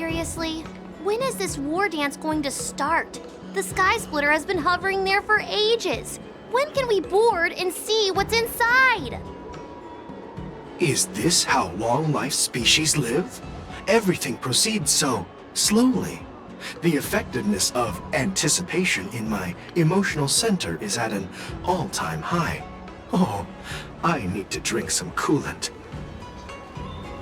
Seriously? When is this war dance going to start? The Sky Splitter has been hovering there for ages. When can we board and see what's inside? Is this how long-life species live? Everything proceeds so slowly. The effectiveness of anticipation in my emotional center is at an all-time high. Oh, I need to drink some coolant.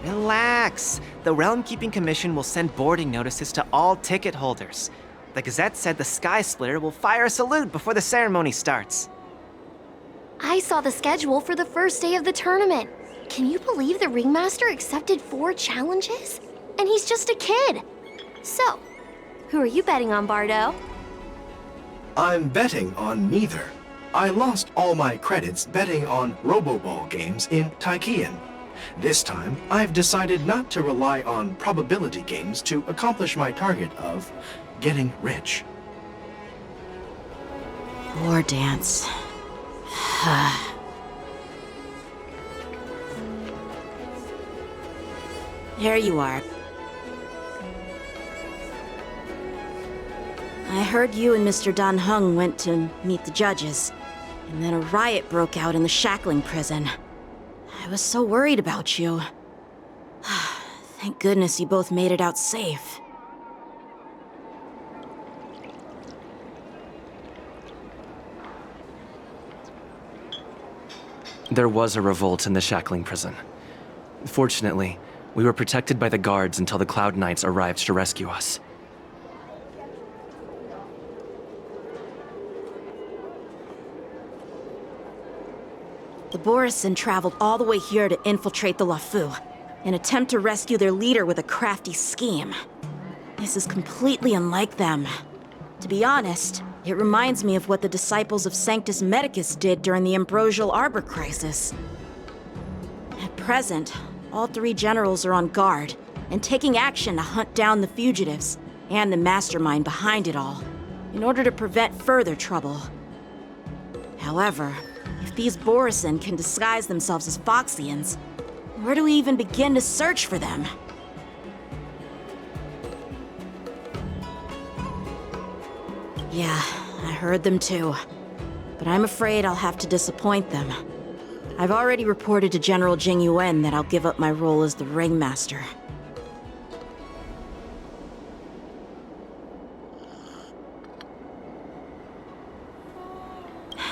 Relax. The Realm Keeping Commission will send boarding notices to all ticket holders. The Gazette said the Sky Splitter will fire a salute before the ceremony starts. I saw the schedule for the first day of the tournament. Can you believe the Ringmaster accepted 4 challenges? And he's just a kid. So, who are you betting on, Bardo? I'm betting on neither. I lost all my credits betting on Roboball games in Taikian. This time, I've decided not to rely on probability games to accomplish my target of getting rich. War dance. There you are. I heard you and Mr. Dan Heng went to meet the judges, and then a riot broke out in the shackling prison. I was so worried about you. Thank goodness you both made it out safe. There was a revolt in the shackling prison. Fortunately, we were protected by the guards until the Cloud Knights arrived to rescue us. The Borisin traveled all the way here to infiltrate the Lafu, and attempt to rescue their leader with a crafty scheme. This is completely unlike them. To be honest, it reminds me of what the disciples of Sanctus Medicus did during the Ambrosial Arbor crisis. At present, all 3 generals are on guard, and taking action to hunt down the fugitives, and the mastermind behind it all, in order to prevent further trouble. However, if these Borisin can disguise themselves as Foxians, where do we even begin to search for them? Yeah, I heard them too. But I'm afraid I'll have to disappoint them. I've already reported to General Jing Yuan that I'll give up my role as the Ringmaster.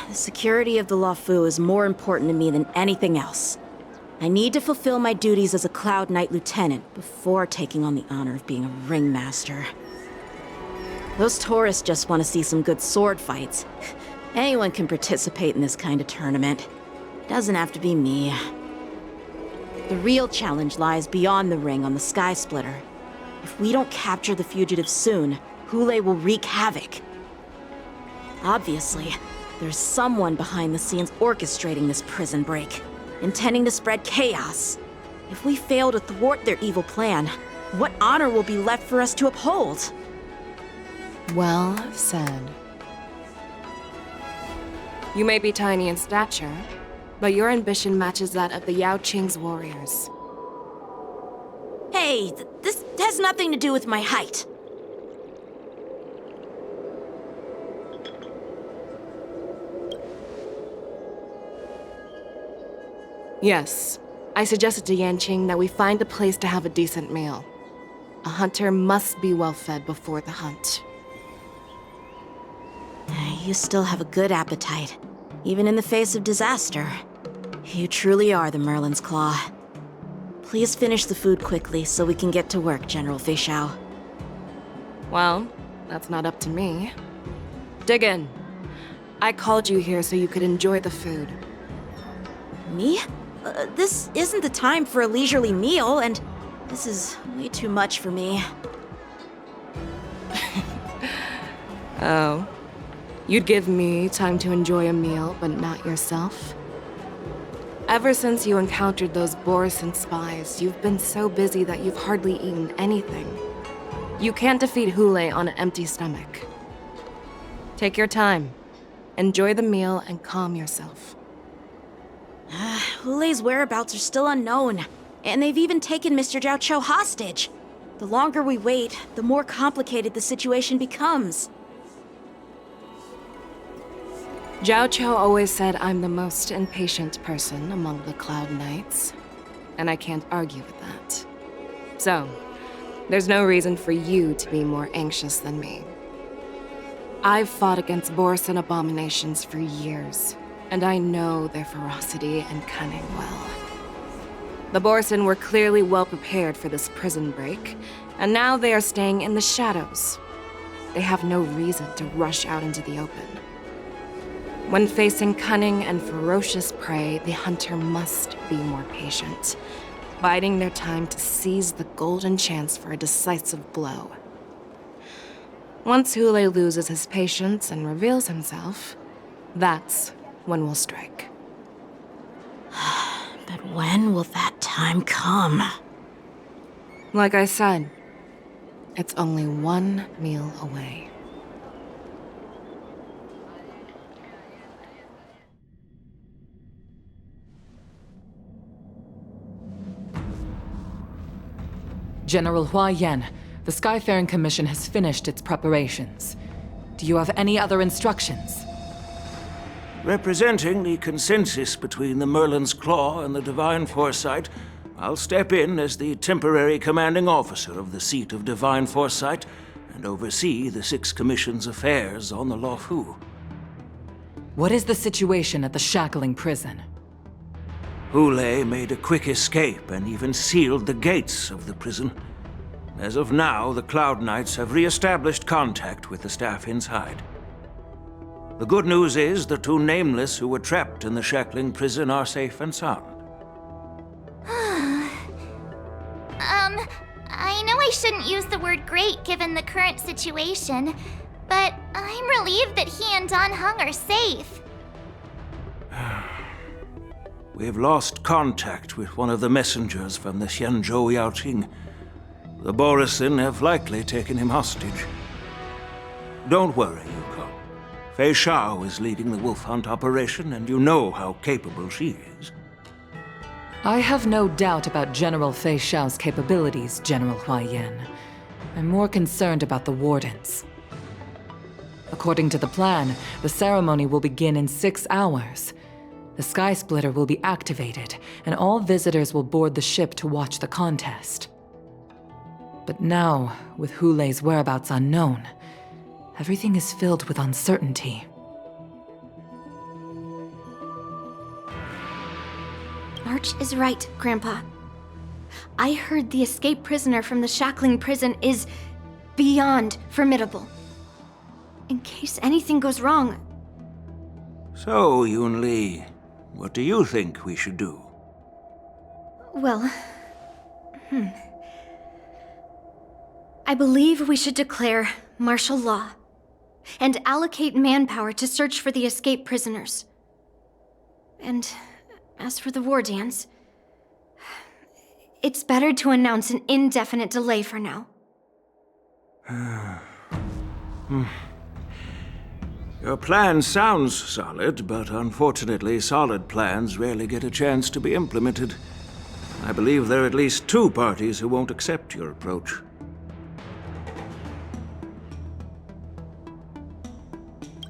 The security of the Lafu is more important to me than anything else. I need to fulfill my duties as a Cloud Knight Lieutenant before taking on the honor of being a Ringmaster. Those tourists just want to see some good sword fights. Anyone can participate in this kind of tournament. It doesn't have to be me. The real challenge lies beyond the ring on the Sky Splitter. If we don't capture the fugitives soon, Hule will wreak havoc. Obviously, there's someone behind the scenes orchestrating this prison break, intending to spread chaos. If we fail to thwart their evil plan, what honor will be left for us to uphold? Well said. You may be tiny in stature, but your ambition matches that of the Yao Qing's warriors. Hey, this has nothing to do with my height. Yes, I suggested to Yanqing that we find a place to have a decent meal. A hunter must be well fed before the hunt. You still have a good appetite, even in the face of disaster. You truly are the Merlin's Claw. Please finish the food quickly so we can get to work, General Feixiao. Well, that's not up to me. Dig in. I called you here so you could enjoy the food. Me? This isn't the time for a leisurely meal, and this is way too much for me. Oh. You'd give me time to enjoy a meal, but not yourself? Ever since you encountered those Borisin spies, you've been so busy that you've hardly eaten anything. You can't defeat Hule on an empty stomach. Take your time. Enjoy the meal and calm yourself. Hule's whereabouts are still unknown, and they've even taken Mr. Zhao Cho hostage. The longer we wait, the more complicated the situation becomes. Zhao Cho always said I'm the most impatient person among the Cloud Knights, and I can't argue with that. So, there's no reason for you to be more anxious than me. I've fought against Borisin abominations for years, and I know their ferocity and cunning well. The Borisin were clearly well prepared for this prison break, and now they are staying in the shadows. They have no reason to rush out into the open. When facing cunning and ferocious prey, the hunter must be more patient, biding their time to seize the golden chance for a decisive blow. Once Hule loses his patience and reveals himself, that's when we'll strike. But when will that time come? Like I said, it's only one meal away. General Hua Yan, the Skyfaring Commission has finished its preparations. Do you have any other instructions? Representing the consensus between the Merlin's Claw and the Divine Foresight, I'll step in as the temporary commanding officer of the seat of Divine Foresight and oversee the Six Commission's affairs on the Luofu. What is the situation at the Shackling Prison? Hule made a quick escape and even sealed the gates of the prison. As of now, the Cloud Knights have re-established contact with the staff inside. The good news is the two Nameless who were trapped in the Shackling Prison are safe and sound. I know I shouldn't use the word great given the current situation, but I'm relieved that he and Dan Heng are safe. We've lost contact with one of the messengers from the Xianzhou Yaoqing. The Borisin have likely taken him hostage. Don't worry, Yuko. Fei Shao is leading the wolf hunt operation, and you know how capable she is. I have no doubt about General Fei Shao's capabilities, General Hua Yan. I'm more concerned about the Wardens. According to the plan, the ceremony will begin in 6 hours. The Sky Splitter will be activated, and all visitors will board the ship to watch the contest. But now, with Hule's whereabouts unknown, everything is filled with uncertainty. March is right, Grandpa. I heard the escaped prisoner from the Shackling prison is beyond formidable. In case anything goes wrong... So, Yun Li, what do you think we should do? Well... I believe we should declare martial law and allocate manpower to search for the escaped prisoners. And as for the war dance, it's better to announce an indefinite delay for now. Your plan sounds solid, but unfortunately, solid plans rarely get a chance to be implemented. I believe there are at least 2 parties who won't accept your approach.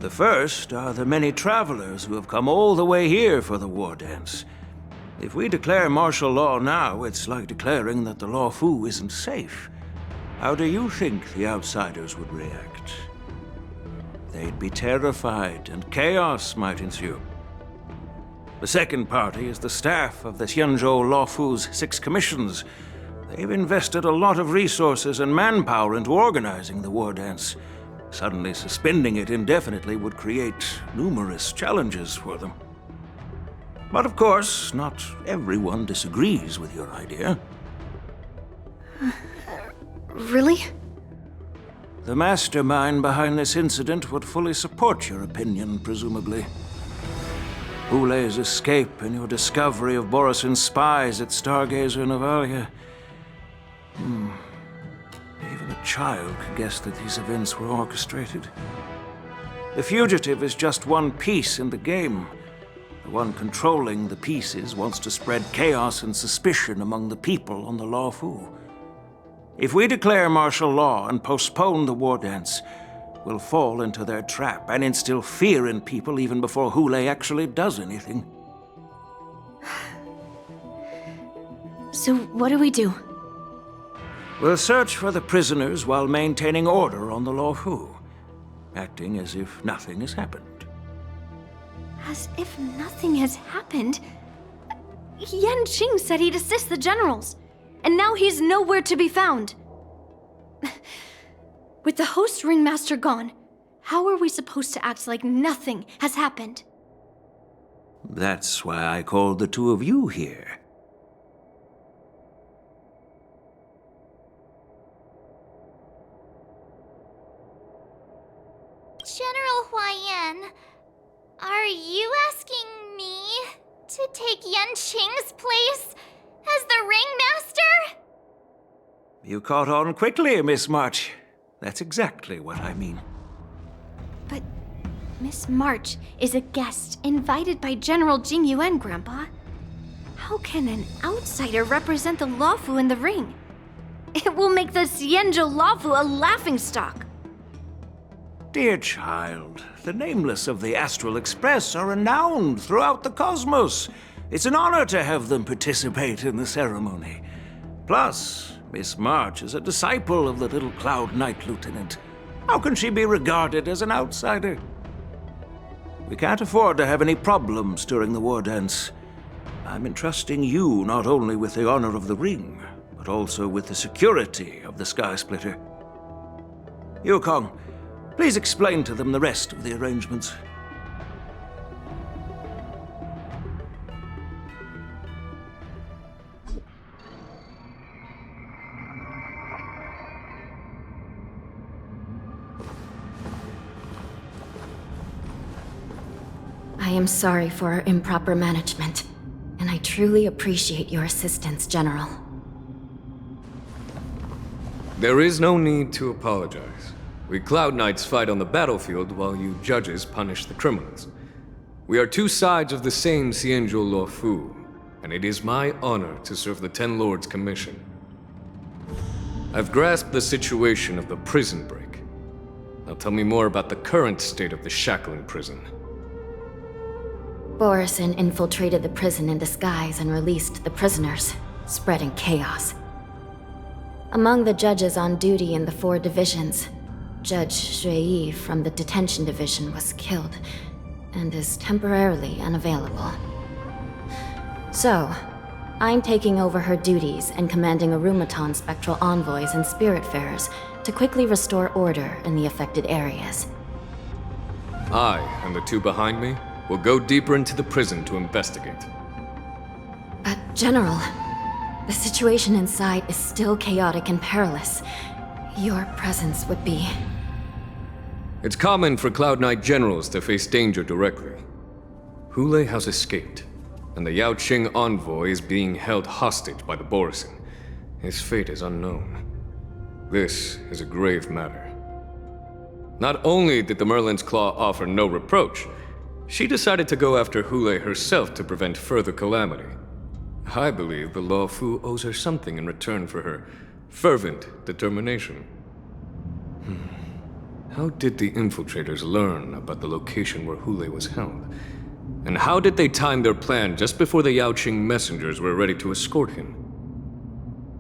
The first are the many travelers who have come all the way here for the war dance. If we declare martial law now, it's like declaring that the Luofu isn't safe. How do you think the outsiders would react? They'd be terrified, and chaos might ensue. The second party is the staff of the Xianzhou Luofu's 6 commissions. They've invested a lot of resources and manpower into organizing the war dance. Suddenly suspending it indefinitely would create numerous challenges for them. But of course, not everyone disagrees with your idea. Really? The mastermind behind this incident would fully support your opinion, presumably. Hule's escape and your discovery of Borisin's spies at Stargazer Navalia. Even a child could guess that these events were orchestrated. The fugitive is just one piece in the game. The one controlling the pieces wants to spread chaos and suspicion among the people on the Luofu. If we declare martial law and postpone the war dance, we'll fall into their trap and instill fear in people even before Hule actually does anything. So what do we do? We'll search for the prisoners while maintaining order on the Luofu, acting as if nothing has happened. As if nothing has happened? Yan Qing said he'd assist the generals, and now he's nowhere to be found. With the host ringmaster gone, how are we supposed to act like nothing has happened? That's why I called the two of you here. General Huaiyan, are you asking me to take Yan Qing's place as the ringmaster? You caught on quickly, Miss March. That's exactly what I mean. But Miss March is a guest invited by General Jing Yuan, Grandpa. How can an outsider represent the Luofu in the ring? It will make the Xianzhou Luofu a laughingstock. Dear child, the nameless of the Astral Express are renowned throughout the cosmos. It's an honor to have them participate in the ceremony. Plus, Miss March is a disciple of the little Cloud Knight Lieutenant. How can she be regarded as an outsider? We can't afford to have any problems during the war dance. I'm entrusting you not only with the honor of the ring, but also with the security of the Sky Splitter. Yukong, please explain to them the rest of the arrangements. I am sorry for our improper management, and I truly appreciate your assistance, General. There is no need to apologize. We Cloud Knights fight on the battlefield while you judges punish the criminals. We are two sides of the same Xianzhou Luofu, and it is my honor to serve the Ten Lords' commission. I've grasped the situation of the prison break. Now tell me more about the current state of the shackling prison. Borison infiltrated the prison in disguise and released the prisoners, spreading chaos. Among the judges on duty in the 4 divisions, Judge Shui from the detention division was killed and is temporarily unavailable. So, I'm taking over her duties and commanding Arumaton spectral envoys and spiritfarers to quickly restore order in the affected areas. I, and the two behind me, will go deeper into the prison to investigate. But, General, the situation inside is still chaotic and perilous. Your presence would be... It's common for Cloud Knight generals to face danger directly. Hule has escaped, and the Yao Qing envoy is being held hostage by the Borison. His fate is unknown. This is a grave matter. Not only did the Merlin's Claw offer no reproach, she decided to go after Hule herself to prevent further calamity. I believe the Luofu owes her something in return for her fervent determination. How did the infiltrators learn about the location where Hule was held? And how did they time their plan just before the Yao Qing messengers were ready to escort him?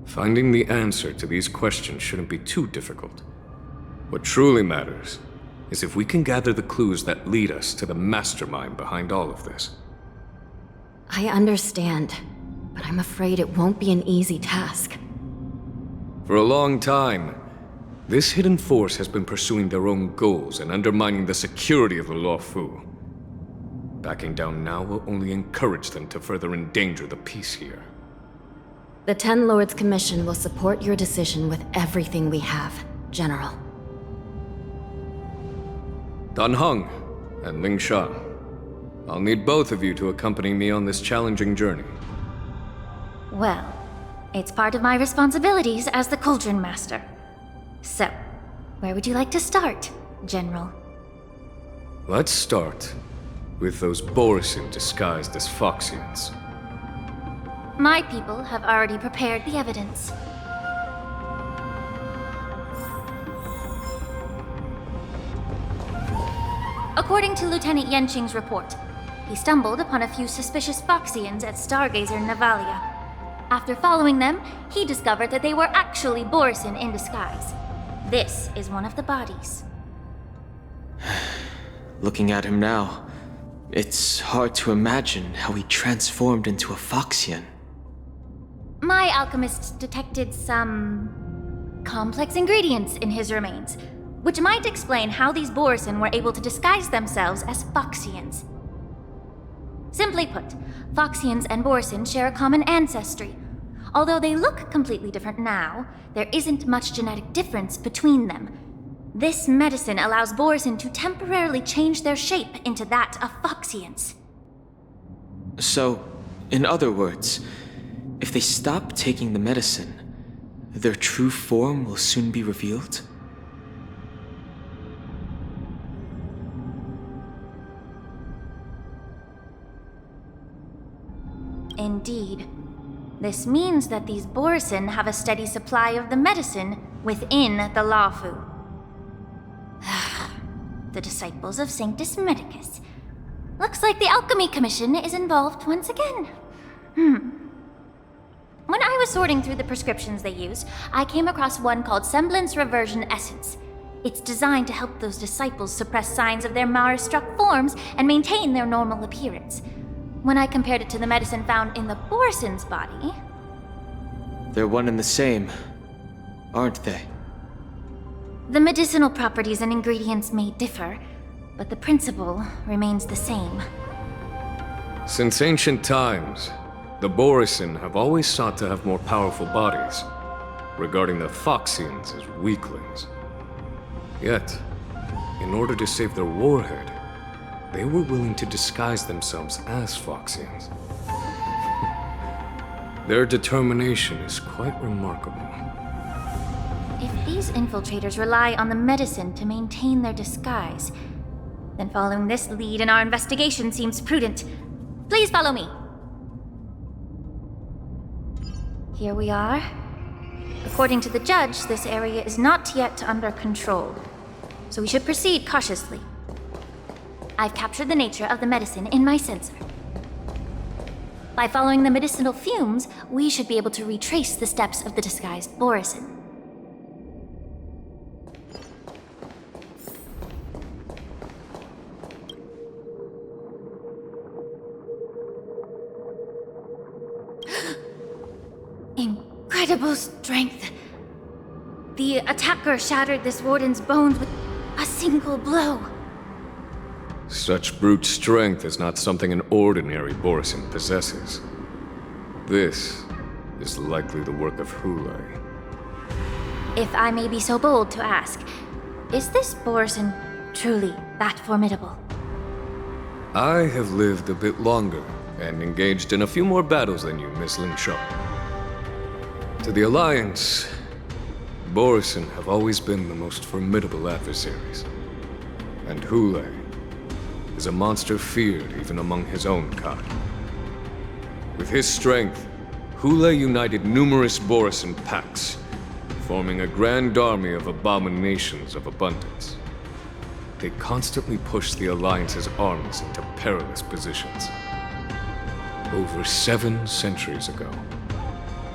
Finding the answer to these questions shouldn't be too difficult. What truly matters is if we can gather the clues that lead us to the mastermind behind all of this. I understand, but I'm afraid it won't be an easy task. For a long time, this hidden force has been pursuing their own goals and undermining the security of the Luofu. Backing down now will only encourage them to further endanger the peace here. The Ten Lords Commission will support your decision with everything we have, General. Dan Heng and Ling Sha, I'll need both of you to accompany me on this challenging journey. Well, it's part of my responsibilities as the Cauldron Master. So, where would you like to start, General? Let's start with those Borison disguised as Foxians. My people have already prepared the evidence. According to Lieutenant Yenqing's report, he stumbled upon a few suspicious Foxians at Stargazer Navalia. After following them, he discovered that they were actually Borison in disguise. This is one of the bodies. Looking at him now, it's hard to imagine how he transformed into a Foxian. My alchemists detected some complex ingredients in his remains, which might explain how these Borison were able to disguise themselves as Foxians. Simply put, Foxians and Borison share a common ancestry. Although they look completely different now, there isn't much genetic difference between them. This medicine allows Borison to temporarily change their shape into that of Foxians. So, in other words, if they stop taking the medicine, their true form will soon be revealed? Indeed. This means that these Borison have a steady supply of the medicine within the Lafu. The disciples of Sanctus Medicus. Looks like the Alchemy Commission is involved once again. When I was sorting through the prescriptions they used, I came across one called Semblance Reversion Essence. It's designed to help those disciples suppress signs of their Mara-struck forms and maintain their normal appearance. When I compared it to the medicine found in the Borison's body... They're one and the same, aren't they? The medicinal properties and ingredients may differ, but the principle remains the same. Since ancient times, the Borison have always sought to have more powerful bodies, regarding the Foxians as weaklings. Yet, in order to save their warhead, they were willing to disguise themselves as Foxians. Their determination is quite remarkable. If these infiltrators rely on the medicine to maintain their disguise, then following this lead in our investigation seems prudent. Please follow me. Here we are. According to the judge, this area is not yet under control, so we should proceed cautiously. I've captured the nature of the medicine in my sensor. By following the medicinal fumes, we should be able to retrace the steps of the disguised Borison. Incredible strength. The attacker shattered this warden's bones with a single blow. Such brute strength is not something an ordinary Borison possesses. This is likely the work of Hule. If I may be so bold to ask, is this Borison truly that formidable? I have lived a bit longer and engaged in a few more battles than you, Miss Lin Shaw. To the Alliance, Borison have always been the most formidable adversaries. And Hule is a monster feared even among his own kind. With his strength, Hule united numerous Borison packs, forming a grand army of abominations of abundance. They constantly push the Alliance's armies into perilous positions. Over 7 centuries ago,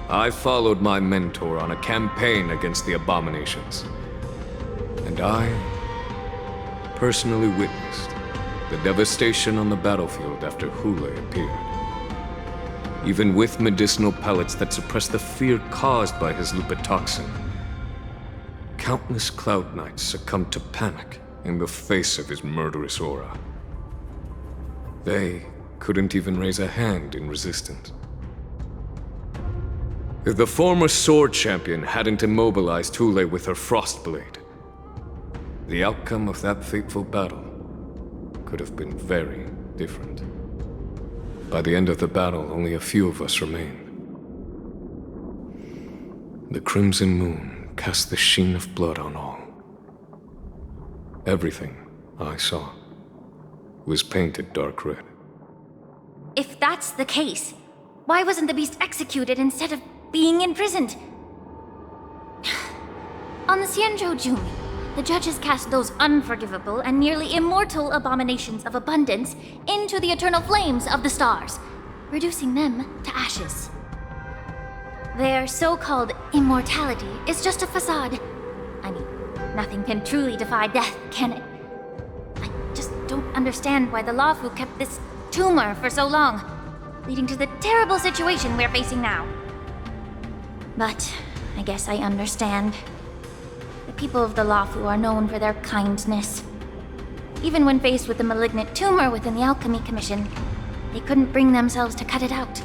I followed my mentor on a campaign against the abominations. And I personally witnessed the devastation on the battlefield after Hule appeared. Even with medicinal pellets that suppress the fear caused by his lupitoxin, countless Cloud Knights succumbed to panic in the face of his murderous aura. They couldn't even raise a hand in resistance. If the former sword champion hadn't immobilized Hule with her Frostblade, the outcome of that fateful battle could have been very different. By the end of the battle, only a few of us remained. The crimson moon cast the sheen of blood on all. Everything I saw was painted dark red. If that's the case, why wasn't the beast executed instead of being imprisoned? On the Xianzhou Jumi, the judges cast those unforgivable and nearly immortal abominations of abundance into the eternal flames of the stars, reducing them to ashes. Their so-called immortality is just a facade. I mean, nothing can truly defy death, can it? I just don't understand why the Lawfu kept this tumor for so long, leading to the terrible situation we're facing now. But I guess I understand. The people of the Lawfu are known for their kindness. Even when faced with a malignant tumor within the Alchemy Commission, they couldn't bring themselves to cut it out.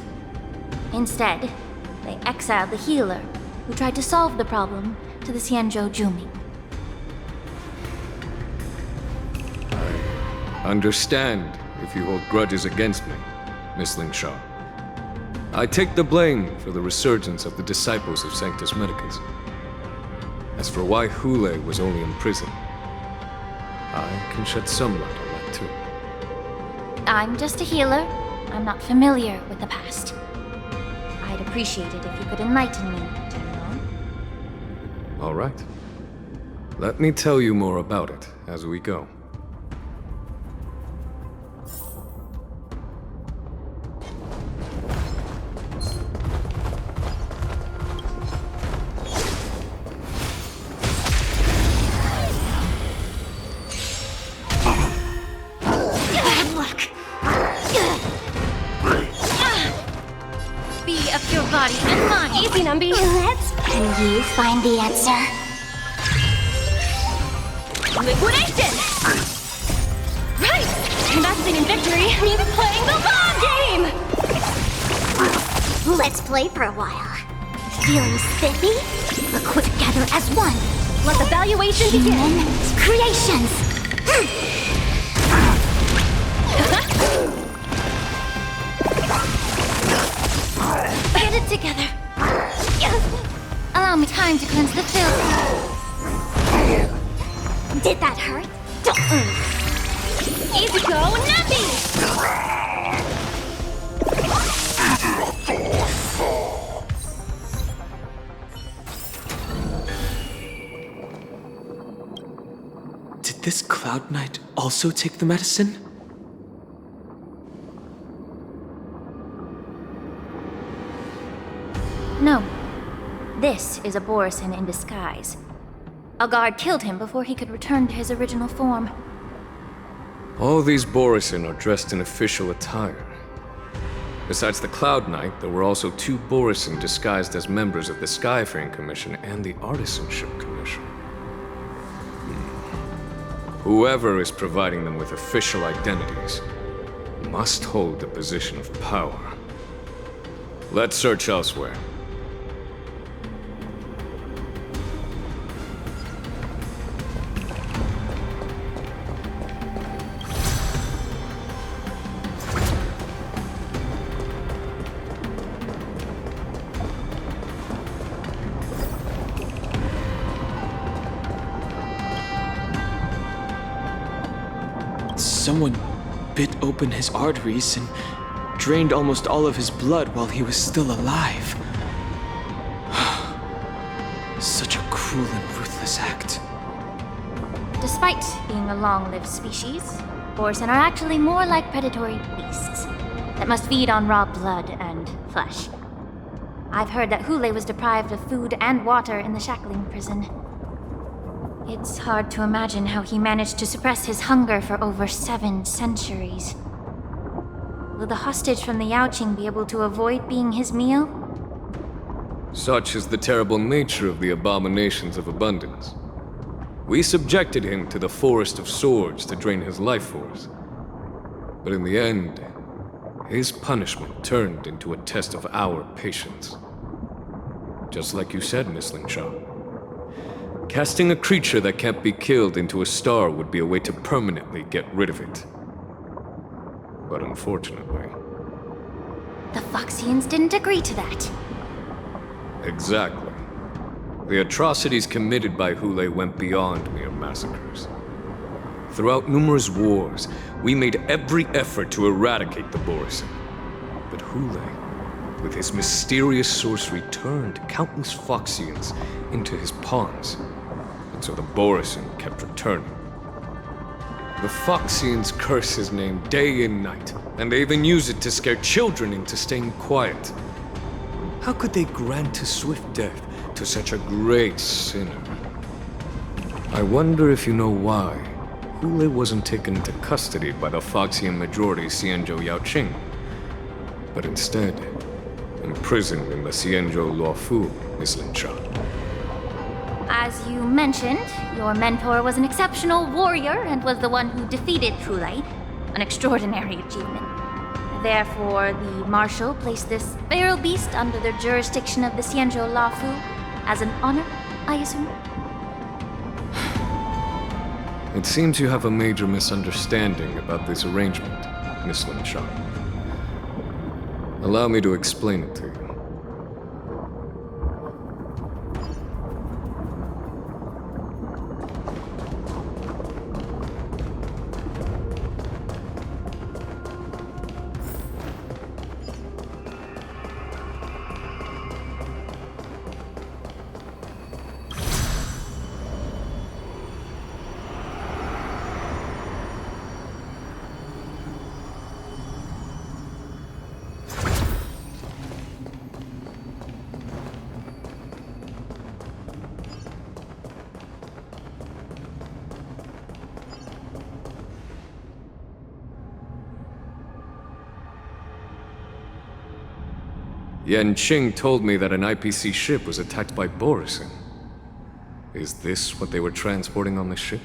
Instead, they exiled the healer, who tried to solve the problem, to the Xianzhou Jumi. I understand if you hold grudges against me, Miss Lingshaw. I take the blame for the resurgence of the disciples of Sanctus Medicus. As for why Hule was only in prison, I can shed some light on that too. I'm just a healer. I'm not familiar with the past. I'd appreciate it if you could enlighten me, General. All right. Let me tell you more about it as we go. Easy, Numby. Can you find the answer? Liquidation! Right! Investing in victory means playing the long game! Let's play for a while. Feeling spiffy? Equip together as one. Let the valuation begin! Human creations! Get it together. Allow me time to cleanse the filth. Did that hurt? Easy go, Numpy! Did this Cloud Knight also take the medicine? No. This is a Borisin in disguise. A guard killed him before he could return to his original form. All these Borisin are dressed in official attire. Besides the Cloud Knight, there were also 2 Borisin disguised as members of the Skyfaring Commission and the Artisanship Commission. Whoever is providing them with official identities must hold a position of power. Let's search elsewhere. Someone bit open his arteries and drained almost all of his blood while he was still alive. Such a cruel and ruthless act. Despite being a long-lived species, Borisin are actually more like predatory beasts that must feed on raw blood and flesh. I've heard that Hule was deprived of food and water in the shackling prison. It's hard to imagine how he managed to suppress his hunger for over 7 centuries. Will the hostage from the Yaoqing be able to avoid being his meal? Such is the terrible nature of the abominations of abundance. We subjected him to the Forest of Swords to drain his life force. But in the end, his punishment turned into a test of our patience. Just like you said, Miss Lingshaw. Casting a creature that can't be killed into a star would be a way to permanently get rid of it. But unfortunately... The Foxians didn't agree to that. Exactly. The atrocities committed by Hule went beyond mere massacres. Throughout numerous wars, we made every effort to eradicate the Borisin. But Hule, with his mysterious sorcery, turned countless Foxians into his pawns. and so the Borisin kept returning. The Foxians curse his name day and night, and they even use it to scare children into staying quiet. How could they grant a swift death to such a great sinner? I wonder if you know why Hule wasn't taken into custody by the Foxian majority Xianzhou Yaoqing, but instead imprisoned in the Xianzhou Luofu, Miss Lin Sha. As you mentioned, your mentor was an exceptional warrior and was the one who defeated Hule, an extraordinary achievement. Therefore, the Marshal placed this feral beast under the jurisdiction of the Xianzhou Luofu as an honor, I assume? It seems you have a major misunderstanding about this arrangement, Miss Lin Sha. Allow me to explain it to you. Yan Qing told me that an IPC ship was attacked by Borisin. Is this what they were transporting on the ship?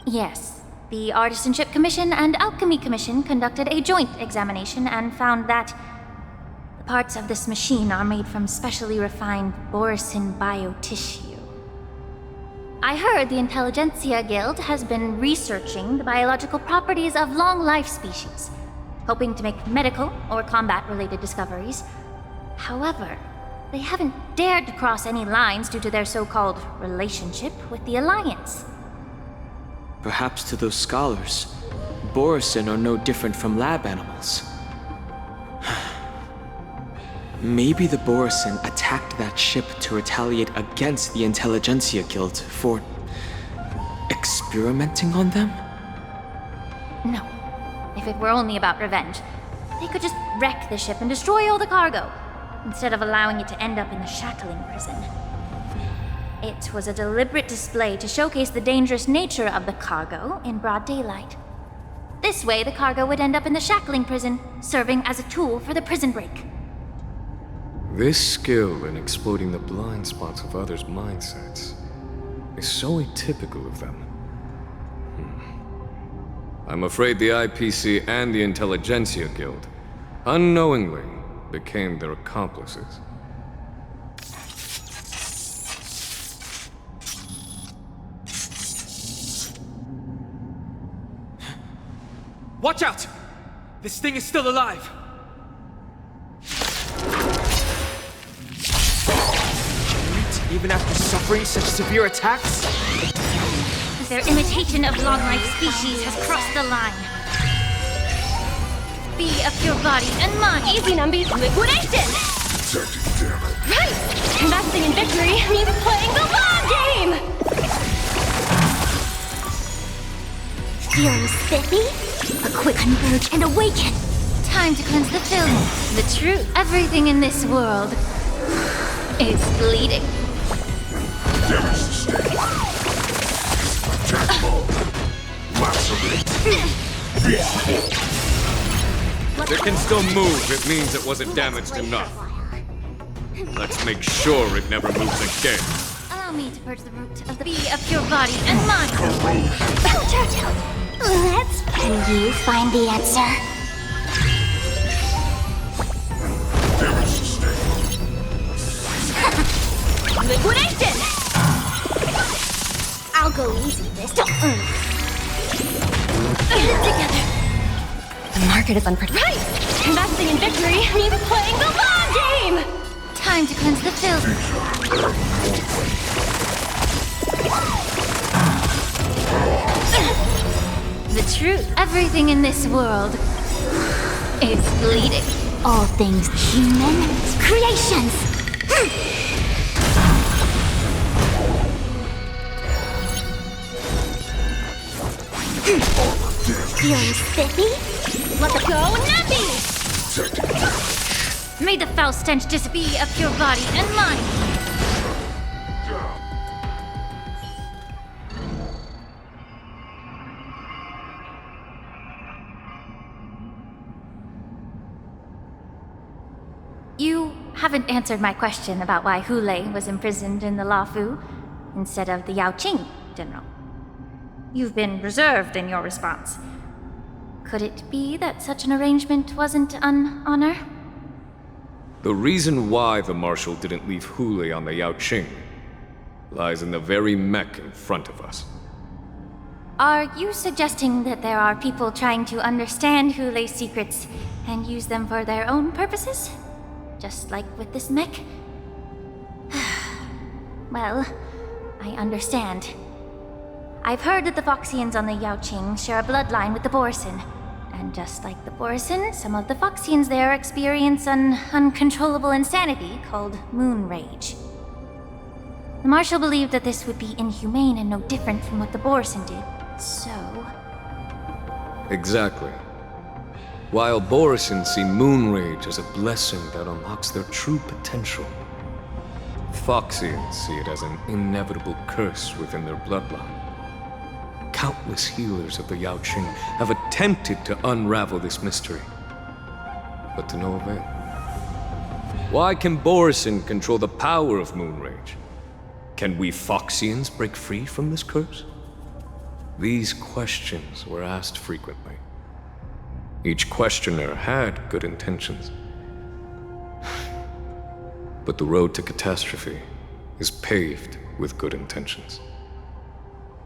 Yes. The Artisanship Commission and Alchemy Commission conducted a joint examination and found that the parts of this machine are made from specially refined Borisin biotissue. I heard the Intelligentsia Guild has been researching the biological properties of long-life species, hoping to make medical or combat-related discoveries. However, they haven't dared to cross any lines due to their so-called relationship with the Alliance. Perhaps to those scholars, Borisin are no different from lab animals. Maybe the Borisin attacked that ship to retaliate against the Intelligentsia Guild for experimenting on them? No. If it were only about revenge, they could just wreck the ship and destroy all the cargo, instead of allowing it to end up in the shackling prison. It was a deliberate display to showcase the dangerous nature of the cargo in broad daylight. This way, the cargo would end up in the shackling prison, serving as a tool for the prison break. This skill in exploiting the blind spots of others' mindsets is so atypical of them. I'm afraid the IPC and the Intelligentsia Guild unknowingly became their accomplices. Watch out! This thing is still alive! Even after suffering such severe attacks? Their imitation of long-life species has crossed the line. Be of your body and mind. Easy, Numby. Liquidation! Right! Investing in victory means playing the long game! Feeling spiffy? A quick converge and awaken. Time to cleanse the film. The truth. Everything in this world is bleeding. It can still move. It means it wasn't damaged enough. Let's make sure it never moves again. Allow me to purge the root of the bee of your body and mind. Let's can you find the answer? Liquidation! I'll go easy this time. Together. The market is unpredictable. Right! Investing in victory means playing the long game! Time to cleanse the filth. The truth. Everything in this world is bleeding. All things human creations. Feeling spiffy? Let go, nappy! May the foul stench just be of your body and mind. You haven't answered my question about why Hule was imprisoned in the Lafu instead of the Yaoqing, General. You've been reserved in your response. Could it be that such an arrangement wasn't an honor? The reason why the Marshal didn't leave Hule on the Yaoqing lies in the very mech in front of us. Are you suggesting that there are people trying to understand Hule's secrets and use them for their own purposes? Just like with this mech? Well, I understand. I've heard that the Foxians on the Yaoqing share a bloodline with the Borisin. And just like the Borisin, some of the Foxians there experience an uncontrollable insanity called moon rage. The Marshal believed that this would be inhumane and no different from what the Borisin did, so... Exactly. While Borisin see moon rage as a blessing that unlocks their true potential, Foxians see it as an inevitable curse within their bloodline. Countless healers of the Yaoqing have attempted to unravel this mystery, but to no avail. Why can Borisin control the power of moon rage? Can we Foxians break free from this curse? These questions were asked frequently. Each questioner had good intentions. But the road to catastrophe is paved with good intentions.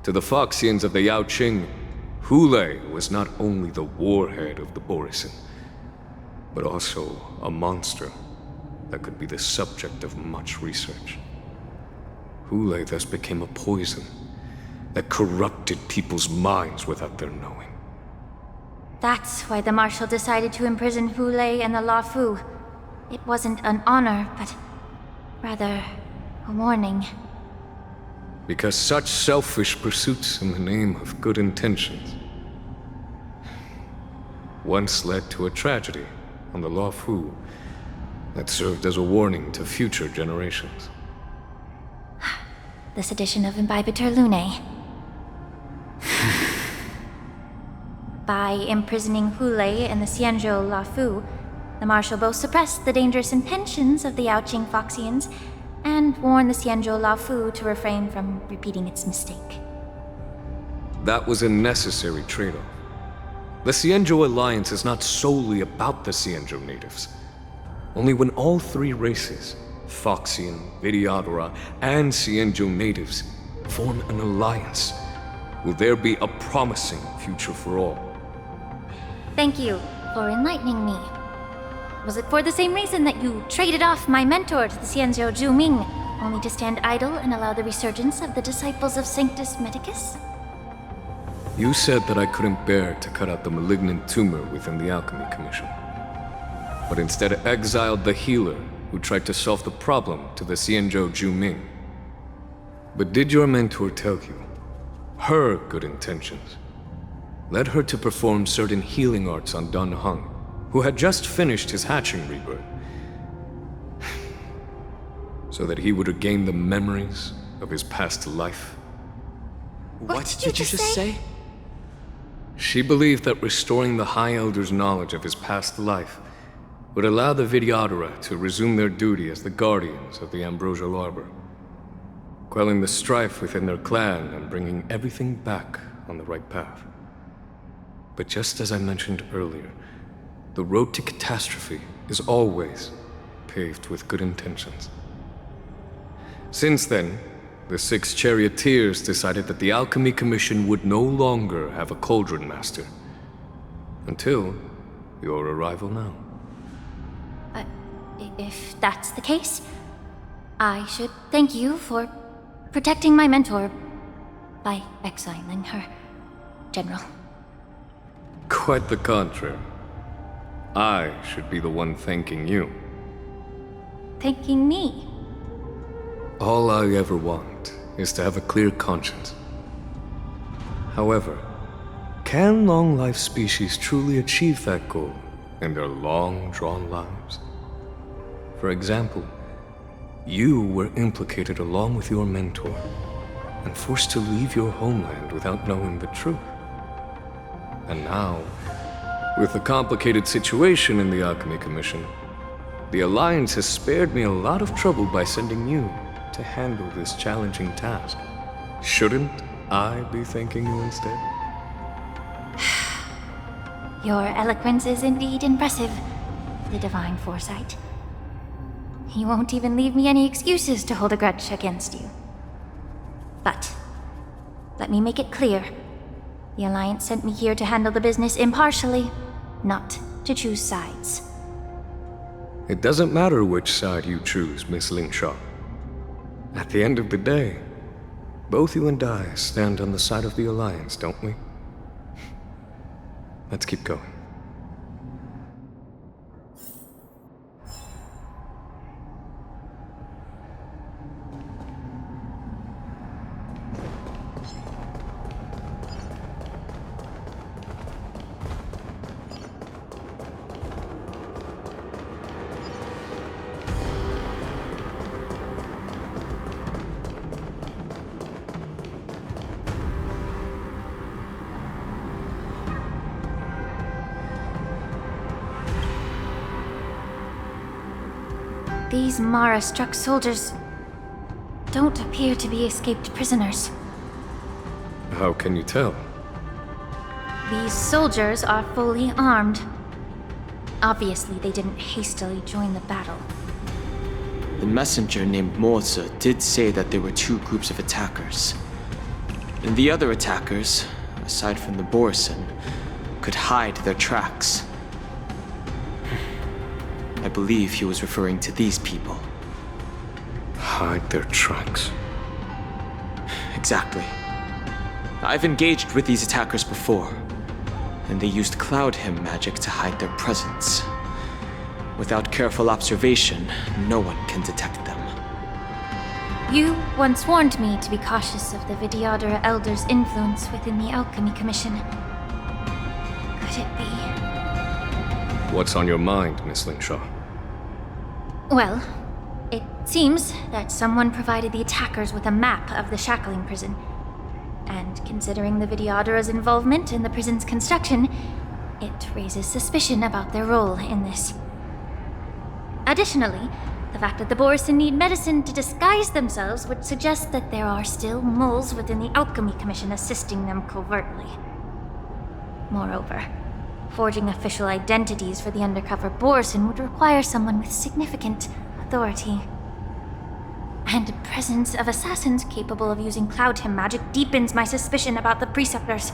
To the Foxians of the Yaoqing, Hule was not only the warhead of the Borisin, but also a monster that could be the subject of much research. Hule thus became a poison that corrupted people's minds without their knowing. That's why the Marshal decided to imprison Hule and the Lafu. It wasn't an honor, but rather a warning. Because such selfish pursuits in the name of good intentions once led to a tragedy on the Lafu that served as a warning to future generations. This edition of Imbibitor Lunae. By imprisoning Hule and the Xianzhou Lafu, the Marshal both suppressed the dangerous intentions of the Yaoqing Foxians and warned the Xianzhou Lafu to refrain from repeating its mistake. That was a necessary trade-off. The Xianzhou alliance is not solely about the Xianzhou natives. Only when all three races, Foxian, Vidyadhara, and Xianzhou natives, form an alliance, will there be a promising future for all. Thank you for enlightening me. Was it for the same reason that you traded off my mentor to the Xianzhou Zhuming, only to stand idle and allow the resurgence of the disciples of Sanctus Medicus? You said that I couldn't bear to cut out the malignant tumor within the Alchemy Commission, but instead exiled the healer who tried to solve the problem to the Xianzhou Zhuming. But did your mentor tell you her good intentions led her to perform certain healing arts on Dun Hung, who had just finished his hatching rebirth, so that he would regain the memories of his past life? What did you just say? She believed that restoring the High Elder's knowledge of his past life would allow the Vidyadhara to resume their duty as the guardians of the Ambrosial Arbor, quelling the strife within their clan and bringing everything back on the right path. But just as I mentioned earlier, the road to catastrophe is always paved with good intentions. Since then, the 6 charioteers decided that the Alchemy Commission would no longer have a cauldron master. Until your arrival now. If that's the case, I should thank you for protecting my mentor by exiling her, General. Quite the contrary. I should be the one thanking you. Thanking me? All I ever want is to have a clear conscience. However, can long-life species truly achieve that goal in their long-drawn lives? For example, you were implicated along with your mentor and forced to leave your homeland without knowing the truth. And now, with the complicated situation in the Alchemy Commission, the Alliance has spared me a lot of trouble by sending you to handle this challenging task. Shouldn't I be thanking you instead? Your eloquence is indeed impressive, the divine foresight. You won't even leave me any excuses to hold a grudge against you. But, let me make it clear. The Alliance sent me here to handle the business impartially, not to choose sides. It doesn't matter which side you choose, Miss Lingshaw. At the end of the day, both you and I stand on the side of the Alliance, don't we? Let's keep going. These Mara-struck soldiers don't appear to be escaped prisoners. How can you tell? These soldiers are fully armed. Obviously, they didn't hastily join the battle. The messenger named Morza did say that there were two groups of attackers. And the other attackers, aside from the Borison, could hide their tracks. I believe he was referring to these people. Hide their tracks? Exactly. I've engaged with these attackers before, and they used Cloud Hymn magic to hide their presence. Without careful observation, no one can detect them. You once warned me to be cautious of the Vidyadhara Elder's influence within the Alchemy Commission. Could it be? What's on your mind, Miss Lingshaw? Well, it seems that someone provided the attackers with a map of the shackling prison. And considering the Vidyadhara's involvement in the prison's construction, it raises suspicion about their role in this. Additionally, the fact that the Borison need medicine to disguise themselves would suggest that there are still moles within the Alchemy Commission assisting them covertly. Moreover, forging official identities for the undercover Borison would require someone with significant authority. And the presence of assassins capable of using Cloud Hymn magic deepens my suspicion about the Preceptors.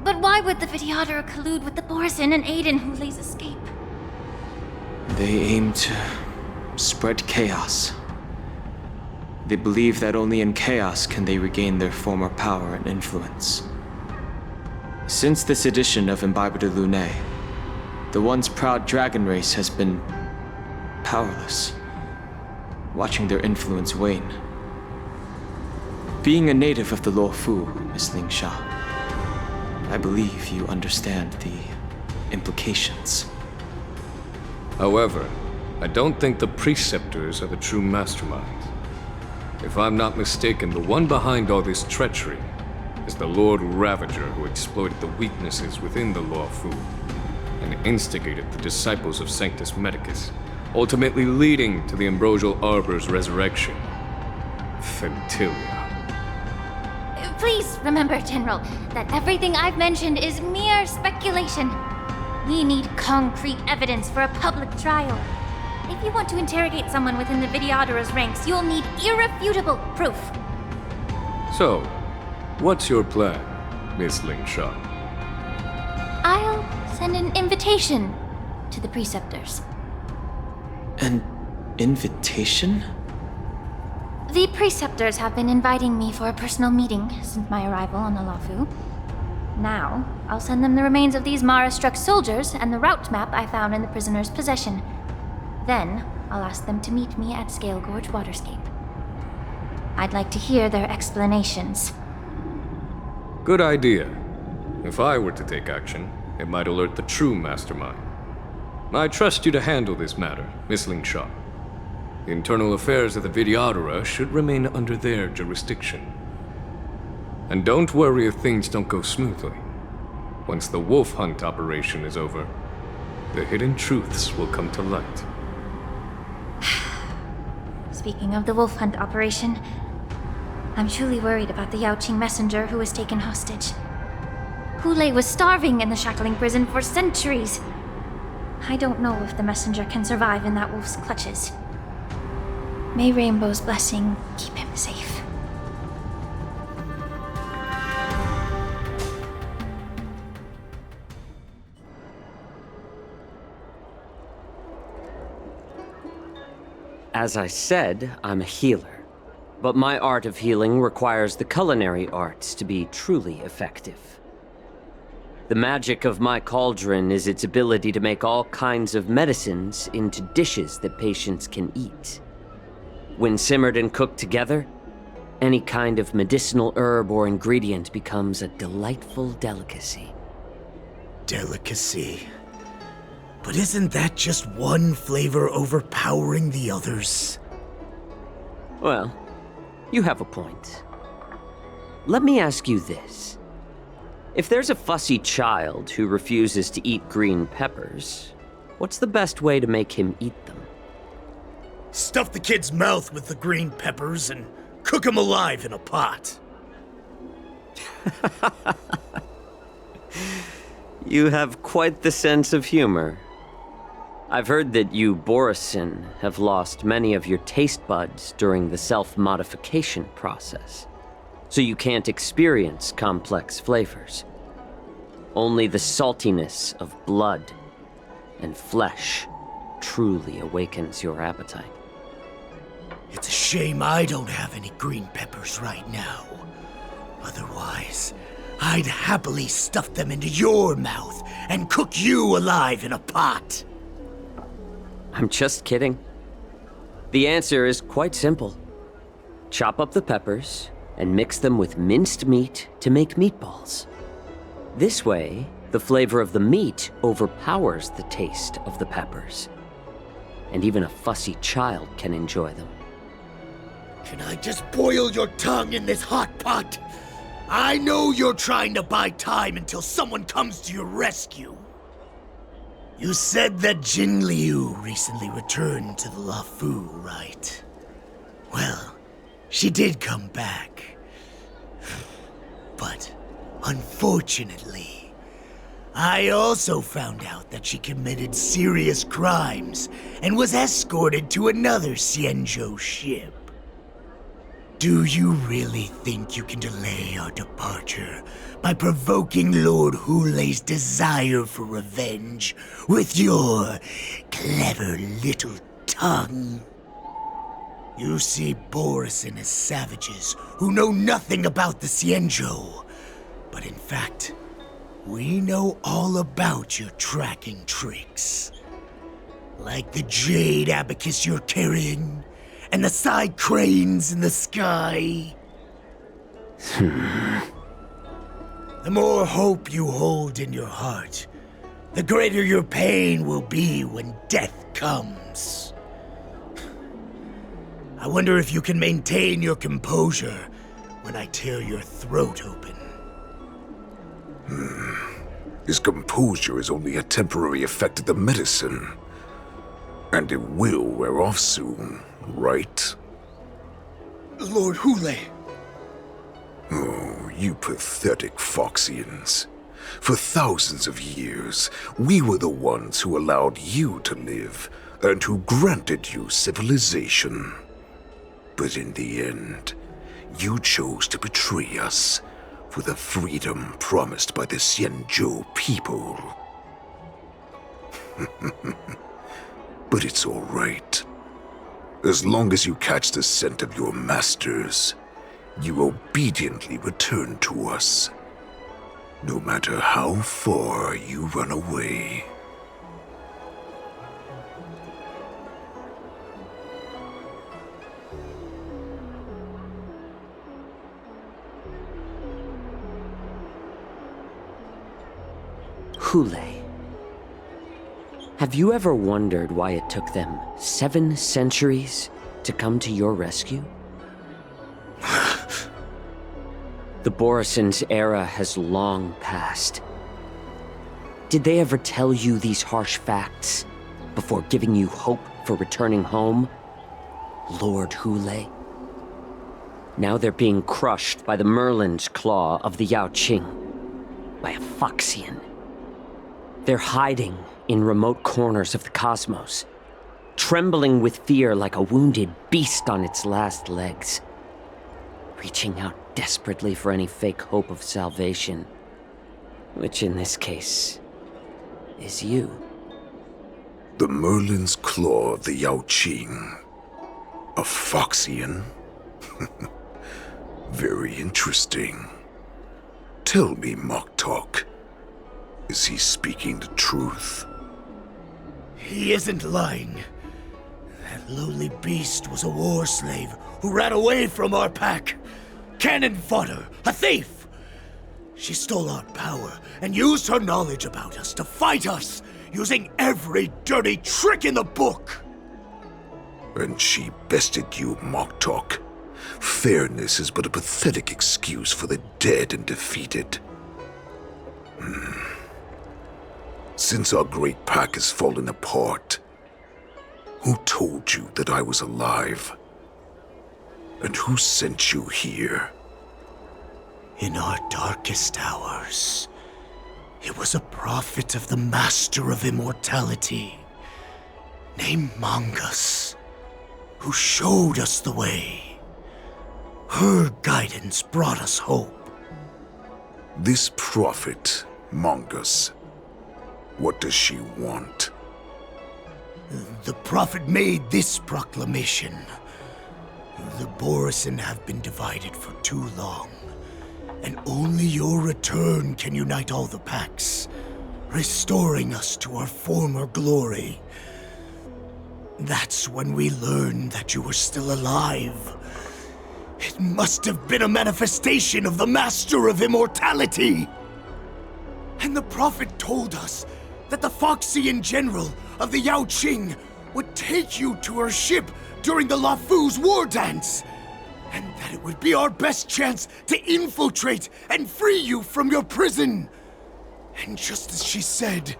But why would the Vidyadhara collude with the Borison and aid in Hule's escape? They aim to spread chaos. They believe that only in chaos can they regain their former power and influence. Since this edition of Imbibe de Lune, the once proud dragon race has been powerless, watching their influence wane. Being a native of the Luofu, Miss Lingsha, I believe you understand the implications. However, I don't think the Preceptors are the true masterminds. If I'm not mistaken, the one behind all this treachery is the Lord Ravager who exploited the weaknesses within the Luofu and instigated the disciples of Sanctus Medicus, ultimately leading to the Ambrosial Arbor's resurrection. Fentilia. Please remember, General, that everything I've mentioned is mere speculation. We need concrete evidence for a public trial. If you want to interrogate someone within the Vidyadhara's ranks, you'll need irrefutable proof. So, what's your plan, Miss Lingshaw? I'll send an invitation to the Preceptors. An invitation? The Preceptors have been inviting me for a personal meeting since my arrival on the Luofu. Now, I'll send them the remains of these Mara-struck soldiers and the route map I found in the prisoner's possession. Then, I'll ask them to meet me at Scale Gorge Waterscape. I'd like to hear their explanations. Good idea. If I were to take action, it might alert the true mastermind. I trust you to handle this matter, Miss Lingshaw. The internal affairs of the Vidyadhara should remain under their jurisdiction. And don't worry if things don't go smoothly. Once the wolf hunt operation is over, the hidden truths will come to light. Speaking of the wolf hunt operation, I'm truly worried about the Yaoqing messenger who was taken hostage. Hulei was starving in the shackling prison for centuries. I don't know if the messenger can survive in that wolf's clutches. May Rainbow's blessing keep him safe. As I said, I'm a healer. But my art of healing requires the culinary arts to be truly effective. The magic of my cauldron is its ability to make all kinds of medicines into dishes that patients can eat. When simmered and cooked together, any kind of medicinal herb or ingredient becomes a delightful delicacy. Delicacy. But isn't that just one flavor overpowering the others? Well, you have a point. Let me ask you this. If there's a fussy child who refuses to eat green peppers, what's the best way to make him eat them? Stuff the kid's mouth with the green peppers and cook him alive in a pot. You have quite the sense of humor. I've heard that you, Borisin, have lost many of your taste buds during the self-modification process, so you can't experience complex flavors. Only the saltiness of blood and flesh truly awakens your appetite. It's a shame I don't have any green peppers right now. Otherwise, I'd happily stuff them into your mouth and cook you alive in a pot. I'm just kidding. The answer is quite simple. Chop up the peppers and mix them with minced meat to make meatballs. This way, the flavor of the meat overpowers the taste of the peppers. And even a fussy child can enjoy them. Can I just boil your tongue in this hot pot? I know you're trying to buy time until someone comes to your rescue. You said that Jin Liu recently returned to the Luofu, right? Well, she did come back. But, unfortunately, I also found out that she committed serious crimes and was escorted to another Xianzhou ship. Do you really think you can delay our departure by provoking Lord Hulei's desire for revenge with your clever little tongue? You see Borisin as savages who know nothing about the Xianzhou, but in fact, we know all about your tracking tricks. Like the jade abacus you're carrying, and the side cranes in the sky. The more hope you hold in your heart, the greater your pain will be when death comes. I wonder if you can maintain your composure when I tear your throat open. His composure is only a temporary effect of the medicine. And it will wear off soon, right? Lord Hulei! Oh, you pathetic Foxians. For thousands of years, we were the ones who allowed you to live, and who granted you civilization. But in the end, you chose to betray us for the freedom promised by the Xianzhou people. But it's all right. As long as you catch the scent of your masters, you obediently return to us. No matter how far you run away. Hule. Have you ever wondered why it took them 7 centuries to come to your rescue? The Borison's era has long passed. Did they ever tell you these harsh facts before giving you hope for returning home, Lord Hule? Now they're being crushed by the Merlin's claw of the Yaoqing, by a Foxian. They're hiding in remote corners of the cosmos, trembling with fear like a wounded beast on its last legs, reaching out desperately for any fake hope of salvation, which in this case is you. The Merlin's claw of the Yaoqing. A Foxian? Very interesting. Tell me, Moktok, is he speaking the truth? He isn't lying. That lowly beast was a war slave who ran away from our pack. Cannon fodder, a thief! She stole our power and used her knowledge about us to fight us, using every dirty trick in the book! And she bested you, Moktok. Fairness is but a pathetic excuse for the dead and defeated. Since our great pack has fallen apart, who told you that I was alive? And who sent you here? In our darkest hours, it was a prophet of the Master of Immortality, named Mongus, who showed us the way. Her guidance brought us hope. This prophet, Mongus, what does she want? The prophet made this proclamation. The Borison have been divided for too long, and only your return can unite all the packs, restoring us to our former glory. That's when we learned that you were still alive. It must have been a manifestation of the Master of Immortality! And the prophet told us that the Foxian general of the Yaoqing would take you to her ship during the Lafu's war dance, and that it would be our best chance to infiltrate and free you from your prison. And just as she said,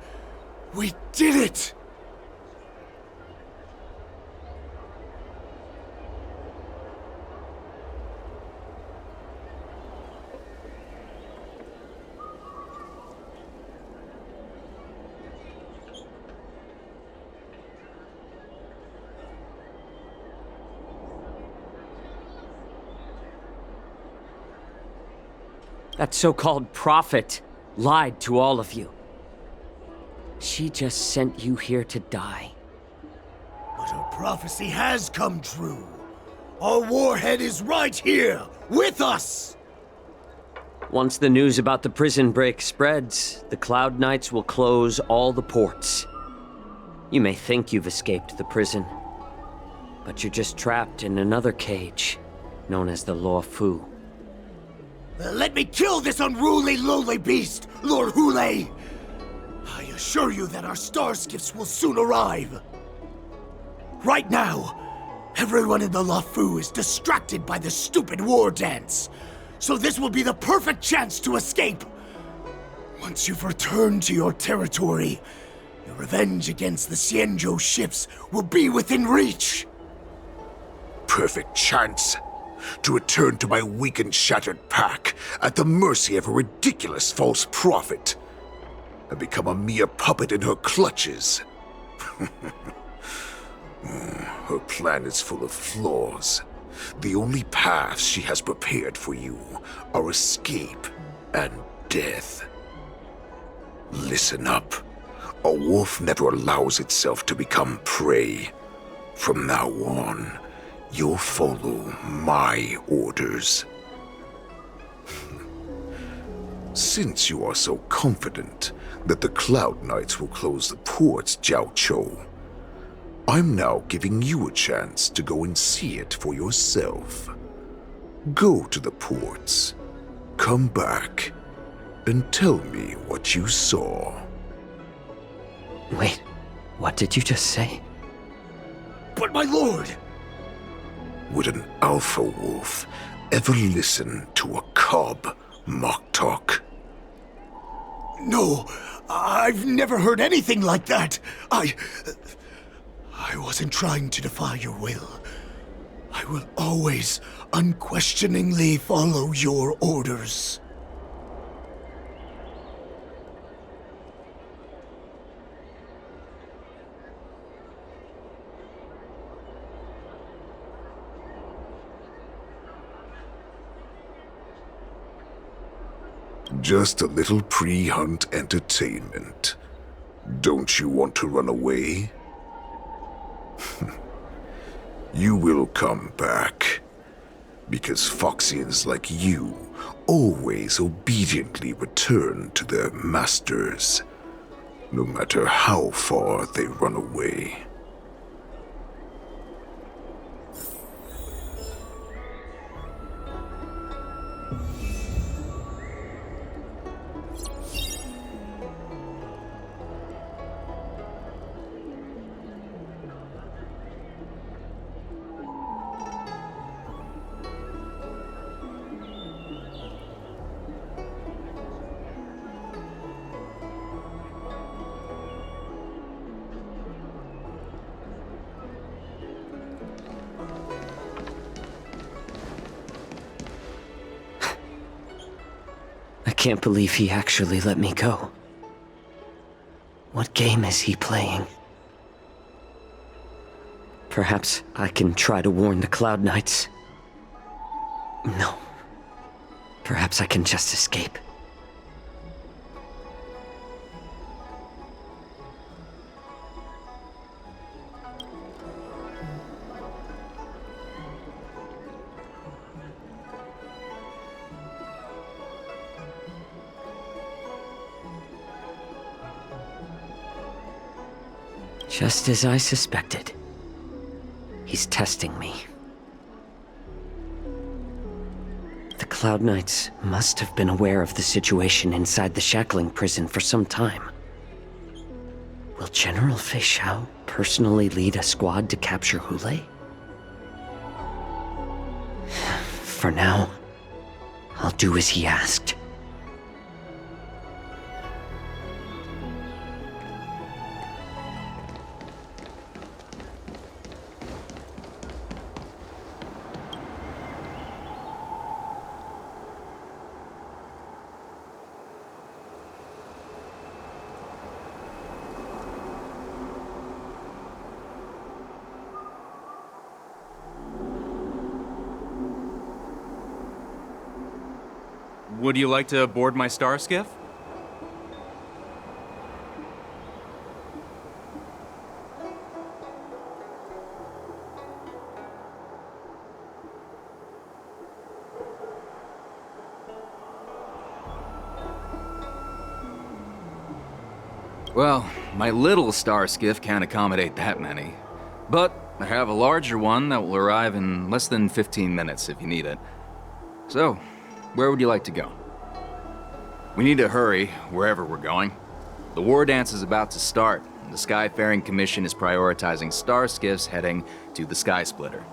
we did it! That so-called prophet lied to all of you. She just sent you here to die. But her prophecy has come true. Our warhead is right here, with us! Once the news about the prison break spreads, the Cloud Knights will close all the ports. You may think you've escaped the prison, but you're just trapped in another cage, known as the Lafu. Let me kill this unruly, lowly beast, Lord Hule! I assure you that our star skiffs will soon arrive. Right now, everyone in the Lafu is distracted by the stupid war dance, so this will be the perfect chance to escape. Once you've returned to your territory, your revenge against the Xianzhou ships will be within reach. Perfect chance to return to my weak and shattered pack at the mercy of a ridiculous false prophet and become a mere puppet in her clutches. Her plan is full of flaws. The only paths she has prepared for you are escape and death. Listen up. A wolf never allows itself to become prey. From now on, you'll follow my orders. Since you are so confident that the Cloud Knights will close the ports, Jiao Chou, I'm now giving you a chance to go and see it for yourself. Go to the ports, come back, and tell me what you saw. Wait, what did you just say? But my lord! Would an alpha wolf ever listen to a cub mock talk? No, I've never heard anything like that. I wasn't trying to defy your will. I will always unquestioningly follow your orders. Just a little pre-hunt entertainment. Don't you want to run away? You will come back. Because Foxians like you always obediently return to their masters, no matter how far they run away. I can't believe he actually let me go. What game is he playing? Perhaps I can try to warn the Cloud Knights. No. Perhaps I can just escape. Just as I suspected. He's testing me. The Cloud Knights must have been aware of the situation inside the shackling prison for some time. Will General Fei Xiao personally lead a squad to capture Hule? For now, I'll do as he asked. Would you like to board my star skiff? Well, my little star skiff can't accommodate that many. But I have a larger one that will arrive in less than 15 minutes if you need it. So, where would you like to go? We need to hurry wherever we're going. The war dance is about to start, and the Skyfaring Commission is prioritizing star skiffs heading to the Sky Splitter.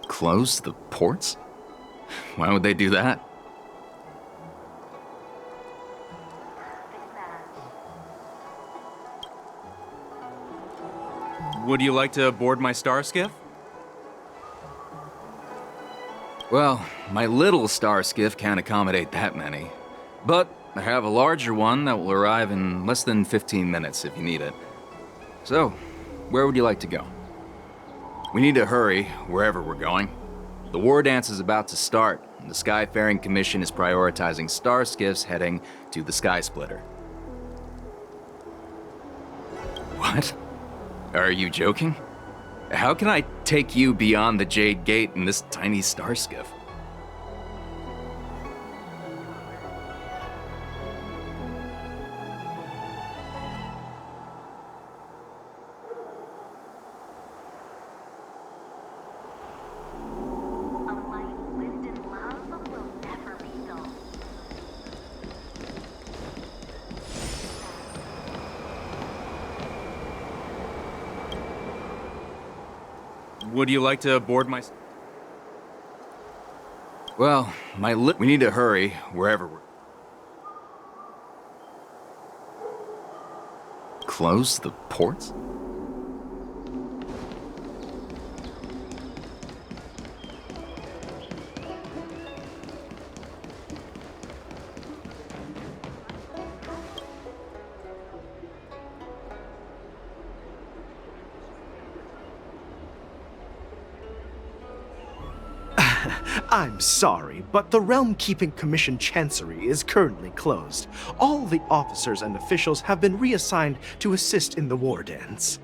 Close the ports? Why would they do that? Would you like to board my star skiff? Well, my little star skiff can't accommodate that many. But I have a larger one that will arrive in less than 15 minutes if you need it. So, where would you like to go? We need to hurry wherever we're going. The war dance is about to start, and the Skyfaring Commission is prioritizing star skiffs heading to the Sky Splitter. What? Are you joking? How can I take you beyond the Jade Gate in this tiny star skiff? Would you like to board my... Well, we need to hurry wherever we're... Close the ports? I'm sorry, but the Realm Keeping Commission Chancery is currently closed. All the officers and officials have been reassigned to assist in the war dance.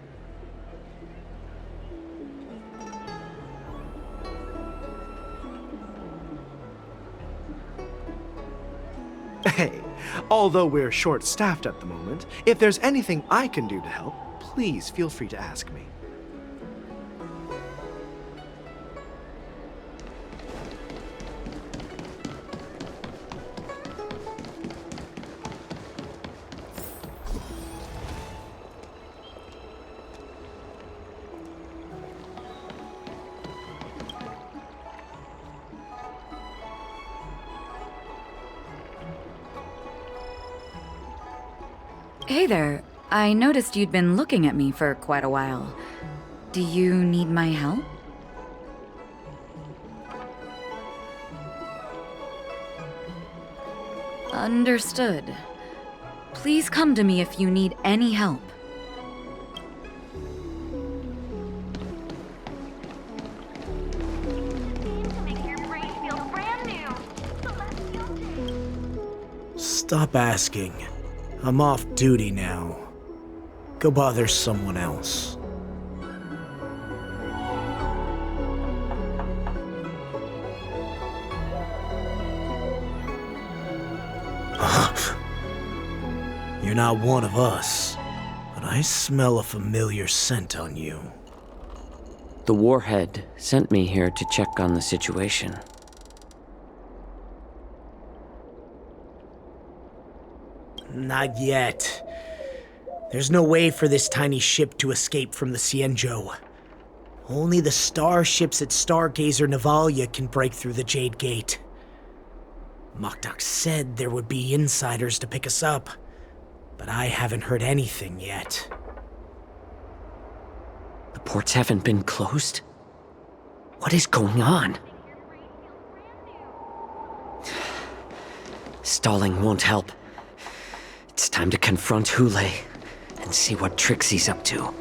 Hey, although we're short-staffed at the moment, if there's anything I can do to help, please feel free to ask me. Hey there. I noticed you'd been looking at me for quite a while. Do you need my help? Understood. Please come to me if you need any help. Stop asking. I'm off duty now. Go bother someone else. You're not one of us, but I smell a familiar scent on you. The Warhead sent me here to check on the situation. Not yet. There's no way for this tiny ship to escape from the Cienjo. Only the starships at Stargazer Navalia can break through the Jade Gate. Mokdok said there would be insiders to pick us up, but I haven't heard anything yet. The ports haven't been closed? What is going on? Stalling won't help. It's time to confront Hule and see what tricks he's up to.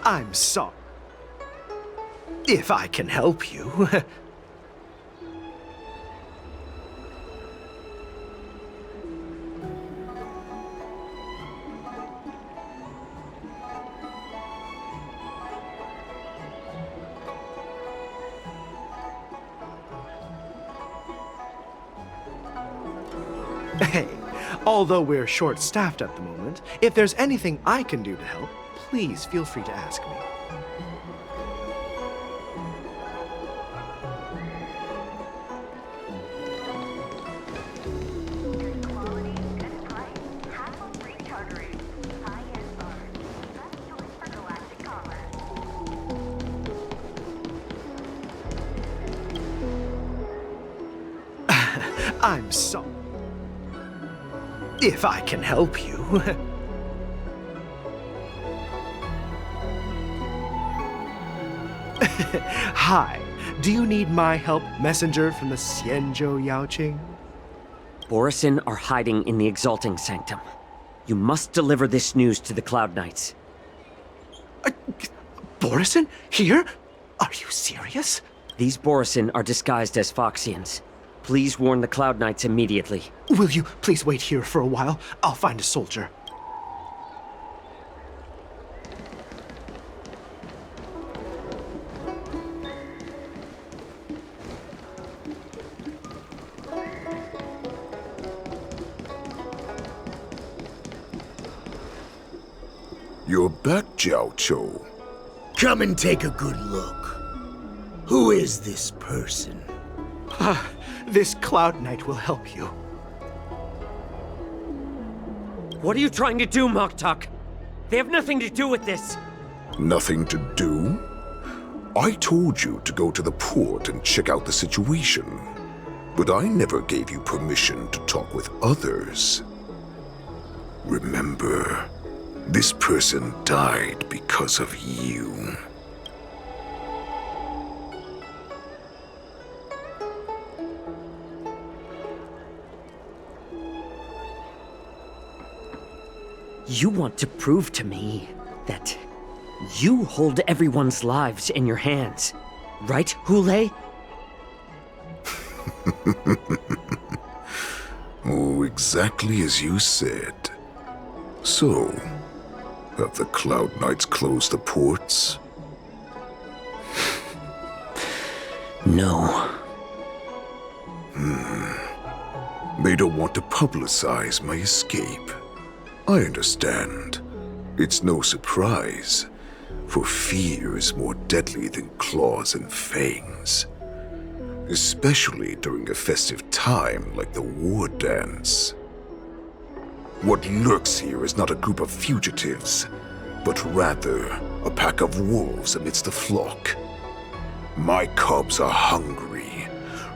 I'm sorry. If I can help you. Hey, although we're short-staffed at the moment, if there's anything I can do to help, please feel free to ask me. I'm sorry. If I can help you. Hi. Do you need my help, messenger from the Xianzhou Yaoqing? Borisin are hiding in the Exalting Sanctum. You must deliver this news to the Cloud Knights. Borisin? Here? Are you serious? These Borisin are disguised as Foxians. Please warn the Cloud Knights immediately. Will you please wait here for a while? I'll find a soldier. You're back, Jiao Chou. Come and take a good look. Who is this person? This Cloud Knight will help you. What are you trying to do, Moktok? They have nothing to do with this. Nothing to do? I told you to go to the port and check out the situation. But I never gave you permission to talk with others. Remember, this person died because of you. You want to prove to me that you hold everyone's lives in your hands, right, Hule? Oh, exactly as you said. So, have the Cloud Knights closed the ports? No. They don't want to publicize my escape. I understand. It's no surprise, for fear is more deadly than claws and fangs. Especially during a festive time like the war dance. What lurks here is not a group of fugitives, but rather a pack of wolves amidst the flock. My cubs are hungry,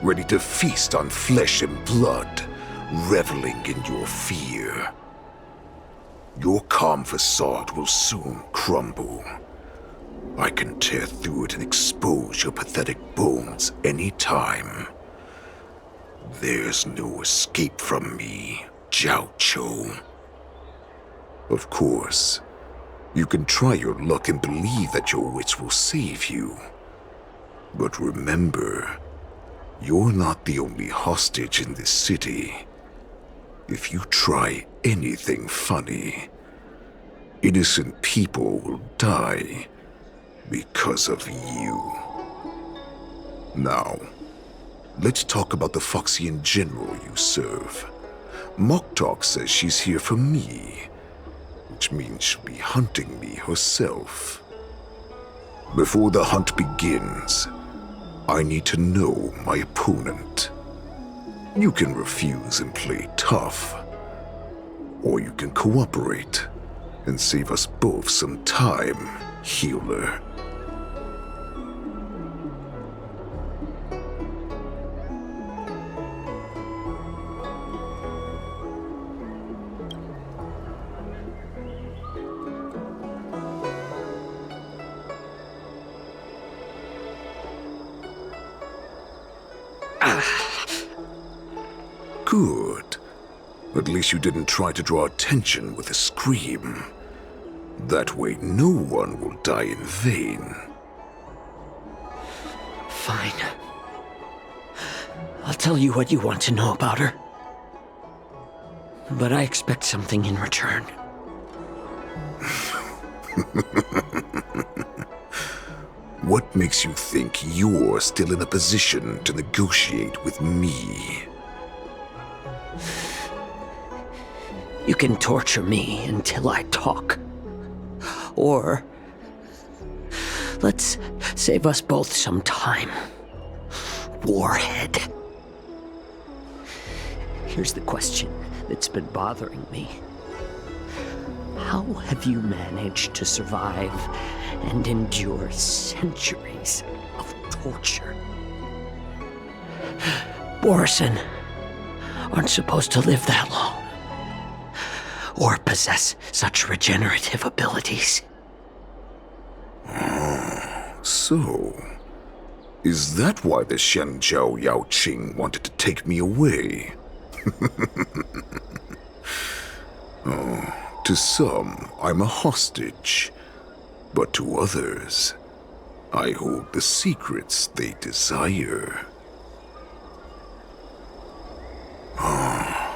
ready to feast on flesh and blood, reveling in your fear. Your calm facade will soon crumble. I can tear through it and expose your pathetic bones any time. There's no escape from me, Jiao Chou. Of course, you can try your luck and believe that your wits will save you. But remember, you're not the only hostage in this city. If you try anything funny, innocent people will die because of you. Now, let's talk about the Foxian general you serve. Moktok says she's here for me, which means she'll be hunting me herself. Before the hunt begins, I need to know my opponent. You can refuse and play tough, or you can cooperate and save us both some time, healer. Good. At least you didn't try to draw attention with a scream. That way no one will die in vain. Fine. I'll tell you what you want to know about her. But I expect something in return. What makes you think you're still in a position to negotiate with me? You can torture me until I talk. Or let's save us both some time. Warhead. Here's the question that's been bothering me. How have you managed to survive and endure centuries of torture? Borisin, aren't supposed to live that long. Or possess such regenerative abilities. So, is that why the Shenjiao Yao Qing wanted to take me away? To some, I'm a hostage. But to others, I hold the secrets they desire.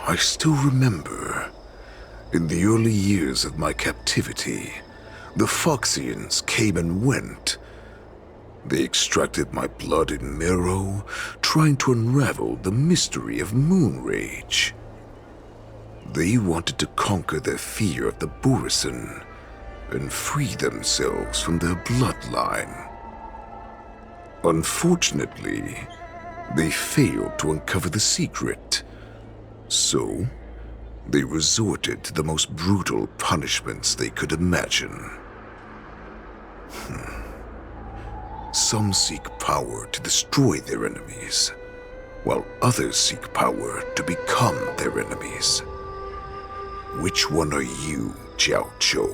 I still remember, in the early years of my captivity, the Foxians came and went. They extracted my blood and marrow, trying to unravel the mystery of moon rage. They wanted to conquer their fear of the Borisin and free themselves from their bloodline. Unfortunately, they failed to uncover the secret. So, they resorted to the most brutal punishments they could imagine. Some seek power to destroy their enemies, while others seek power to become their enemies. Which one are you, Jiao Chou?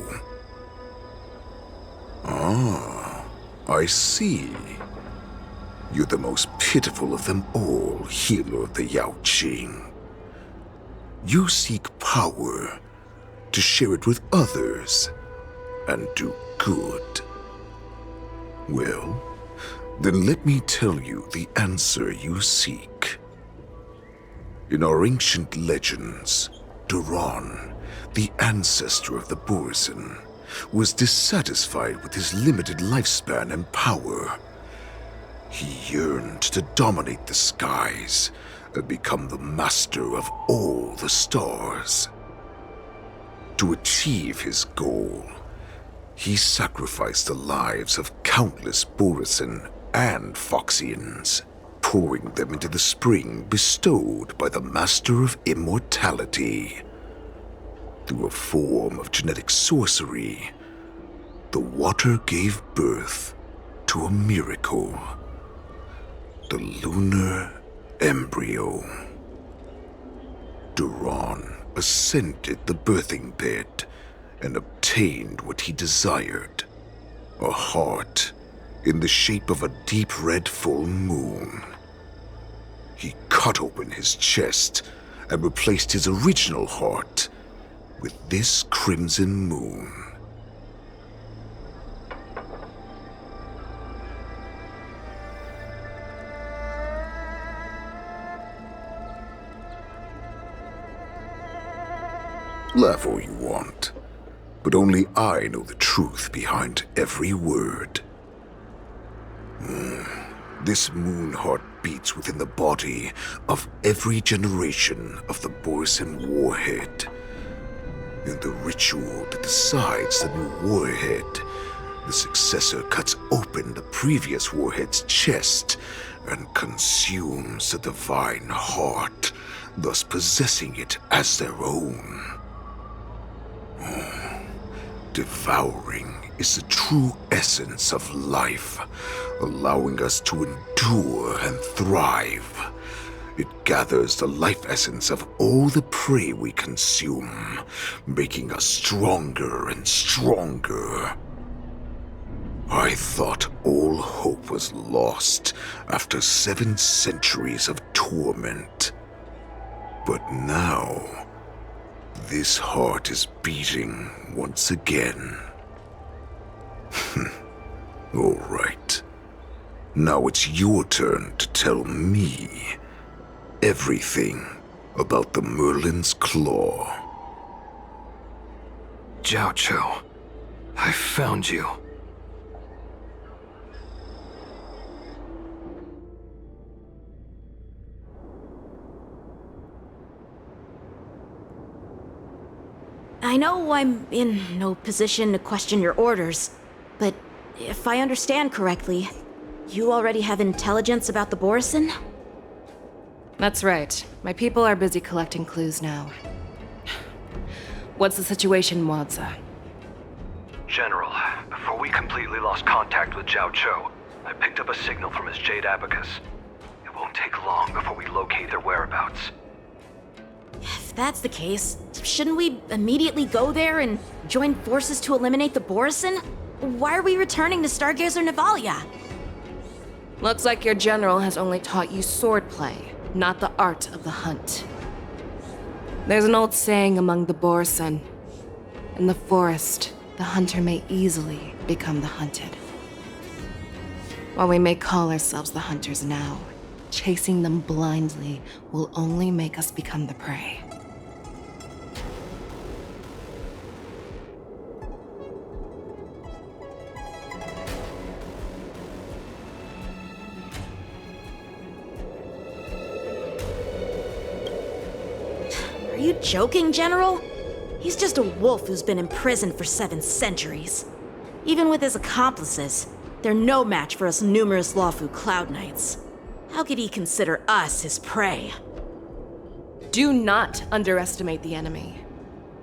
I see. You're the most pitiful of them all, healer of the Yao Qing. You seek power to share it with others and do good. Well, then let me tell you the answer you seek. In our ancient legends, Duran, the ancestor of the Borisin, was dissatisfied with his limited lifespan and power. He yearned to dominate the skies and become the master of all the stars. To achieve his goal, he sacrificed the lives of countless Borisin and Foxians, pouring them into the spring bestowed by the Master of Immortality. Through a form of genetic sorcery, the water gave birth to a miracle. The lunar embryo. Duran ascended the birthing bed and obtained what he desired, a heart in the shape of a deep red full moon. He cut open his chest and replaced his original heart with this crimson moon. Laugh all you want, but only I know the truth behind every word. This moon heart beats within the body of every generation of the Borisin warhead. In the ritual that decides the new warhead, the successor cuts open the previous warhead's chest and consumes the divine heart, thus possessing it as their own. Devouring is the true essence of life, allowing us to endure and thrive. It gathers the life essence of all the prey we consume, making us stronger and stronger. I thought all hope was lost after 7 centuries of torment. But now, this heart is beating once again. All right. Now it's your turn to tell me everything about the Merlin's Claw. Jiao Chou, I found you. I know I'm in no position to question your orders, but if I understand correctly, you already have intelligence about the Borisin? That's right. My people are busy collecting clues now. What's the situation, Wadza? General, before we completely lost contact with Jiao Chou, I picked up a signal from his Jade Abacus. It won't take long before we locate their whereabouts. If that's the case, shouldn't we immediately go there and join forces to eliminate the Borisin? Why are we returning to Stargazer Navalia? Looks like your general has only taught you swordplay, not the art of the hunt. There's an old saying among the Borisin. In the forest, the hunter may easily become the hunted. While we may call ourselves the hunters now, chasing them blindly will only make us become the prey. Are you joking, General? He's just a wolf who's been imprisoned for 7 centuries. Even with his accomplices, they're no match for us numerous Lawfu Cloud Knights. How could he consider us his prey? Do not underestimate the enemy.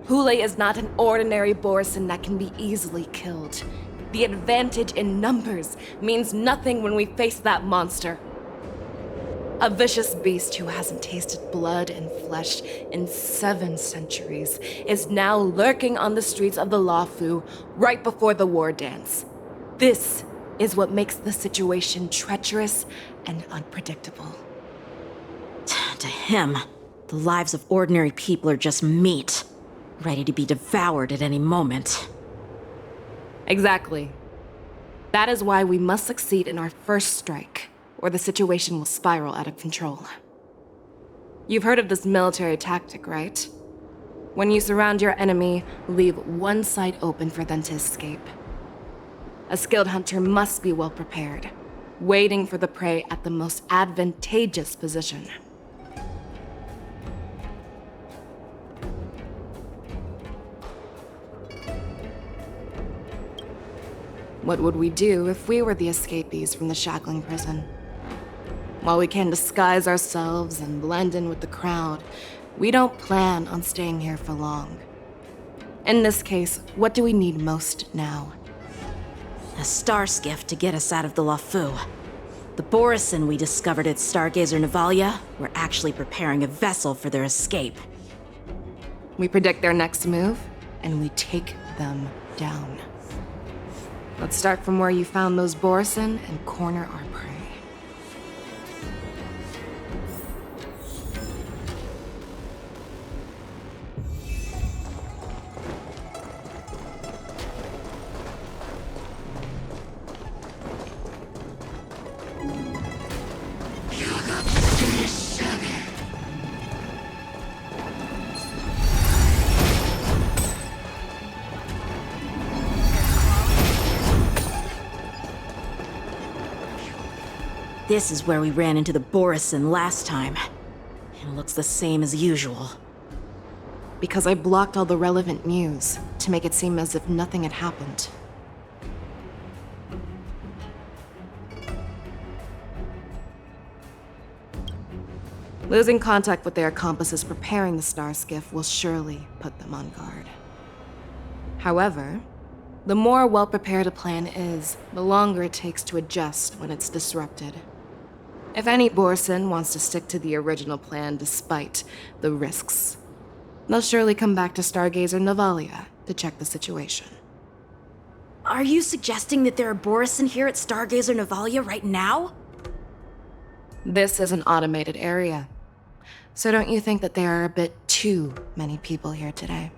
Hule is not an ordinary Borisin that can be easily killed. The advantage in numbers means nothing when we face that monster. A vicious beast who hasn't tasted blood and flesh in 7 centuries is now lurking on the streets of the Lawfu right before the war dance. This is what makes the situation treacherous and unpredictable. To him, the lives of ordinary people are just meat, ready to be devoured at any moment. Exactly. That is why we must succeed in our first strike, or the situation will spiral out of control. You've heard of this military tactic, right? When you surround your enemy, leave one side open for them to escape. A skilled hunter must be well prepared, waiting for the prey at the most advantageous position. What would we do if we were the escapees from the shackling prison? While we can disguise ourselves and blend in with the crowd, we don't plan on staying here for long. In this case, what do we need most now? A star skiff to get us out of the Lawfu. The Borisin we discovered at Stargazer Navalia were actually preparing a vessel for their escape. We predict their next move, and we take them down. Let's start from where you found those Borisin and corner our prey. This is where we ran into the Borisin last time. It looks the same as usual. Because I blocked all the relevant news to make it seem as if nothing had happened. Losing contact with their accomplices preparing the star skiff will surely put them on guard. However, the more well-prepared a plan is, the longer it takes to adjust when it's disrupted. If any Borisin wants to stick to the original plan despite the risks, they'll surely come back to Stargazer Navalia to check the situation. Are you suggesting that there are Borisin here at Stargazer Navalia right now? This is an automated area, so don't you think that there are a bit too many people here today?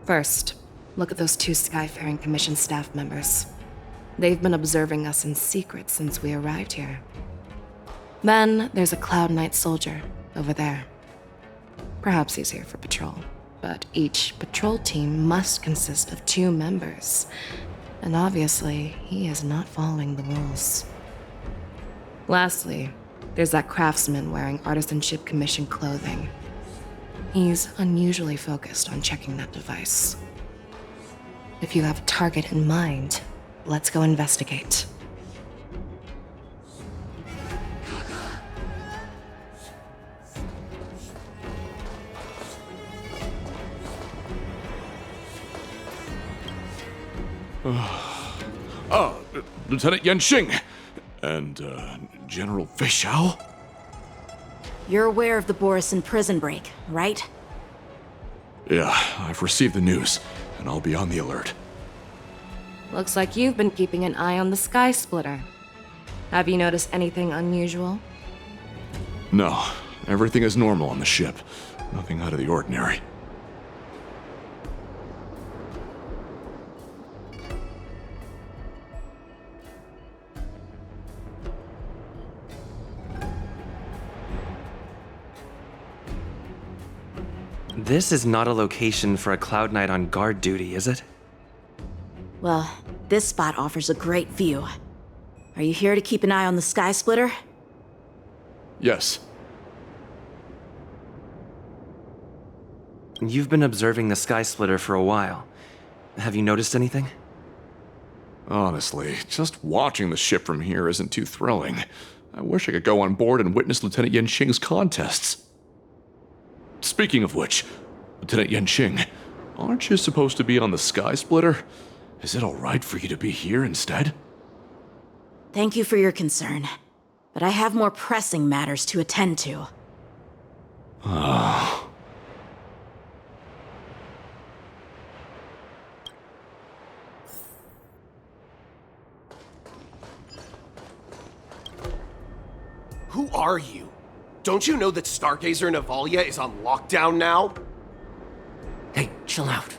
First, look at those 2 Skyfaring Commission staff members. They've been observing us in secret since we arrived here. Then there's a Cloud Knight soldier over there. Perhaps he's here for patrol, but each patrol team must consist of 2 members. And obviously, he is not following the rules. Lastly, there's that craftsman wearing Artisanship Commission clothing. He's unusually focused on checking that device. If you have a target in mind, let's go investigate. Lieutenant Yanxing and General Fei Xiao? You're aware of the Borison prison break, right? Yeah, I've received the news, and I'll be on the alert. Looks like you've been keeping an eye on the Sky Splitter. Have you noticed anything unusual? No, everything is normal on the ship. Nothing out of the ordinary. This is not a location for a Cloud Knight on guard duty, is it? Well, this spot offers a great view. Are you here to keep an eye on the Sky Splitter? Yes. You've been observing the Sky Splitter for a while. Have you noticed anything? Honestly, just watching the ship from here isn't too thrilling. I wish I could go on board and witness Lieutenant Yenqing's contests. Speaking of which, Lieutenant Yenqing, aren't you supposed to be on the Sky Splitter? Is it alright for you to be here instead? Thank you for your concern, but I have more pressing matters to attend to. Ah. Who are you? Don't you know that Stargazer Navalia is on lockdown now? Hey, chill out.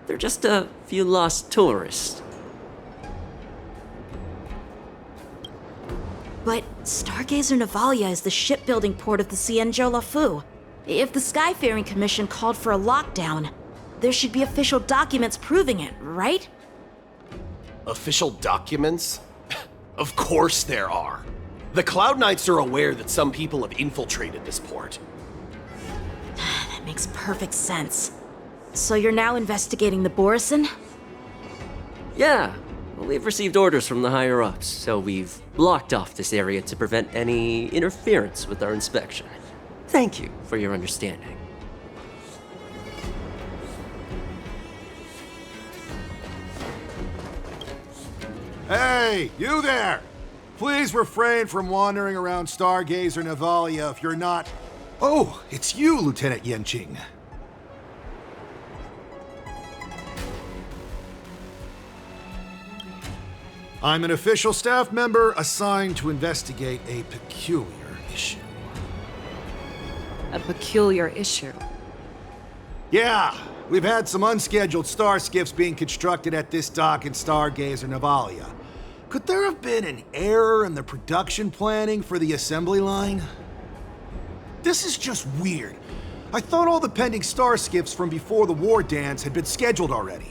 They're just a few lost tourists. But Stargazer Navalia is the shipbuilding port of the Xianzhou Lafu. If the Skyfaring Commission called for a lockdown, there should be official documents proving it, right? Official documents? Of course there are. The Cloud Knights are aware that some people have infiltrated this port. That makes perfect sense. So you're now investigating the Borison? Yeah, well, we've received orders from the higher-ups, so we've blocked off this area to prevent any interference with our inspection. Thank you for your understanding. Hey, you there! Please refrain from wandering around Stargazer Navalia if you're not... Oh, it's you, Lieutenant Yenqing. I'm an official staff member assigned to investigate a peculiar issue. A peculiar issue? Yeah, we've had some unscheduled star skiffs being constructed at this dock in Stargazer Navalia. Could there have been an error in the production planning for the assembly line? This is just weird. I thought all the pending star skiffs from before the war dance had been scheduled already.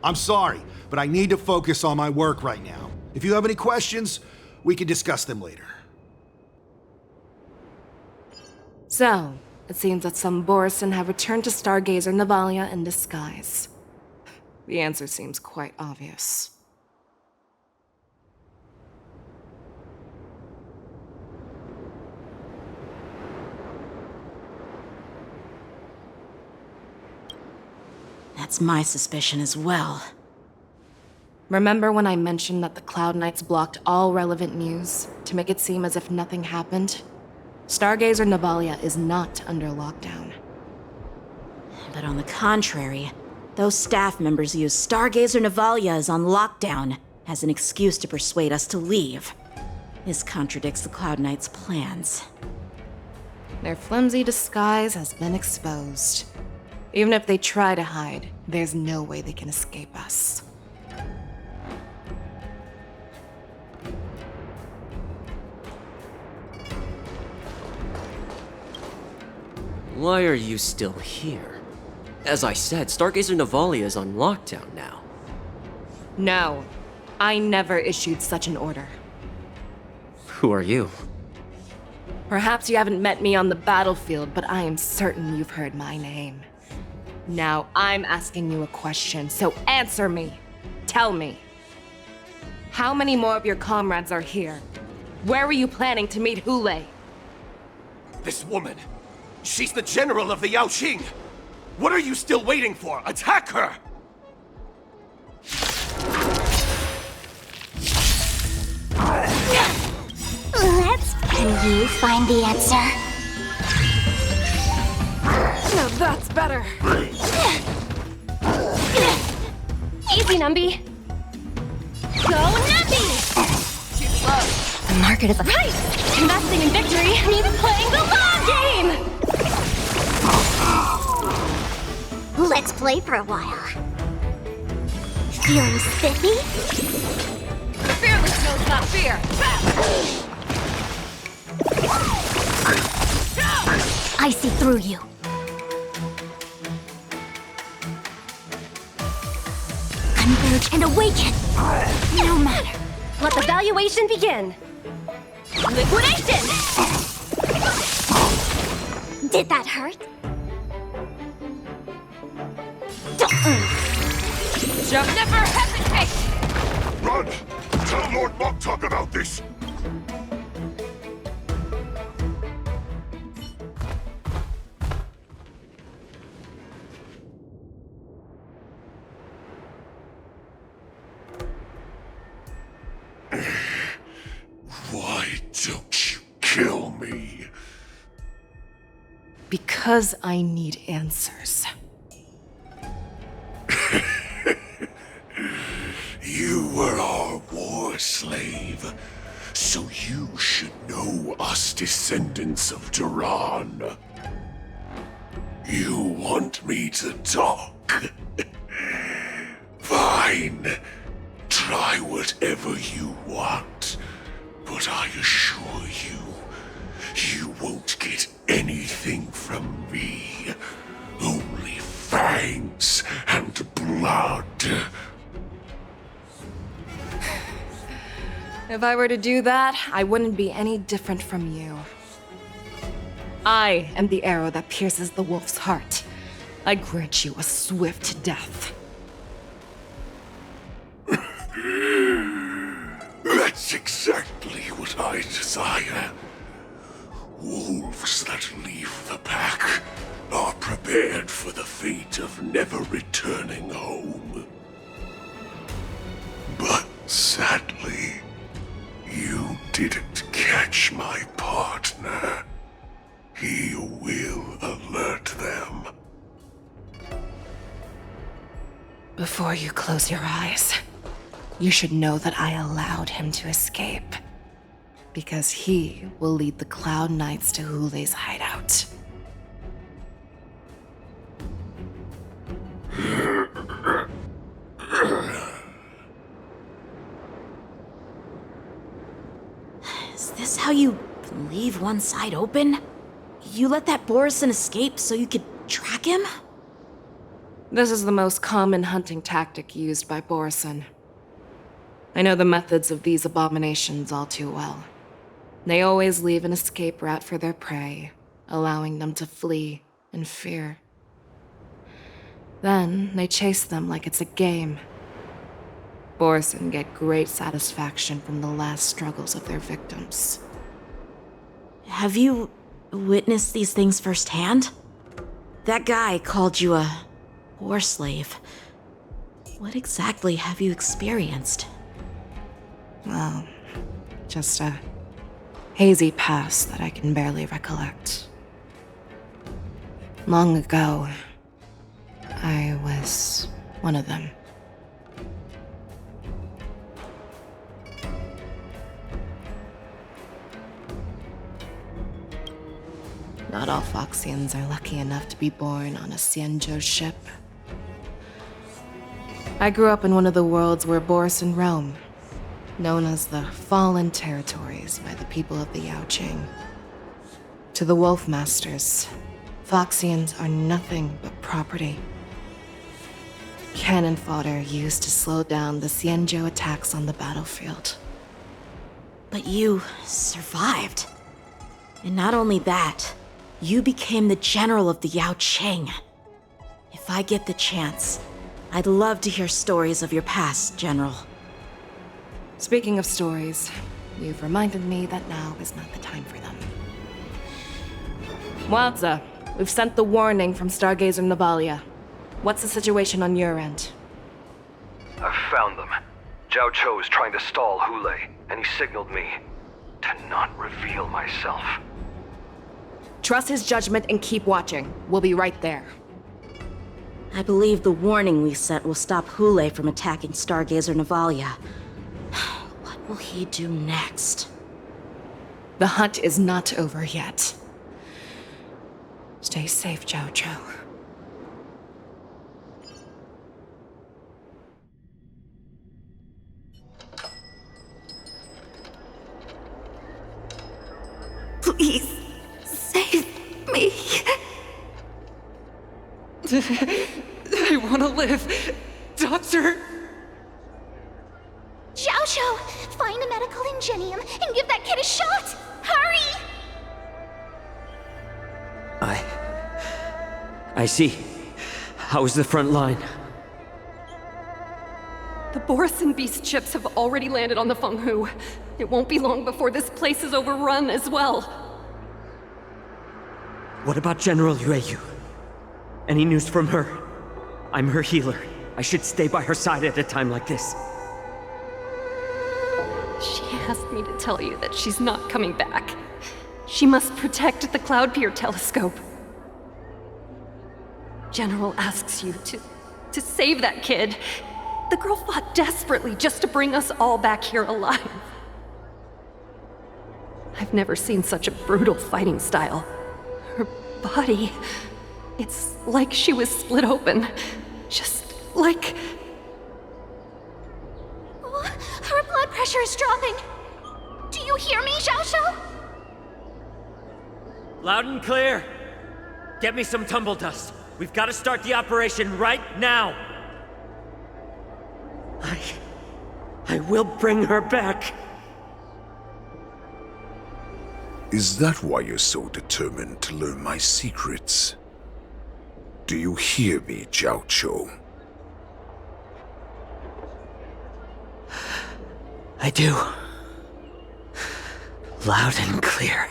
I'm sorry, but I need to focus on my work right now. If you have any questions, we can discuss them later. So, it seems that some Borison have returned to Stargazer Navalia in disguise. The answer seems quite obvious. That's my suspicion as well. Remember when I mentioned that the Cloud Knights blocked all relevant news to make it seem as if nothing happened? Stargazer Navalia is not under lockdown. But on the contrary, those staff members use Stargazer Navalia is on lockdown as an excuse to persuade us to leave. This contradicts the Cloud Knights' plans. Their flimsy disguise has been exposed. Even if they try to hide, there's no way they can escape us. Why are you still here? As I said, Stargazer Navalia is on lockdown now. No, I never issued such an order. Who are you? Perhaps you haven't met me on the battlefield, but I am certain you've heard my name. Now I'm asking you a question, so answer me. Tell me. How many more of your comrades are here? Where were you planning to meet Hule? This woman, she's the general of the Yaoqing. What are you still waiting for? Attack her! Let's Can you find the answer? Now that's better. Easy, Numby. Go, Numby! Too slow. The market is right. Investing in victory means playing the long game. Let's play for a while. Feeling spiffy? Fearless knows not fear. I see through you. Converge and awaken. No matter. Let the valuation begin. Liquidation! Did that hurt? Don't never hesitate! Run! Tell Lord Moktok about this! Why don't you kill me? Because I need answers. You were our war slave, so you should know us descendants of Duran. You want me to talk? Fine. Try whatever you want, but I assure you, you won't get anything from me. Only fangs and blood. If I were to do that, I wouldn't be any different from you. I am the arrow that pierces the wolf's heart. I grant you a swift death. That's exactly what I desire. Wolves that leave the pack are prepared for the fate of never returning home. But sadly, you didn't catch my partner. He will alert them. Before you close your eyes, you should know that I allowed him to escape. Because he will lead the Cloud Knights to Hule's hideout. Is this how you leave one side open? You let that Borison escape so you could track him? This is the most common hunting tactic used by Borison. I know the methods of these abominations all too well. They always leave an escape route for their prey, allowing them to flee in fear. Then they chase them like it's a game. Borison get great satisfaction from the last struggles of their victims. Have you witnessed these things firsthand? That guy called you a war slave. What exactly have you experienced? Well, just a hazy past that I can barely recollect. Long ago, I was one of them. Not all Foxians are lucky enough to be born on a Xianzhou ship. I grew up in one of the worlds where Borison roam, known as the Fallen Territories by the people of the Yaoqing. To the Wolf Masters, Foxians are nothing but property. Cannon fodder used to slow down the Xianzhou attacks on the battlefield. But you survived. And not only that, you became the general of the Yaoqing. If I get the chance, I'd love to hear stories of your past, General. Speaking of stories, you've reminded me that now is not the time for them. Wadza, we've sent the warning from Stargazer Navalia. What's the situation on your end? I've found them. Zhao Cho is trying to stall Hule, and he signaled me. to not reveal myself. Trust his judgment and keep watching. We'll be right there. I believe the warning we sent will stop Hule from attacking Stargazer Navalia. What will he do next? The hunt is not over yet. Stay safe, Zhao Cho. Please, save me. I want to live. Doctor! Xiaoshu, find a medical ingenium and give that kid a shot! Hurry! I see. How's the front line? The Borisin beast ships have already landed on the Fenghu. It won't be long before this place is overrun as well. What about General Yueyu? Any news from her? I'm her healer. I should stay by her side at a time like this. She asked me to tell you that she's not coming back. She must protect the Cloud Pier telescope. General asks you to save that kid. The girl fought desperately just to bring us all back here alive. I've never seen such a brutal fighting style. Her body, it's like she was split open. Just like... Oh, her blood pressure is dropping. Do you hear me, Xiaoshu? Loud and clear. Get me some tumble dust. We've got to start the operation right now. I will bring her back. Is that why you're so determined to learn my secrets? Do you hear me, Zhao Cho? I do. Loud and clear.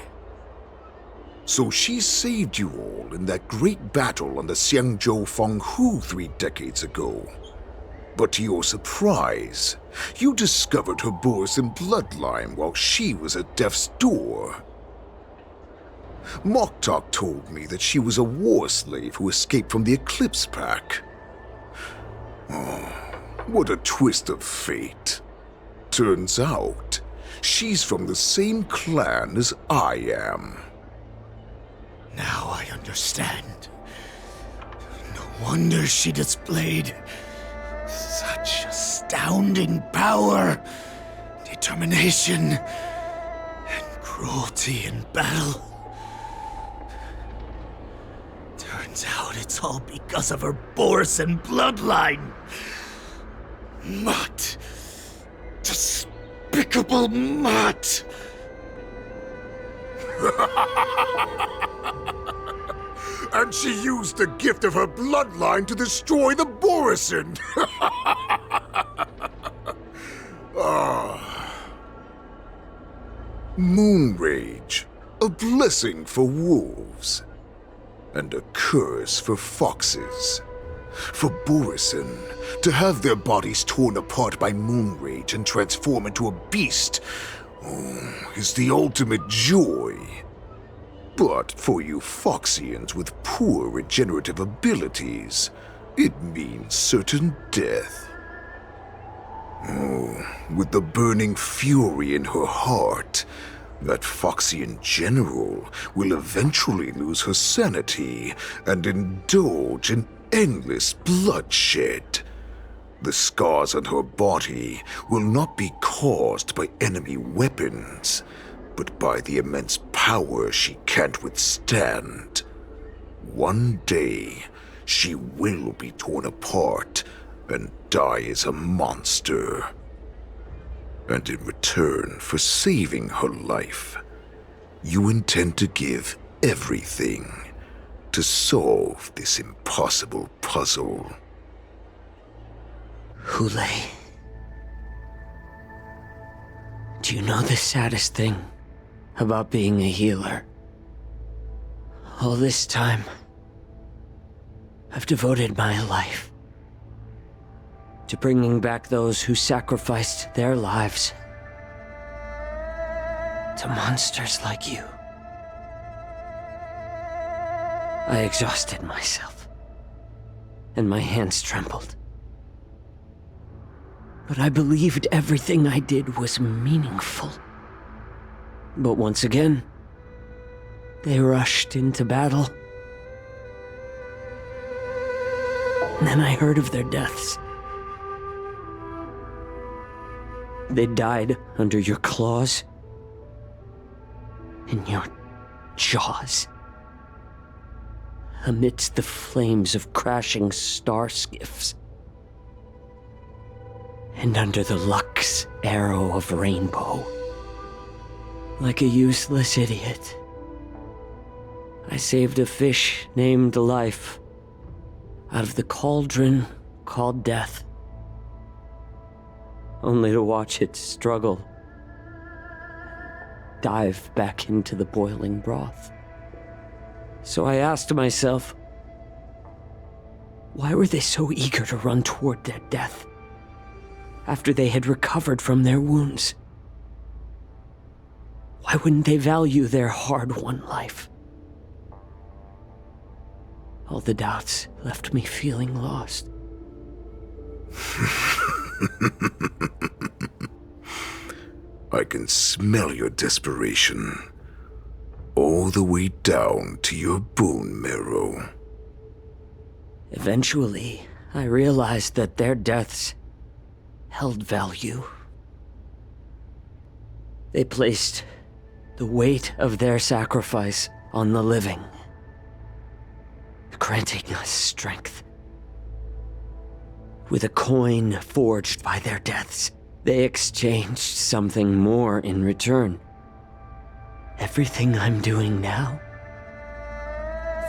So she saved you all in that great battle on the Xiangzhou Fenghu 3 decades ago. But to your surprise, you discovered her Borisin bloodline while she was at death's door. Moktok told me that she was a war slave who escaped from the Eclipse Pack. Oh, what a twist of fate. Turns out, she's from the same clan as I am. Now I understand. No wonder she displayed such astounding power, determination, and cruelty in battle. Turns out it's all because of her Borisin bloodline. Mutt. Despicable mutt. And she used the gift of her bloodline to destroy the Borisin! Moon Rage, a blessing for wolves, and a curse for foxes. For Borisin, to have their bodies torn apart by Moon Rage and transform into a beast is the ultimate joy. But for you Foxians with poor regenerative abilities, it means certain death. With the burning fury in her heart, that Foxian general will eventually lose her sanity and indulge in endless bloodshed. The scars on her body will not be caused by enemy weapons, but by the immense power she can't withstand. One day, she will be torn apart and die as a monster. And in return for saving her life, you intend to give everything to solve this impossible puzzle. Hule. Do you know the saddest thing about being a healer? All this time, I've devoted my life to bringing back those who sacrificed their lives to monsters like you. I exhausted myself, and my hands trembled. But I believed everything I did was meaningful. But once again, they rushed into battle. And then I heard of their deaths. They died under your claws, in your jaws, amidst the flames of crashing star skiffs, and under the Lux arrow of rainbow. Like a useless idiot, I saved a fish named Life out of the cauldron called Death, only to watch it struggle, dive back into the boiling broth. So I asked myself, why were they so eager to run toward their death after they had recovered from their wounds? Why wouldn't they value their hard-won life? All the doubts left me feeling lost. I can smell your desperation, all the way down to your bone marrow. Eventually, I realized that their deaths held value. They placed the weight of their sacrifice on the living, granting us strength. With a coin forged by their deaths, they exchanged something more in return. Everything I'm doing now,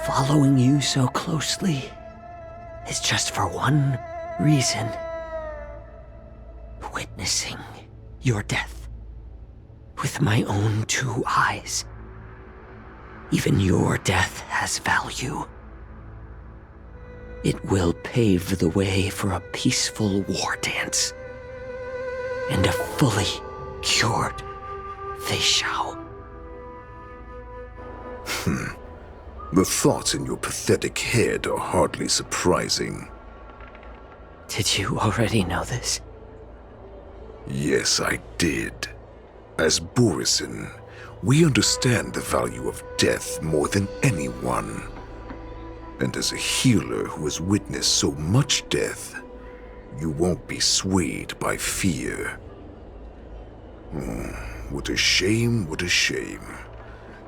following you so closely, is just for one reason. Witnessing your death with my own two eyes. Even your death has value. It will pave the way for a peaceful war dance and a fully cured Fei Shao. The thoughts in your pathetic head are hardly surprising. Did you already know this? Yes, I did. As Borisin, we understand the value of death more than anyone. And as a healer who has witnessed so much death, you won't be swayed by fear. What a shame, what a shame.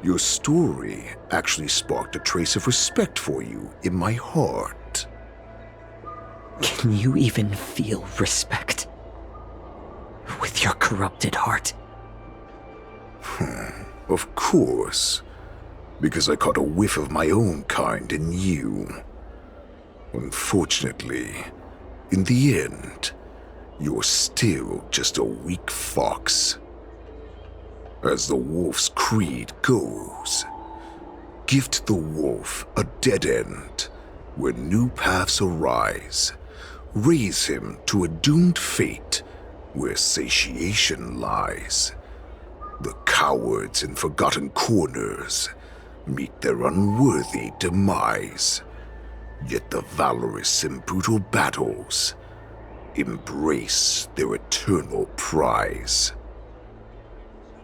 Your story actually sparked a trace of respect for you in my heart. Can you even feel respect with your corrupted heart? Of course. Because I caught a whiff of my own kind in you. Unfortunately, in the end, you're still just a weak fox. As the wolf's creed goes, gift the wolf a dead end where new paths arise. Raise him to a doomed fate where satiation lies. The cowards in forgotten corners meet their unworthy demise. Yet the valorous in brutal battles embrace their eternal prize.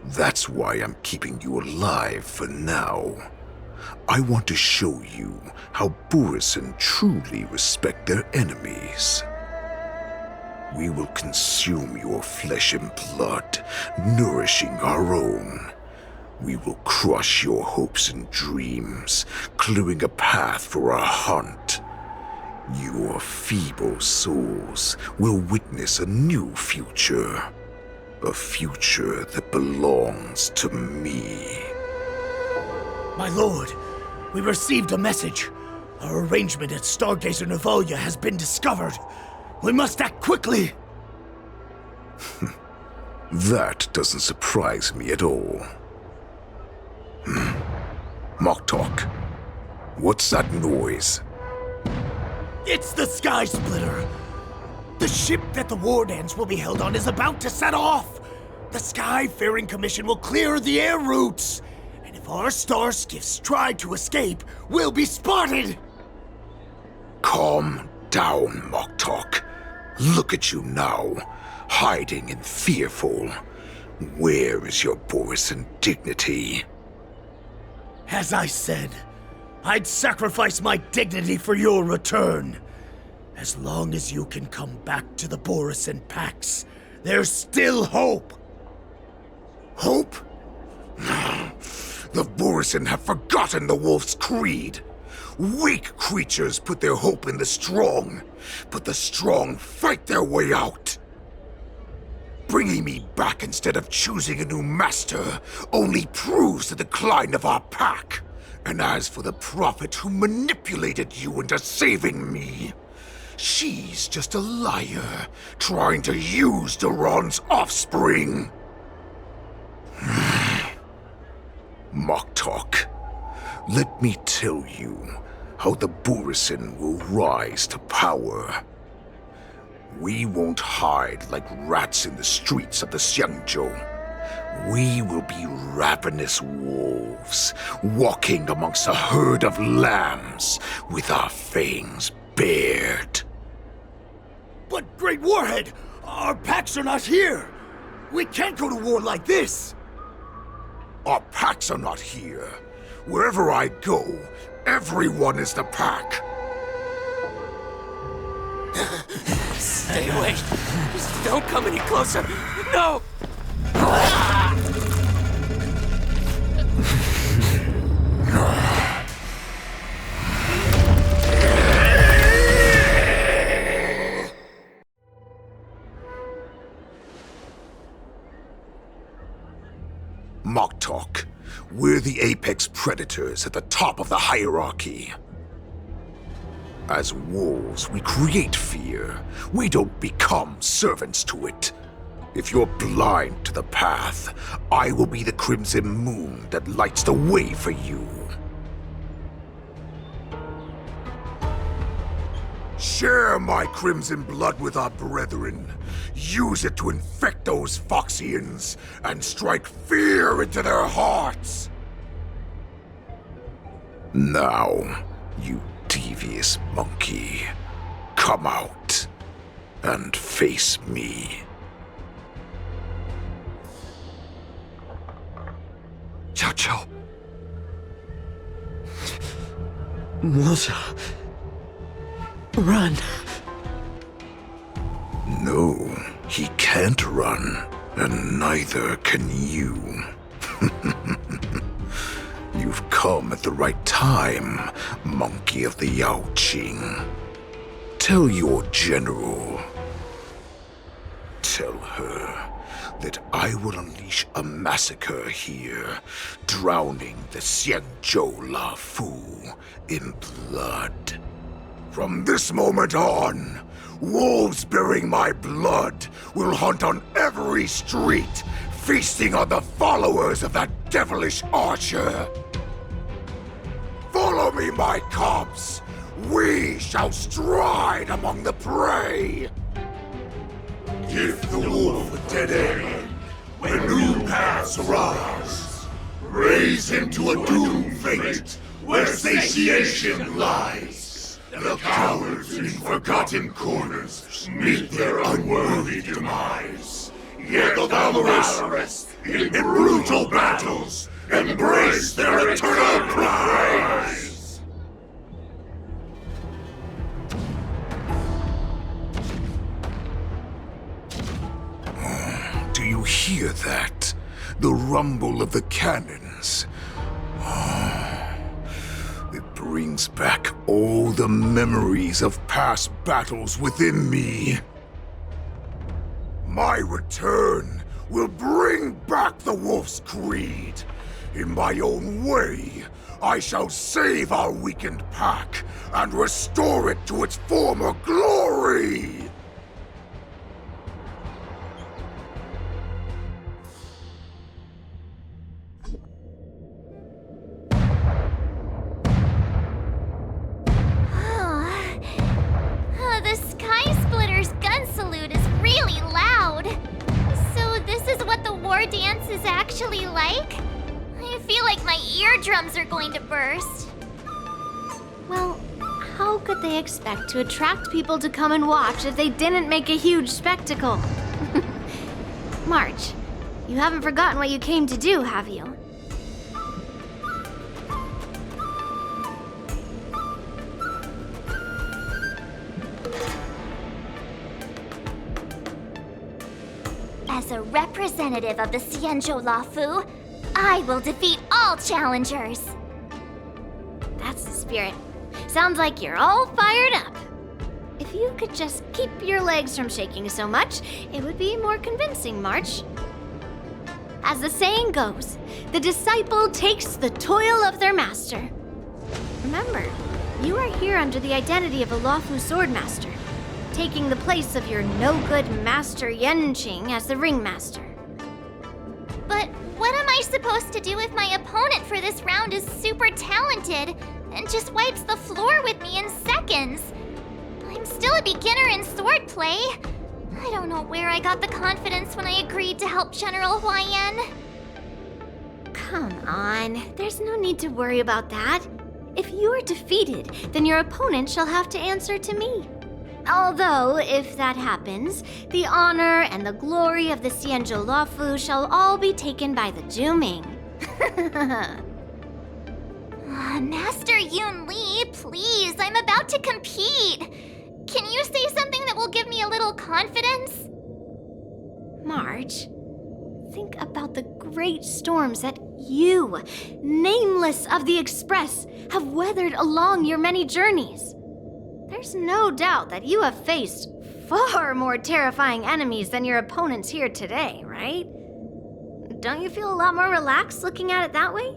That's why I'm keeping you alive for now. I want to show you how Borisin truly respect their enemies. We will consume your flesh and blood, nourishing our own. We will crush your hopes and dreams, clearing a path for our hunt. Your feeble souls will witness a new future. A future that belongs to me. My lord, we received a message. Our arrangement at Stargazer Navalia has been discovered. We must act quickly. That doesn't surprise me at all. Moktok, what's that noise? It's the Sky Splitter. The ship that the war dance will be held on is about to set off. the Skyfaring Commission will clear the air routes. And if our star skiffs try to escape, we'll be spotted. Calm down, Moktok. Look at you now, hiding and fearful. Where is your Borisan dignity? As I said, I'd sacrifice my dignity for your return. As long as you can come back to the Borisan Pax, there's still hope. Hope? The Borisan have forgotten the wolf's creed. Weak creatures put their hope in the strong, but the strong fight their way out. Bringing me back instead of choosing a new master only proves the decline of our pack. And as for the prophet who manipulated you into saving me, she's just a liar trying to use Duran's offspring. Moktok, let me tell you how the Borisan will rise to power. We won't hide like rats in the streets of the Xiangzhou. We will be ravenous wolves, walking amongst a herd of lambs with our fangs bared. But, Great Warhead, our packs are not here. We can't go to war like this. Our packs are not here. Wherever I go, everyone is the pack. Stay away. Just don't come any closer. No! Moktok, we're the apex predators at the top of the hierarchy. As wolves, we create fear. We don't become servants to it. If you're blind to the path, I will be the crimson moon that lights the way for you. Share my crimson blood with our brethren. Use it to infect those Foxians and strike fear into their hearts. Now, you devious monkey, come out and face me. Xiao Qiao. Moza. Run. No, he can't run, and neither can you. You've come at the right time, monkey of the Yaoqing. Tell your general. Tell her that I will unleash a massacre here, drowning the Xiangzhou La Fu in blood. From this moment on, wolves bearing my blood will hunt on every street, feasting on the followers of that devilish archer. Follow me, my cubs. We shall stride among the prey. Give the wolf a dead end when new paths arise. Raise him to a doomed fate where satiation lies. The cowards in forgotten corners meet their unworthy demise. Yet the valorous, in brutal battles, embrace their eternal prize. Do you hear that? The rumble of the cannons. It brings back all the memories of past battles within me. My return will bring back the Wolf's Creed. In my own way, I shall save our weakened pack and restore it to its former glory! The Sky Splitter's gun salute is really loud. So this is what the war war dance is actually like? I feel like my eardrums are going to burst. Well, how could they expect to attract people to come and watch if they didn't make a huge spectacle? March, you haven't forgotten what you came to do, have you? As a representative of the Xianzhou Luofu, I will defeat all challengers. That's the spirit. Sounds like you're all fired up. If you could just keep your legs from shaking so much, it would be more convincing, March. As the saying goes, the disciple takes the toil of their master. Remember, you are here under the identity of a Luofu Swordmaster, taking the place of your no-good Master Yenqing as the Ringmaster. But what am I supposed to do if my opponent for this round is super talented and just wipes the floor with me in seconds? I'm still a beginner in swordplay. I don't know where I got the confidence when I agreed to help General Huaiyan. Come on, there's no need to worry about that. If you are defeated, then your opponent shall have to answer to me. Although, if that happens, the honor and the glory of the Xianzhou Luofu shall all be taken by the Zhuming. Master Yun Li, please, I'm about to compete. Can you say something that will give me a little confidence? March, think about the great storms that you, nameless of the Express, have weathered along your many journeys. There's no doubt that you have faced far more terrifying enemies than your opponents here today, right? Don't you feel a lot more relaxed looking at it that way?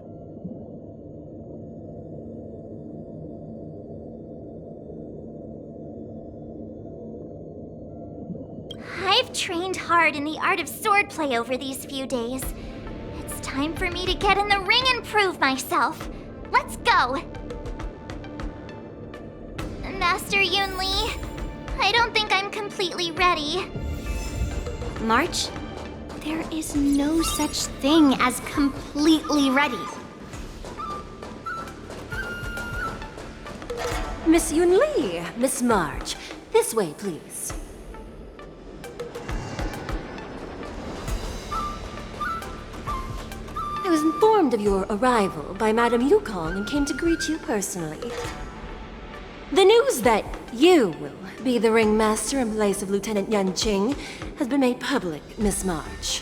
I've trained hard in the art of swordplay over these few days. It's time for me to get in the ring and prove myself. Let's go! Master Yun Li, I don't think I'm completely ready. March, there is no such thing as completely ready. Miss Yun Li, Miss March, this way, please. I was informed of your arrival by Madame Yukong and came to greet you personally. The news that you will be the ringmaster in place of Lieutenant Yenqing has been made public, Miss March.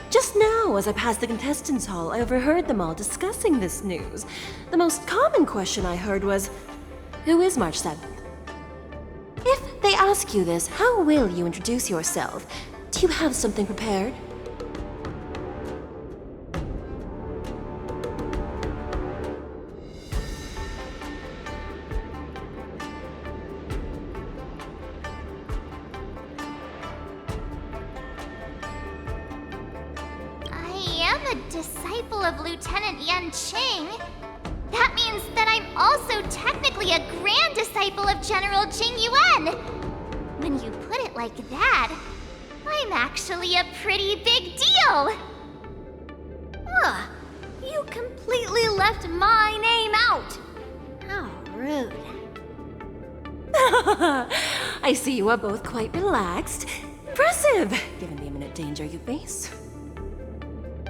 Just now, as I passed the contestants' hall, I overheard them all discussing this news. The most common question I heard was, who is March 7th? If they ask you this, how will you introduce yourself? Do you have something prepared? Disciple of Lieutenant Yenqing. That means that I'm also technically a grand disciple of General Jing Yuan. When you put it like that, I'm actually a pretty big deal. Ugh, you completely left my name out. How rude. I see you are both quite relaxed. Impressive, given the imminent danger you face.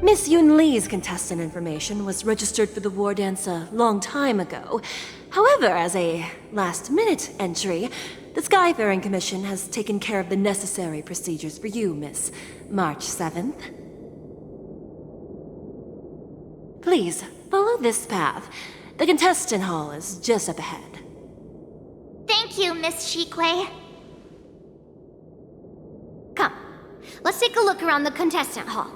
Miss Yun Li's contestant information was registered for the war dance a long time ago. However, as a last-minute entry, the Skyfaring Commission has taken care of the necessary procedures for you, Miss March 7th. Please, follow this path. The contestant hall is just up ahead. Thank you, Miss Shikui. Come, let's take a look around the contestant hall.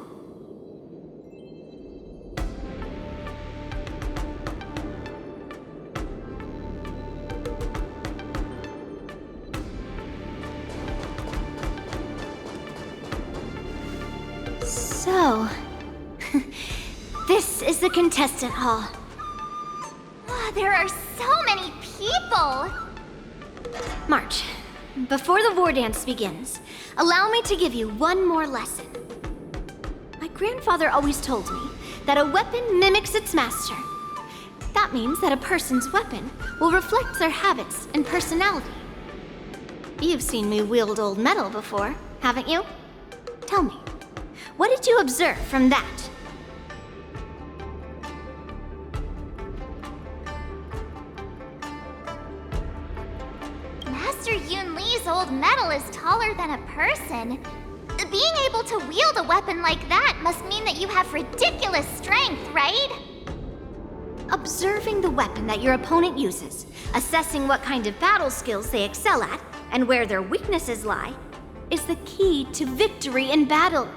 So, this is the contestant hall. Oh, there are so many people! March, before the war dance begins, allow me to give you one more lesson. I Grandfather always told me that a weapon mimics its master. That means that a person's weapon will reflect their habits and personality. You've seen me wield old metal before, haven't you? Tell me, what did you observe from that? Master Yun Li's old metal is taller than a person. Being able to wield a weapon like that must mean that you have ridiculous strength, right? Observing the weapon that your opponent uses, assessing what kind of battle skills they excel at, and where their weaknesses lie, is the key to victory in battle.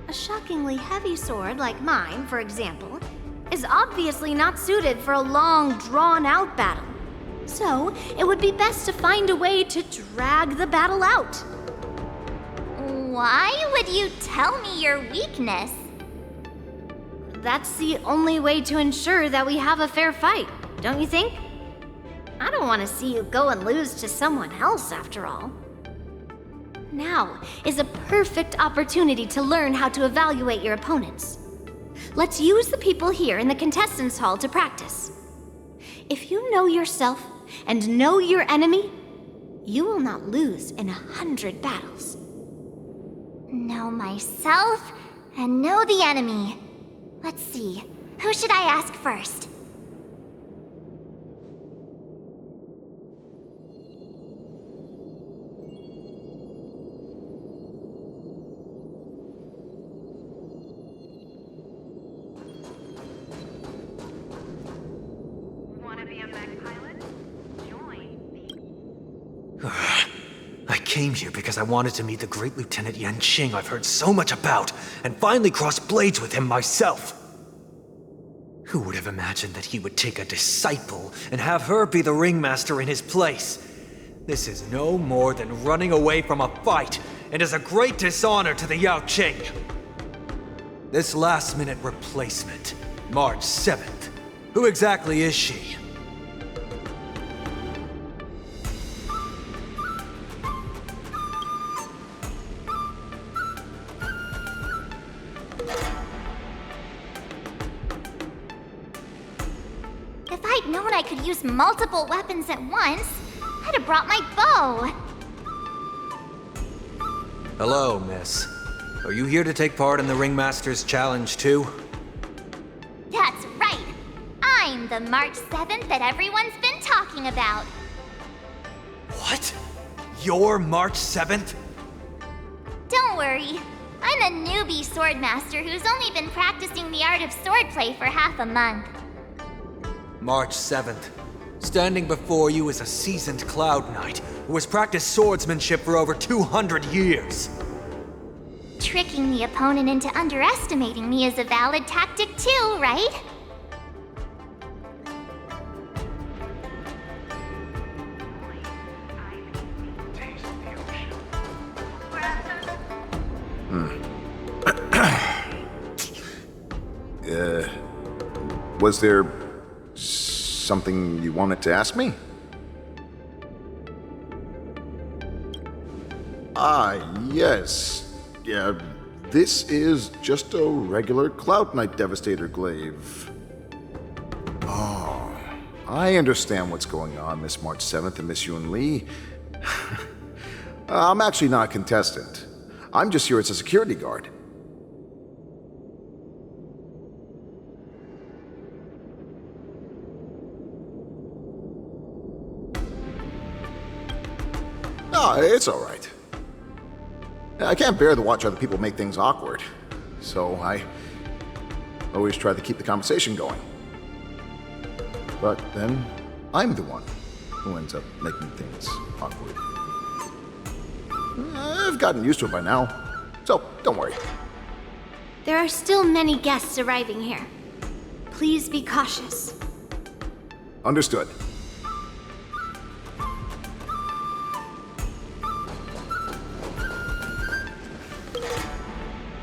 A shockingly heavy sword like mine, for example, is obviously not suited for a long, drawn-out battle. So, it would be best to find a way to drag the battle out. Why would you tell me your weakness? That's the only way to ensure that we have a fair fight, don't you think? I don't want to see you go and lose to someone else, after all. Now is a perfect opportunity to learn how to evaluate your opponents. Let's use the people here in the contestants hall to practice. If you know yourself and know your enemy, you will not lose in 100 battles. Know myself and know the enemy. Let's see, who should I ask first? I came here because I wanted to meet the great Lieutenant Yanqing I've heard so much about, and finally cross blades with him myself. Who would have imagined that he would take a disciple and have her be the ringmaster in his place? This is no more than running away from a fight, and is a great dishonor to the Yaoqing. This last-minute replacement, March 7th, who exactly is she? If I'd known I could use multiple weapons at once, I'd have brought my bow. Hello, miss. Are you here to take part in the Ringmaster's Challenge too? That's right. I'm the March 7th that everyone's been talking about. What? You're March 7th? Don't worry. I'm a newbie swordmaster who's only been practicing the art of swordplay for half a month. March 7th. Standing before you is a seasoned Cloud Knight who has practiced swordsmanship for over 200 years. Tricking the opponent into underestimating me is a valid tactic too, right? Was there something you wanted to ask me? Yes. Yeah, this is just a regular Cloud Knight Devastator glaive. Oh, I understand what's going on, Miss March 7th and Miss Yun Li. I'm actually not a contestant. I'm just here as a security guard. Oh, it's all right. I can't bear to watch other people make things awkward, so I always try to keep the conversation going. But then, I'm the one who ends up making things awkward. I've gotten used to it by now, so don't worry. There are still many guests arriving here. Please be cautious. Understood.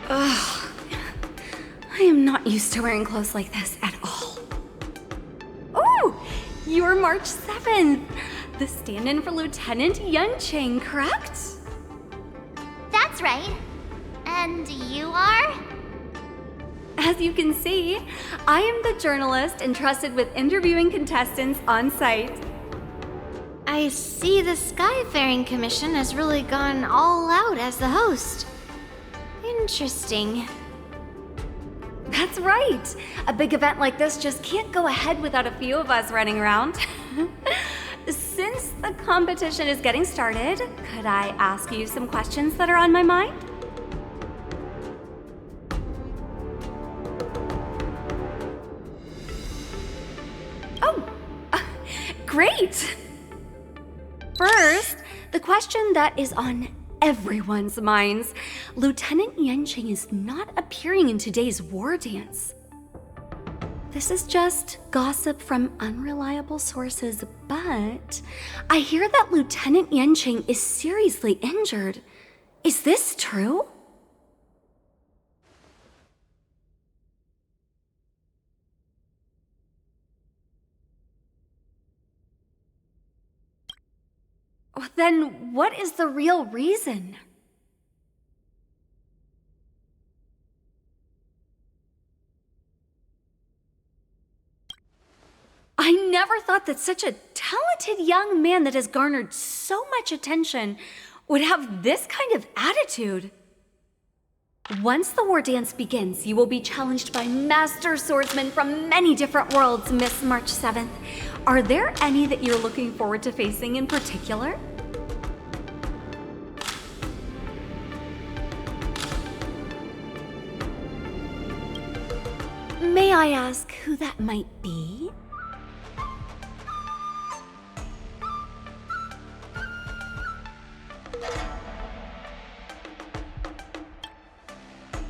Ugh. I am not used to wearing clothes like this at all. Oh, you're March 7th. The stand-in for Lieutenant Yanqing, correct? That's right. And you are? As you can see, I am the journalist entrusted with interviewing contestants on site. I see the Skyfaring Commission has really gone all out as the host. Interesting. That's right. A big event like this just can't go ahead without a few of us running around. Since the competition is getting started, could I ask you some questions that are on my mind? Oh, great! First, the question that is on everyone's minds. Lieutenant Yanqing is not appearing in today's war dance. This is just gossip from unreliable sources, but I hear that Lieutenant Yanqing is seriously injured. Is this true? Then what is the real reason? I never thought that such a talented young man that has garnered so much attention would have this kind of attitude. Once the war dance begins, you will be challenged by master swordsmen from many different worlds, Miss March 7th. Are there any that you're looking forward to facing in particular? May I ask who that might be?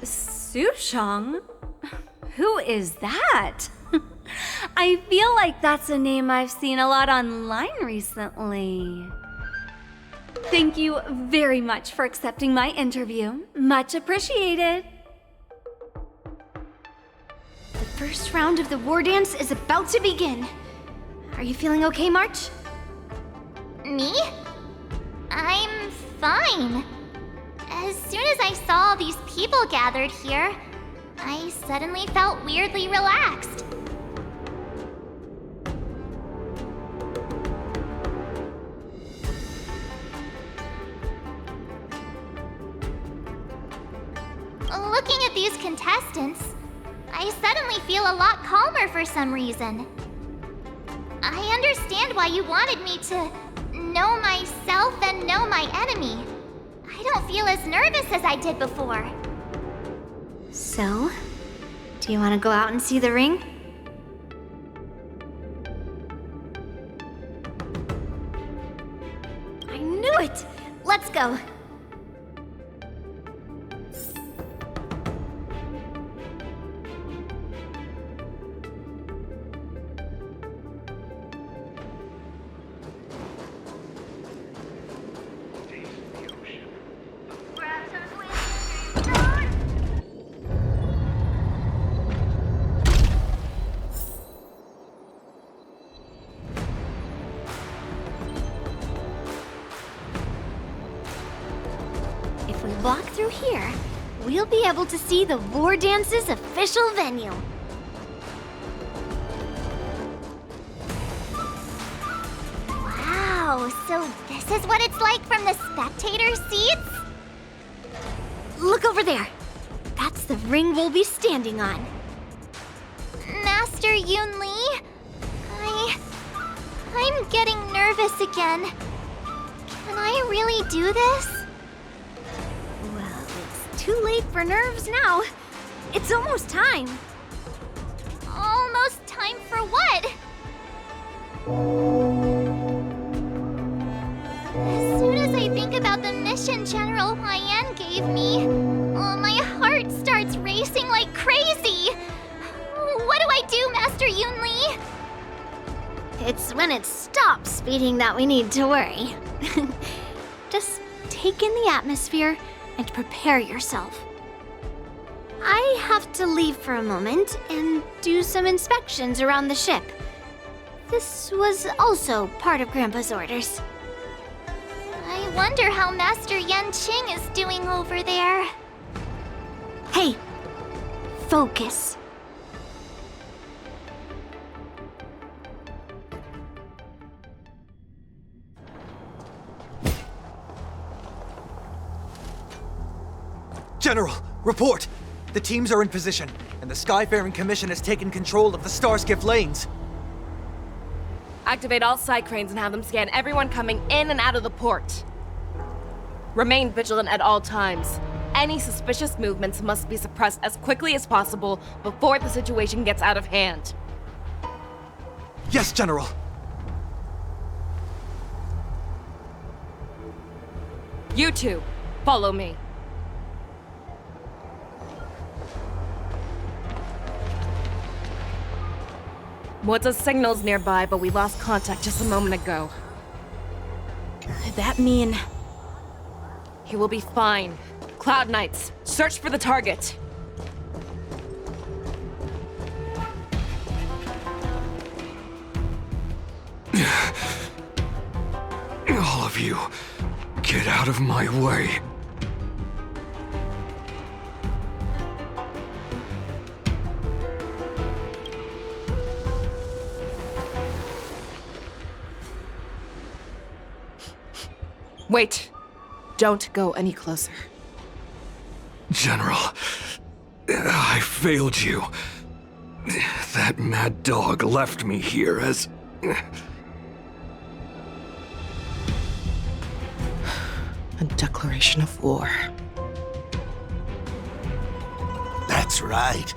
Sushang? Who is that? I feel like that's a name I've seen a lot online recently. Thank you very much for accepting my interview. Much appreciated. The first round of the war dance is about to begin. Are you feeling okay, March? Me? I'm fine. As soon as I saw all these people gathered here, I suddenly felt weirdly relaxed. Looking at these contestants, I suddenly feel a lot calmer for some reason. I understand why you wanted me to know myself and know my enemy. I don't feel as nervous as I did before. So, do you want to go out and see the ring? I knew it! Let's go. Walk through here, we'll be able to see the War Dance's official venue. Wow, so this is what it's like from the spectator seats? Look over there. That's the ring we'll be standing on. Master Yun Li? I'm getting nervous again. Can I really do this? Well, it's too late for nerves now. It's almost time. Almost time for what? As soon as I think about the mission General Huayan gave me, my heart starts racing like crazy. What do I do, Master Yun Li? It's when it stops beating that we need to worry. Just take in the atmosphere and prepare yourself. I have to leave for a moment and do some inspections around the ship. This was also part of Grandpa's orders. I wonder how Master Yanqing is doing over there. Hey, focus. General, report! The teams are in position, and the Skyfaring Commission has taken control of the Starskiff lanes. Activate all side cranes and have them scan everyone coming in and out of the port. Remain vigilant at all times. Any suspicious movements must be suppressed as quickly as possible before the situation gets out of hand. Yes, General. You two, follow me. Morta's signal's nearby, but we lost contact just a moment ago. Could that mean... He will be fine. Cloud Knights, search for the target. All of you, get out of my way. Wait. Don't go any closer. General, I failed you. That mad dog left me here as... A declaration of war. That's right.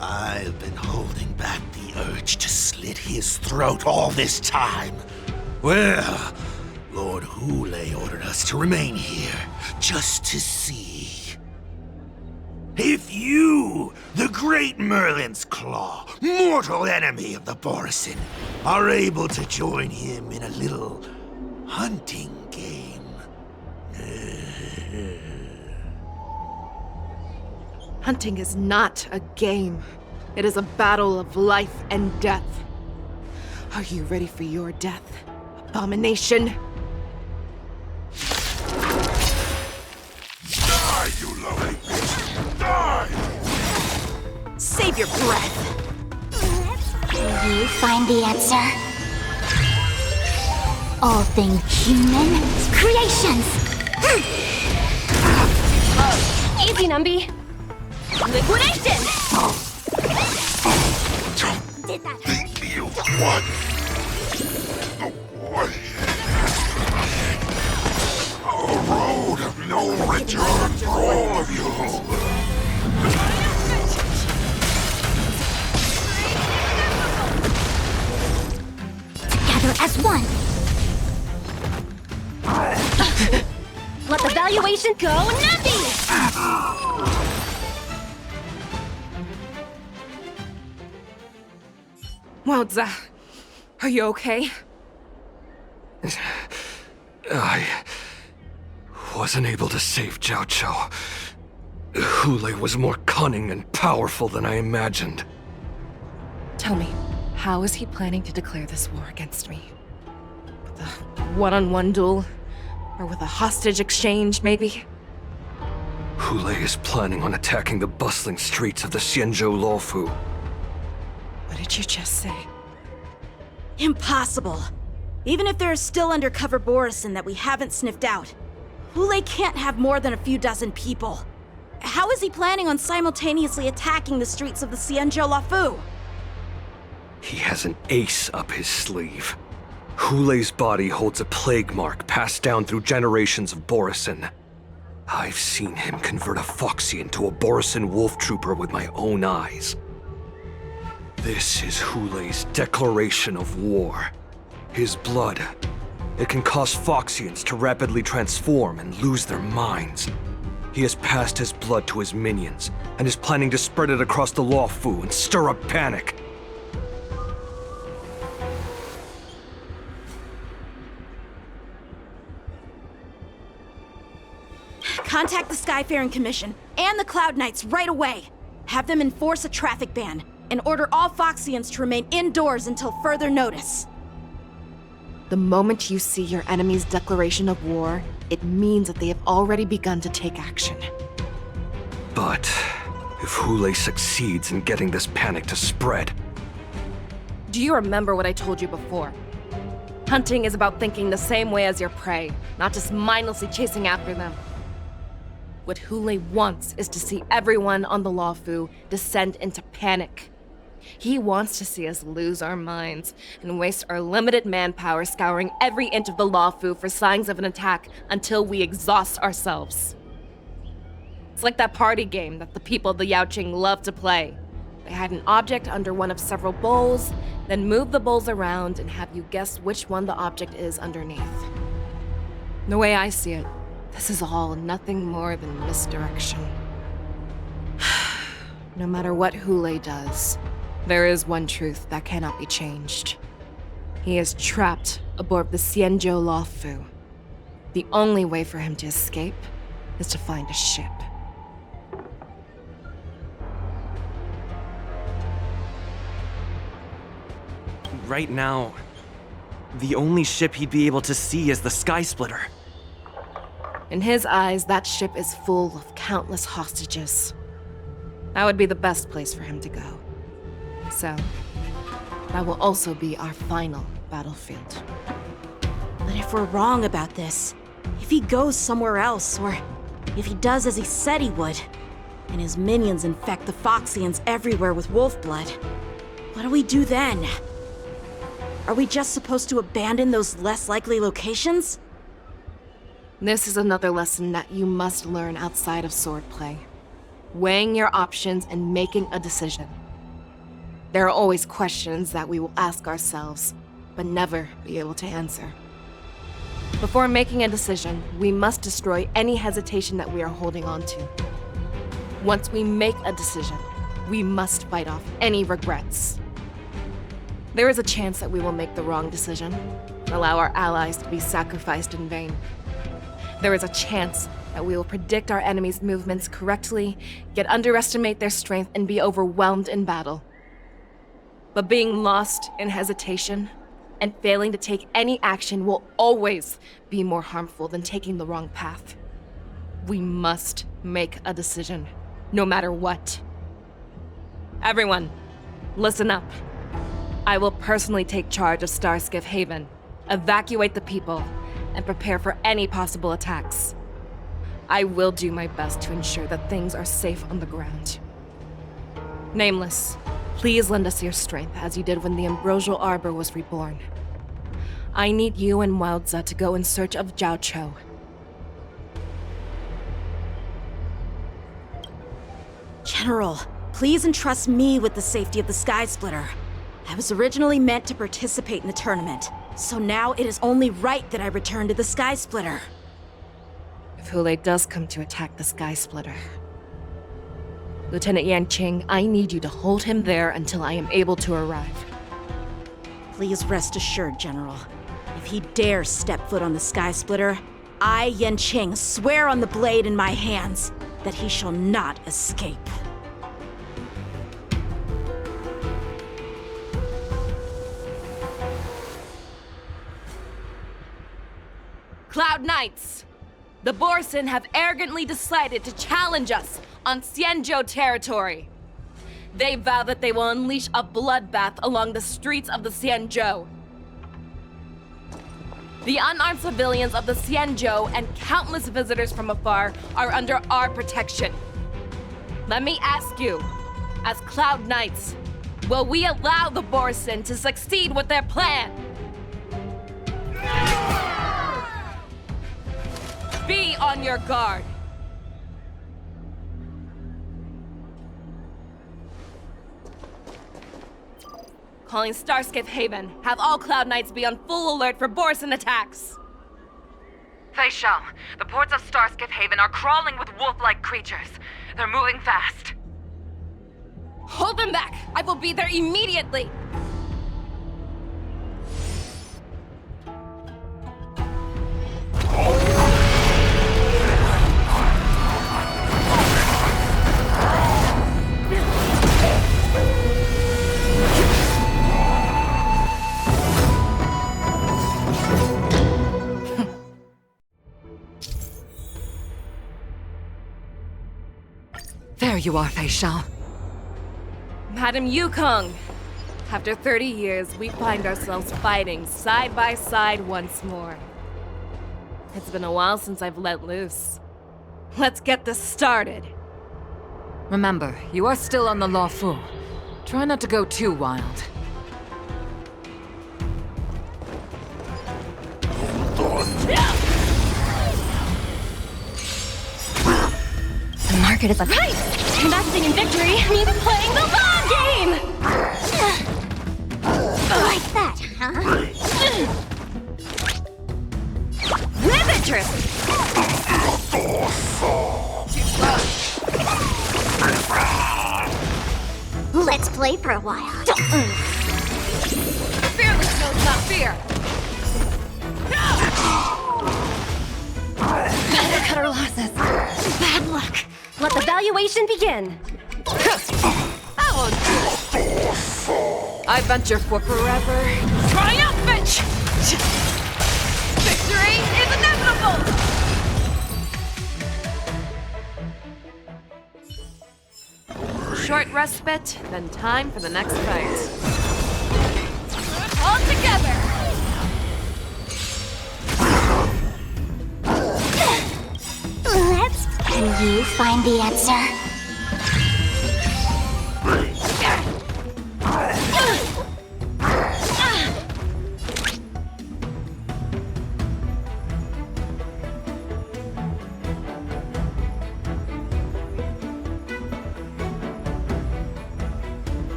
I've been holding back the urge to slit his throat all this time. Well, Lord Hule ordered us to remain here, just to see. If you, the great Merlin's Claw, mortal enemy of the Borisin, are able to join him in a little hunting game. Hunting is not a game. It is a battle of life and death. Are you ready for your death, abomination? Die, you lovely bitch! Die! Save your breath. Will you find the answer? All things human creations! Easy, Numby. Liquidation! Don't think you won. A road of no return for all of you. Together as one. Let the valuation go, Numby! Wowza, are you okay? I wasn't able to save Jiao Chou. Hule was more cunning and powerful than I imagined. Tell me, how is he planning to declare this war against me? With a one-on-one duel? Or with a hostage exchange, maybe? Hule is planning on attacking the bustling streets of the Xianzhou Luofu. What did you just say? Impossible. Even if there are still undercover Borisin that we haven't sniffed out, Hule can't have more than a few dozen people. How is he planning on simultaneously attacking the streets of the Xianzhou Luofu? He has an ace up his sleeve. Hule's body holds a plague mark passed down through generations of Borisin. I've seen him convert a Foxian to a Borisin wolf trooper with my own eyes. This is Hule's declaration of war. His blood. It can cause Foxians to rapidly transform and lose their minds. He has passed his blood to his minions, and is planning to spread it across the Luofu and stir up panic. Contact the Skyfaring Commission and the Cloud Knights right away. Have them enforce a traffic ban and order all Foxians to remain indoors until further notice. The moment you see your enemy's declaration of war, it means that they have already begun to take action. But If Hule succeeds in getting this panic to spread, Do you remember what I told you before? Hunting is about thinking the same way as your prey, not just mindlessly chasing after them. What Hule wants is to see everyone on the Luofu descend into panic. He wants to see us lose our minds and waste our limited manpower scouring every inch of the Luofu for signs of an attack until we exhaust ourselves. It's like that party game that the people of the Yaoqing love to play. They hide an object under one of several bowls, then move the bowls around and have you guess which one the object is underneath. The way I see it, this is all nothing more than misdirection. No matter what Hule does, there is one truth that cannot be changed. He is trapped aboard the Xianzhou Luofu. The only way for him to escape is to find a ship. Right now, the only ship he'd be able to see is the Sky Splitter. In his eyes, that ship is full of countless hostages. That would be the best place for him to go. So, that will also be our final battlefield. But if we're wrong about this, if he goes somewhere else, or if he does as he said he would, and his minions infect the Foxians everywhere with wolf blood, what do we do then? Are we just supposed to abandon those less likely locations? This is another lesson that you must learn outside of swordplay. Weighing your options and making a decision. There are always questions that we will ask ourselves, but never be able to answer. Before making a decision, we must destroy any hesitation that we are holding on to. Once we make a decision, we must fight off any regrets. There is a chance that we will make the wrong decision, allow our allies to be sacrificed in vain. There is a chance that we will predict our enemies' movements correctly, yet underestimate their strength and be overwhelmed in battle. But being lost in hesitation and failing to take any action will always be more harmful than taking the wrong path. We must make a decision, no matter what. Everyone, listen up. I will personally take charge of Starskiff Haven, evacuate the people, and prepare for any possible attacks. I will do my best to ensure that things are safe on the ground. Nameless, please lend us your strength as you did when the Ambrosial Arbor was reborn. I need you and Wildza to go in search of Zhao Cho. General, please entrust me with the safety of the Sky Splitter. I was originally meant to participate in the tournament, so now it is only right that I return to the Sky Splitter. If Hule does come to attack the Sky Splitter, Lieutenant Yanqing, I need you to hold him there until I am able to arrive. Please rest assured, General. If he dares step foot on the Sky Splitter, I, Yanqing, swear on the blade in my hands that he shall not escape. Cloud Knights! The Borson have arrogantly decided to challenge us on Xianzhou territory. They vow that they will unleash a bloodbath along the streets of the Xianzhou. The unarmed civilians of the Xianzhou and countless visitors from afar are under our protection. Let me ask you, as Cloud Knights, will we allow the Borson to succeed with their plan? Be on your guard. Calling Starskiff Haven. Have all Cloud Knights be on full alert for Borson attacks. Fei Shao, the ports of Starskiff Haven are crawling with wolf-like creatures. They're moving fast. Hold them back! I will be there immediately! Very you are, Fei Shao. Madam Yukong! After 30 years, we find ourselves fighting side by side once more. It's been a while since I've let loose. Let's get this started. Remember, you are still on the Luofu. Try not to go too wild. The market is right! Investing in victory means playing the long game! Like that, huh? Riveter! Let's play for a while. Fearless knows not fear! Better cut our losses. Bad luck. Let the valuation begin. I won't do it. I venture for forever. Triumphant! Victory is inevitable! Short respite, then time for the next fight. All together! Can you find the answer?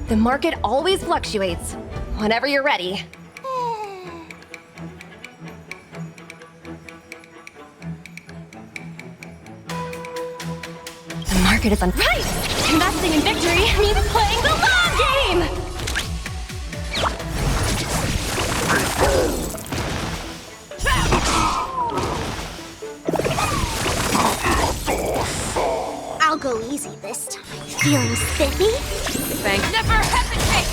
The market always fluctuates. Whenever you're ready. The market is right! Investing in victory means playing the long game! I'll go easy this time. Feeling spiffy? Thank never hesitate!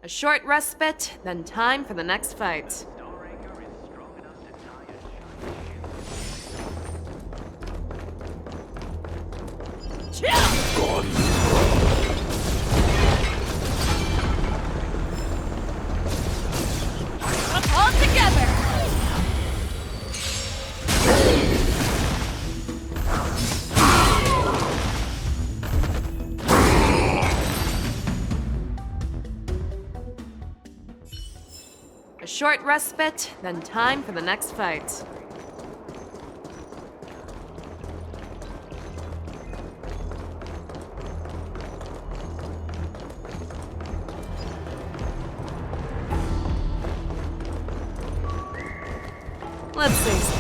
A short respite, then time for the next fight. All together! A short respite, then time for the next fight. Let's see.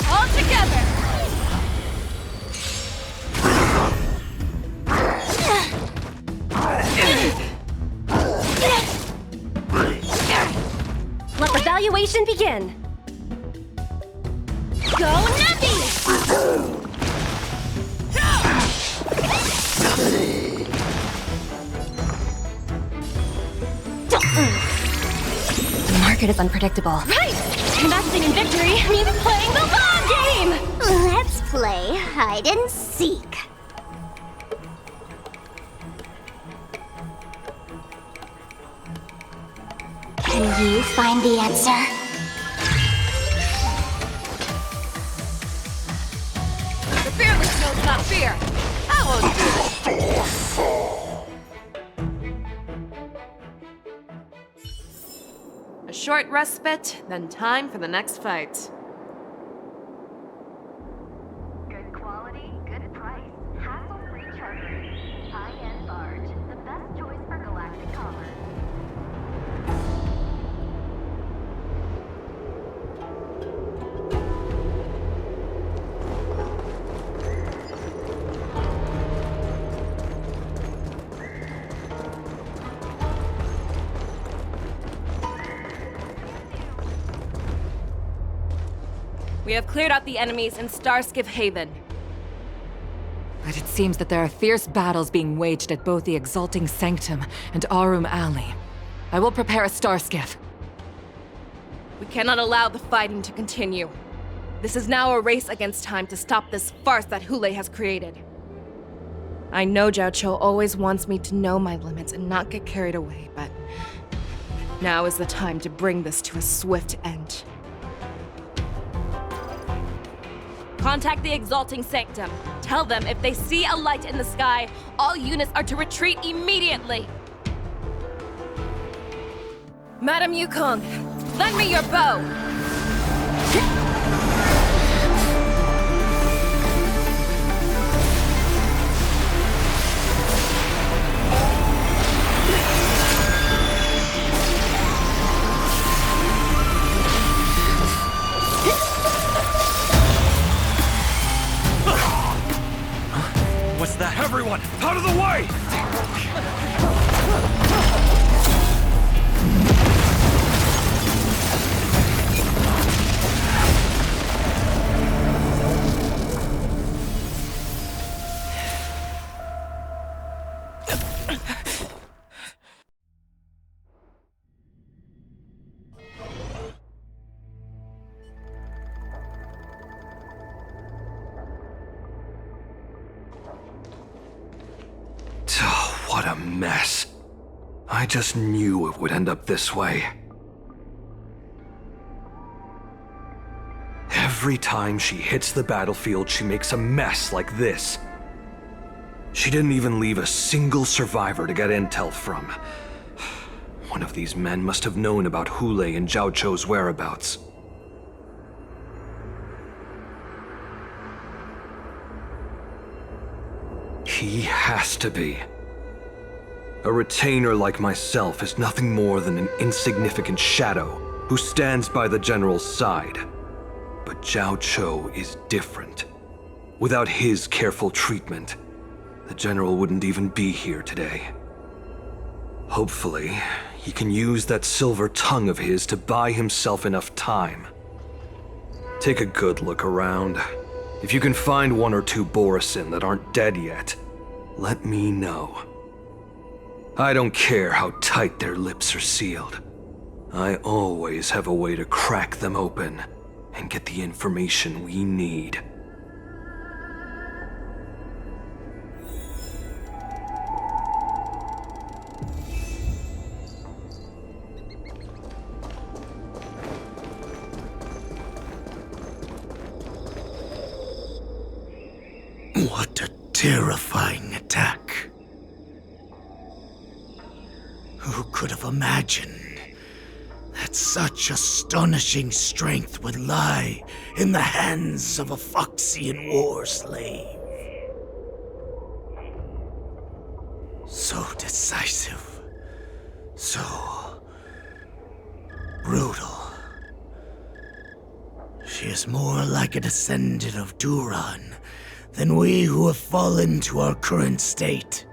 All together! Let the valuation begin. Go nutty! The market is unpredictable. Right! Investing in victory means playing the long game! Let's play hide and seek. Can you find the answer? The fearless knows not fear. I won't do it. A short respite, then time for the next fight. Good quality, good price, hassle-free chartering. High-end barge, the best choice for galactic commerce. We have cleared out the enemies in Starskiff Haven. But it seems that there are fierce battles being waged at both the Exalting Sanctum and Arum Alley. I will prepare a Starskiff. We cannot allow the fighting to continue. This is now a race against time to stop this farce that Hule has created. I know Zhao Cho always wants me to know my limits and not get carried away, but now is the time to bring this to a swift end. Contact the Exalting Sanctum. Tell them if they see a light in the sky, all units are to retreat immediately. Madam Yukong, lend me your bow! What's that? Everyone, out of the way! What a mess. I just knew it would end up this way. Every time she hits the battlefield, she makes a mess like this. She didn't even leave a single survivor to get intel from. One of these men must have known about Hule and Zhao Cho's whereabouts. He has to be. A retainer like myself is nothing more than an insignificant shadow who stands by the general's side. But Zhao Cho is different. Without his careful treatment, the general wouldn't even be here today. Hopefully, he can use that silver tongue of his to buy himself enough time. Take a good look around. If you can find one or two Borisin that aren't dead yet, let me know. I don't care how tight their lips are sealed. I always have a way to crack them open and get the information we need. What a terrifying attack. Who could have imagined that such astonishing strength would lie in the hands of a Foxian war slave? So decisive, so brutal. She is more like a descendant of Duran than we who have fallen to our current state.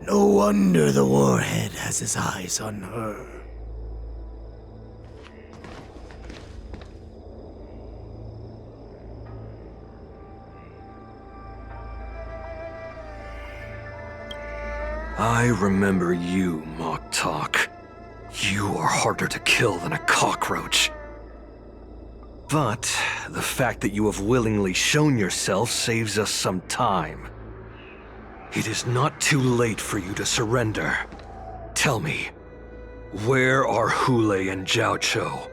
No wonder the Warhead has his eyes on her. I remember you, Mock Talk. You are harder to kill than a cockroach. But the fact that you have willingly shown yourself saves us some time. It is not too late for you to surrender. Tell me, where are Hule and Zhao Cho?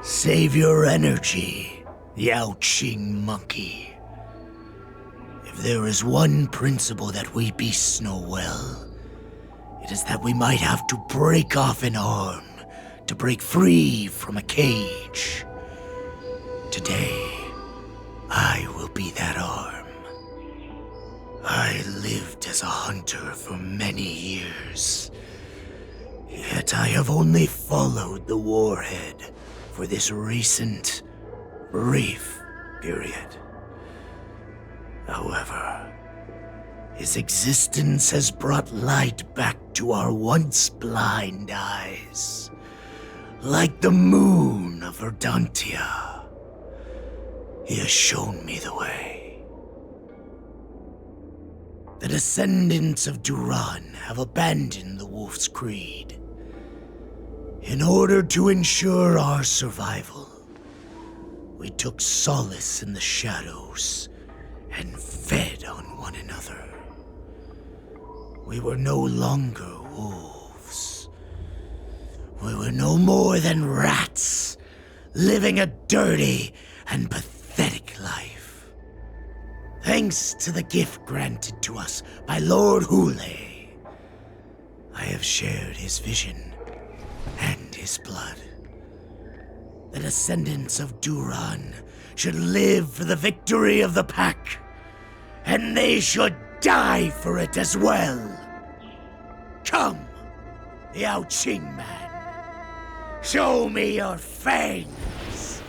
Save your energy, Yao Qing monkey. If there is one principle that we beasts know well, it is that we might have to break off an arm to break free from a cage. Today, I will be that arm. I lived as a hunter for many years, yet I have only followed the Warhead for this recent, brief period. However, His existence has brought light back to our once blind eyes, like the moon of Verdantia. He has shown me the way. The descendants of Duran have abandoned the Wolf's Creed. In order to ensure our survival, we took solace in the shadows and fed on one another. We were no longer wolves. We were no more than rats, living a dirty and pathetic life. Thanks to the gift granted to us by Lord Hule, I have shared his vision and his blood. The descendants of Duran should live for the victory of the pack, and they should die for it as well. Come, Yao Qing man. Show me your fangs.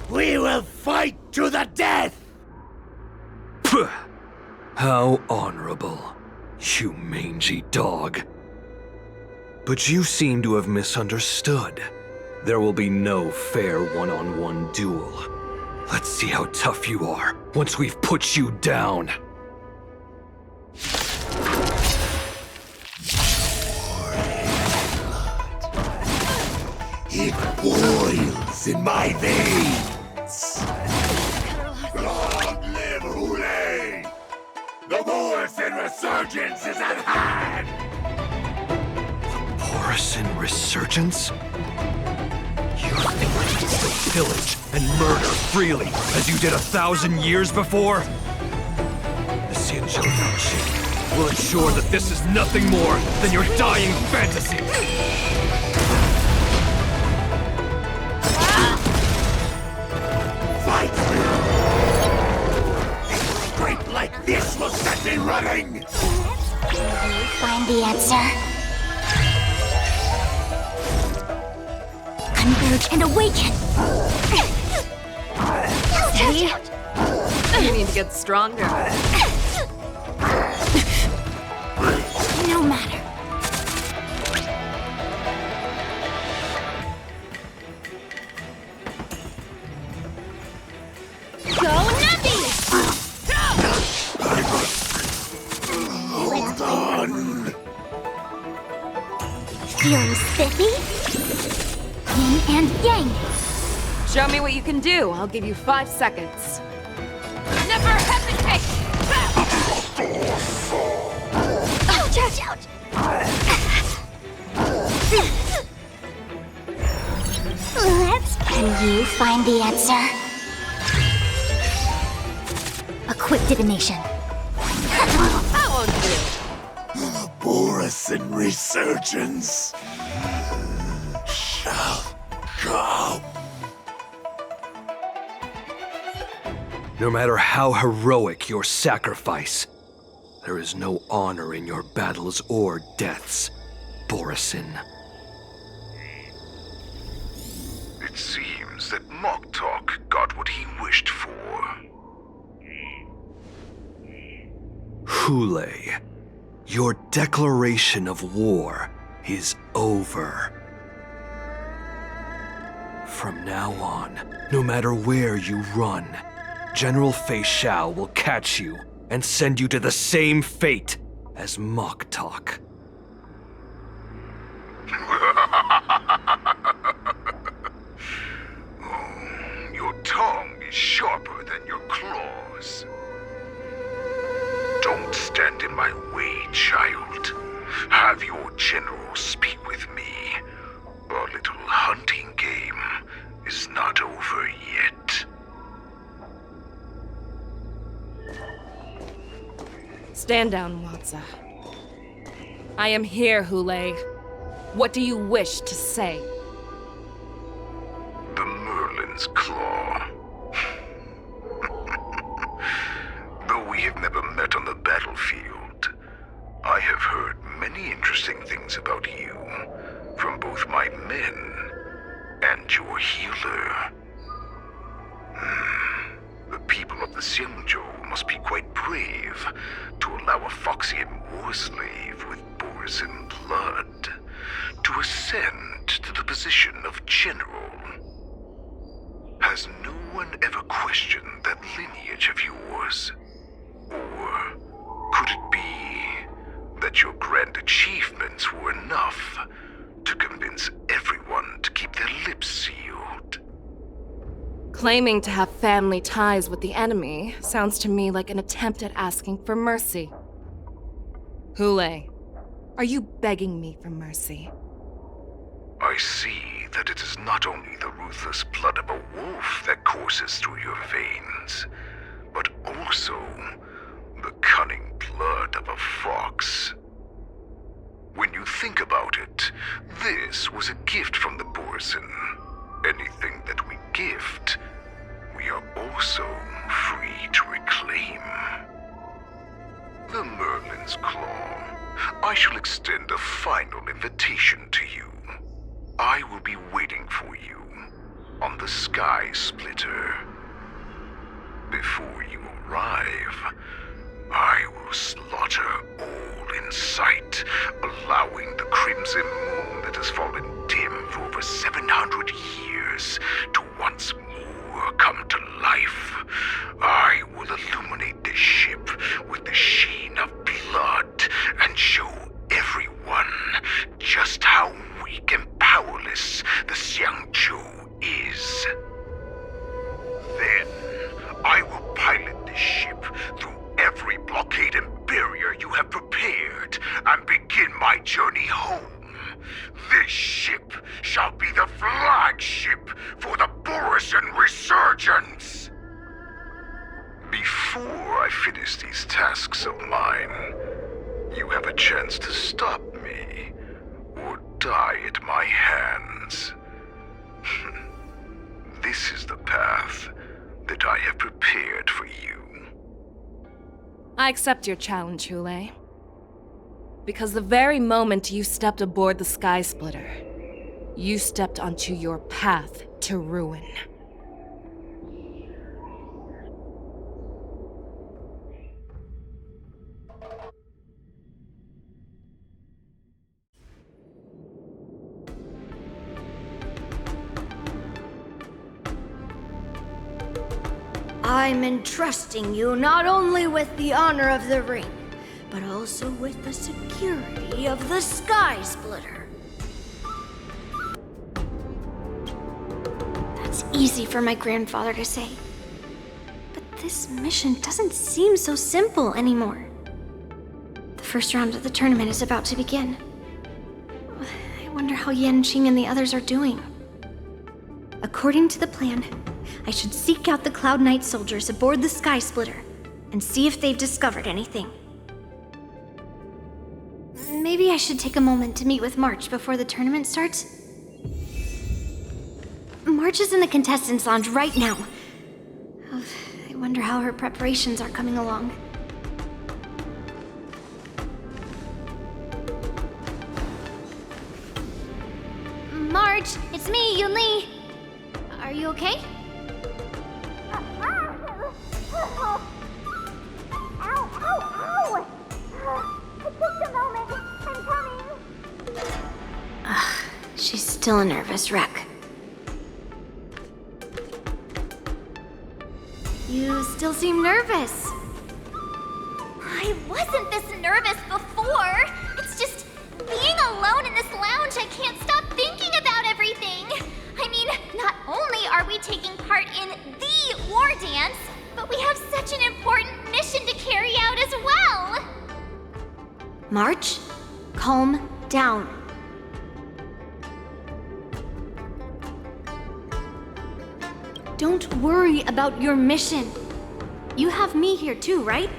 We will fight to the death! Puh! How honorable, you mangy dog. But you seem to have misunderstood. There will be no fair one-on-one duel. Let's see how tough you are once we've put you down. It boils in my veins. Long live Hule! The Borisin resurgence is at hand! Borisin resurgence? You're thinking to still pillage and murder freely, as you did 1,000 years before? The Xianzhou Yaoqing will ensure that this is nothing more than your dying fantasy! Fight! A scrape like this will set me running! Find the answer. Converge and awaken! Steady. You need to get stronger. No matter. Go Navi! Hold on! Feeling spiffy? Yin and yang. Show me what you can do. I'll give you 5 seconds. Never hesitate! Ouch, ouch, ouch! Can you find the answer? A quick divination. That won't do. Borisin resurgence shall come. No matter how heroic your sacrifice, there is no honor in your battles or deaths, Borisin. It seems that Moktok got what he wished for. Hule, your declaration of war is over. From now on, no matter where you run, General Fei Xiao will catch you and send you to the same fate as Moktok. Your tongue is sharper than your claws. Don't stand in my way, child. Have your general speak with me. Our little hunting game is not over yet. Stand down, Watsa. I am here, Hule. What do you wish to say? The Merlin's Claw. Though we have never met on the battlefield, I have heard many interesting things about you from both my men and your healer. The people Council of the Xianzhou must be quite brave to allow a Foxian war slave with Borisin blood to ascend to the position of general. Has no one ever questioned that lineage of yours? Or could it be that your grand achievements were enough to convince everyone to keep their lips sealed? Claiming to have family ties with the enemy sounds to me like an attempt at asking for mercy. Hule, are you begging me for mercy? I see that it is not only the ruthless blood of a wolf that courses through your veins, but also the cunning blood of a fox. When you think about it, this was a gift from the Borisin. Anything that we gift, we are also free to reclaim. The Merlin's Claw. I shall extend a final invitation to you. I will be waiting for you on the Sky Splitter. Before you arrive, I will slaughter all in sight, allowing the crimson moon that has fallen dim for over 700 years to once more come to life. I will illuminate this ship with the sheen of blood and show everyone just how weak and powerless the Xianzhou is. Then, I will pilot this ship through every blockade and barrier you have prepared and begin my journey home. This ship shall be the flagship for the Borisin Resurgence. Before I finish these tasks of mine, you have a chance to stop me or die at my hands. This is the path that I have prepared for you. I accept your challenge, Hule. Because the very moment you stepped aboard the Sky Splitter, you stepped onto your path to ruin. I'm entrusting you not only with the honor of the ring, but also with the security of the Sky Splitter. That's easy for my grandfather to say. But this mission doesn't seem so simple anymore. The first round of the tournament is about to begin. I wonder how Yanqing and the others are doing. According to the plan, I should seek out the Cloud Knight soldiers aboard the Sky Splitter and see if they've discovered anything. Maybe I should take a moment to meet with March before the tournament starts. March is in the contestants' lounge right now. I wonder how her preparations are coming along. March, it's me, Yunli. Are you okay? Ow, ow, ow! It took a moment. I'm coming. She's still a nervous wreck. You still seem nervous. I wasn't this nervous before. It's just being alone in this lounge, I can't stop thinking about everything. I mean, not only are we taking part in the war dance, but we have such an important mission to carry out as well. March, calm down. Don't worry about your mission. You have me here too, right?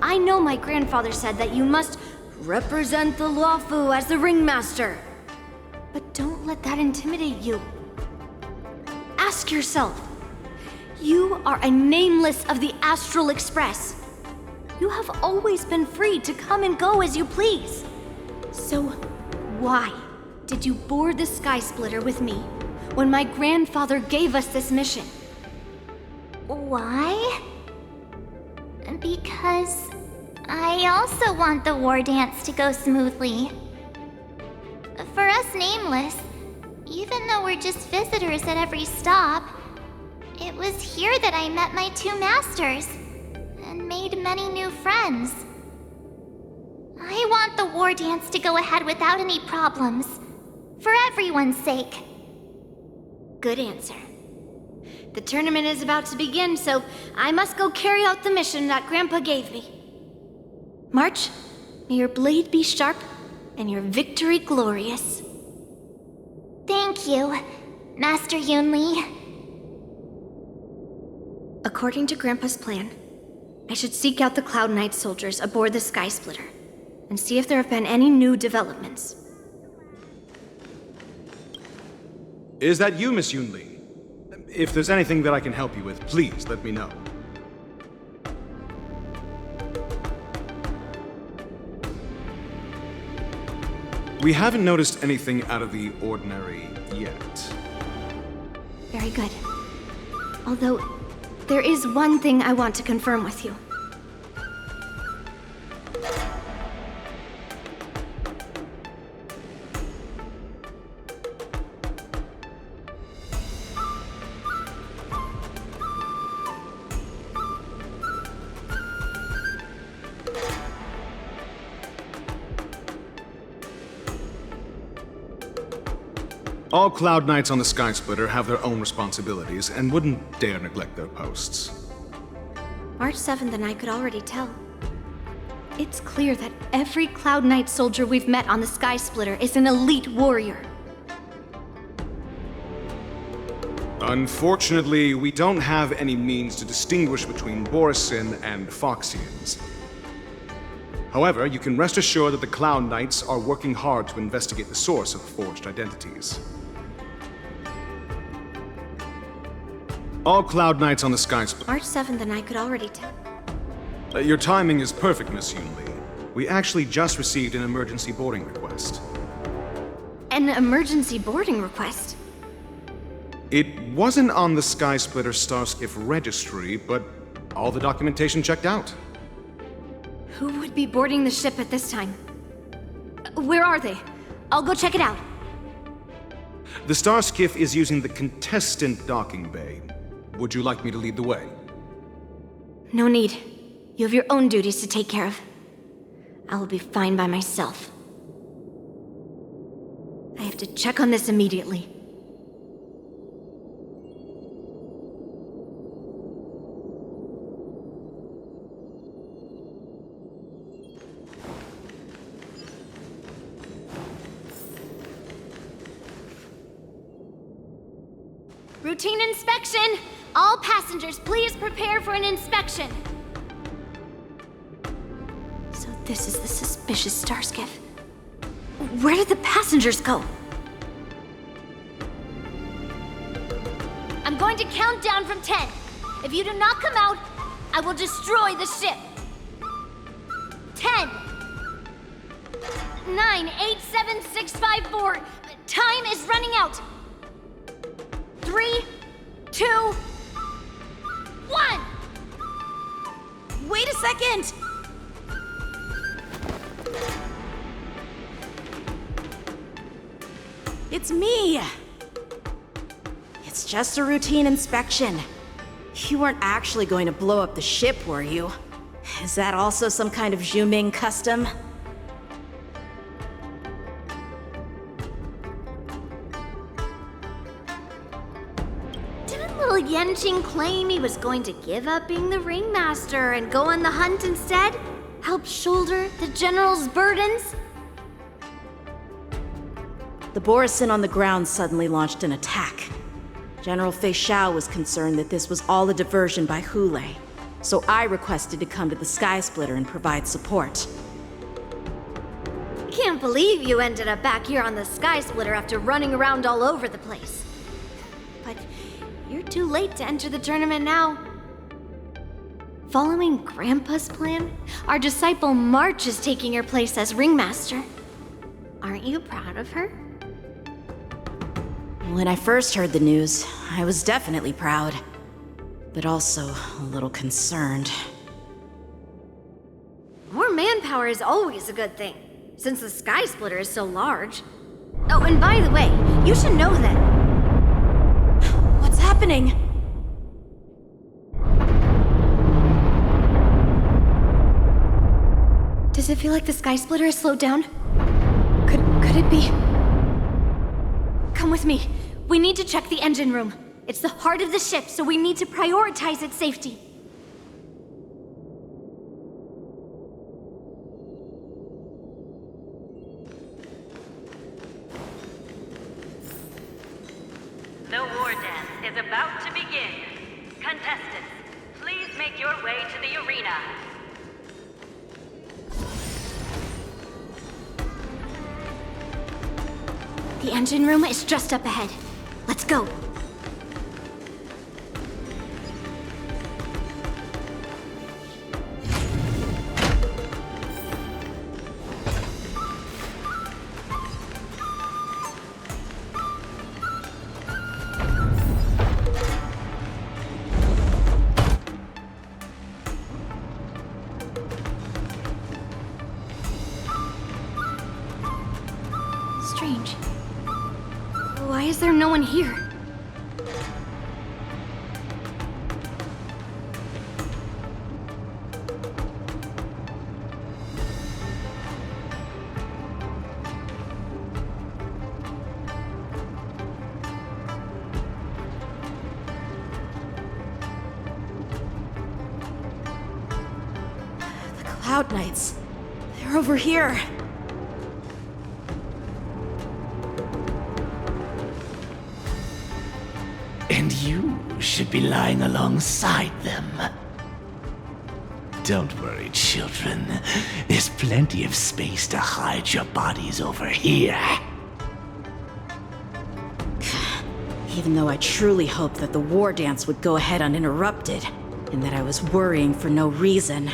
I know my grandfather said that you must represent the Luofu as the ringmaster. But don't let that intimidate you. Ask yourself, you are a nameless of the Astral Express. You have always been free to come and go as you please. So why did you board the Sky Splitter with me when my grandfather gave us this mission? Why? Because I also want the war dance to go smoothly. For us Nameless, even though we're just visitors at every stop, it was here that I met my two masters and made many new friends. I want the war dance to go ahead without any problems, for everyone's sake. Good answer. The tournament is about to begin, so I must go carry out the mission that Grandpa gave me. March, may your blade be sharp and your victory glorious. Thank you, Master Yunli. According to Grandpa's plan, I should seek out the Cloud Knight soldiers aboard the Sky Splitter and see if there have been any new developments. Is that you, Miss Yunli? If there's anything that I can help you with, please let me know. We haven't noticed anything out of the ordinary yet. Very good. Although, there is one thing I want to confirm with you. All Cloud Knights on the Sky Splitter have their own responsibilities and wouldn't dare neglect their posts. March 7th and I could already tell. It's clear that every Cloud Knight soldier we've met on the Sky Splitter is an elite warrior. Unfortunately, we don't have any means to distinguish between Borisin and Foxians. However, you can rest assured that the Cloud Knights are working hard to investigate the source of forged identities. All Cloud Knights on the Sky Splitter. March 7th and I could already tell. Your timing is perfect, Miss Yunli. We actually just received an emergency boarding request. An emergency boarding request? It wasn't on the Sky Splitter Starskiff registry, but all the documentation checked out. Who would be boarding the ship at this time? Where are they? I'll go check it out. The Starskiff is using the contestant docking bay. Would you like me to lead the way? No need. You have your own duties to take care of. I will be fine by myself. I have to check on this immediately. Routine inspection! All passengers, please prepare for an inspection! So this is the suspicious Starskiff. Where did the passengers go? I'm going to count down from 10. If you do not come out, I will destroy the ship. 10, 9, 8, 7, 6, 5, 4. Time is running out. 3, 2, 1! Wait a second! It's me! It's just a routine inspection. You weren't actually going to blow up the ship, were you? Is that also some kind of Zhuming custom? Didn't little Yanqing claim he was going to give up being the ringmaster and go on the hunt instead? Help shoulder the general's burdens? The Borisin on the ground suddenly launched an attack. General Fei Xiao was concerned that this was all a diversion by Hulei, so I requested to come to the Sky Splitter and provide support. Can't believe you ended up back here on the Sky Splitter after running around all over the place. But you're too late to enter the tournament now. Following Grandpa's plan, our disciple March is taking your place as ringmaster. Aren't you proud of her? When I first heard the news, I was definitely proud, but also a little concerned. power is always a good thing, since the Sky Splitter is so large. Oh, and by the way, you should know that... What's happening? Does it feel like the Sky Splitter has slowed down? Could it be? Come with me. We need to check the engine room. It's the heart of the ship, so we need to prioritize its safety. The war dance is about to begin. Contestants, please make your way to the arena. The engine room is just up ahead. Let's go. Strange. Why is there no one here? The Cloud Knights. They're over here. And you should be lying alongside them. Don't worry, children. There's plenty of space to hide your bodies over here. Even though I truly hoped that the war dance would go ahead uninterrupted, and that I was worrying for no reason.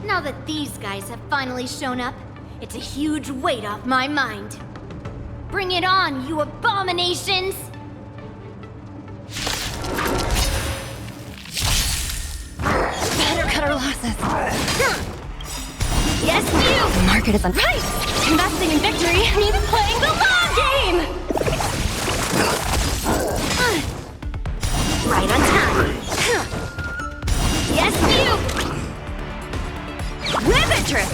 Now that these guys have finally shown up, it's a huge weight off my mind. Bring it on, you abominations! Better cut our losses. Yes, you! The market is on right! Investing in victory means playing the long game! Right on time. Yes, you! Rivet trip!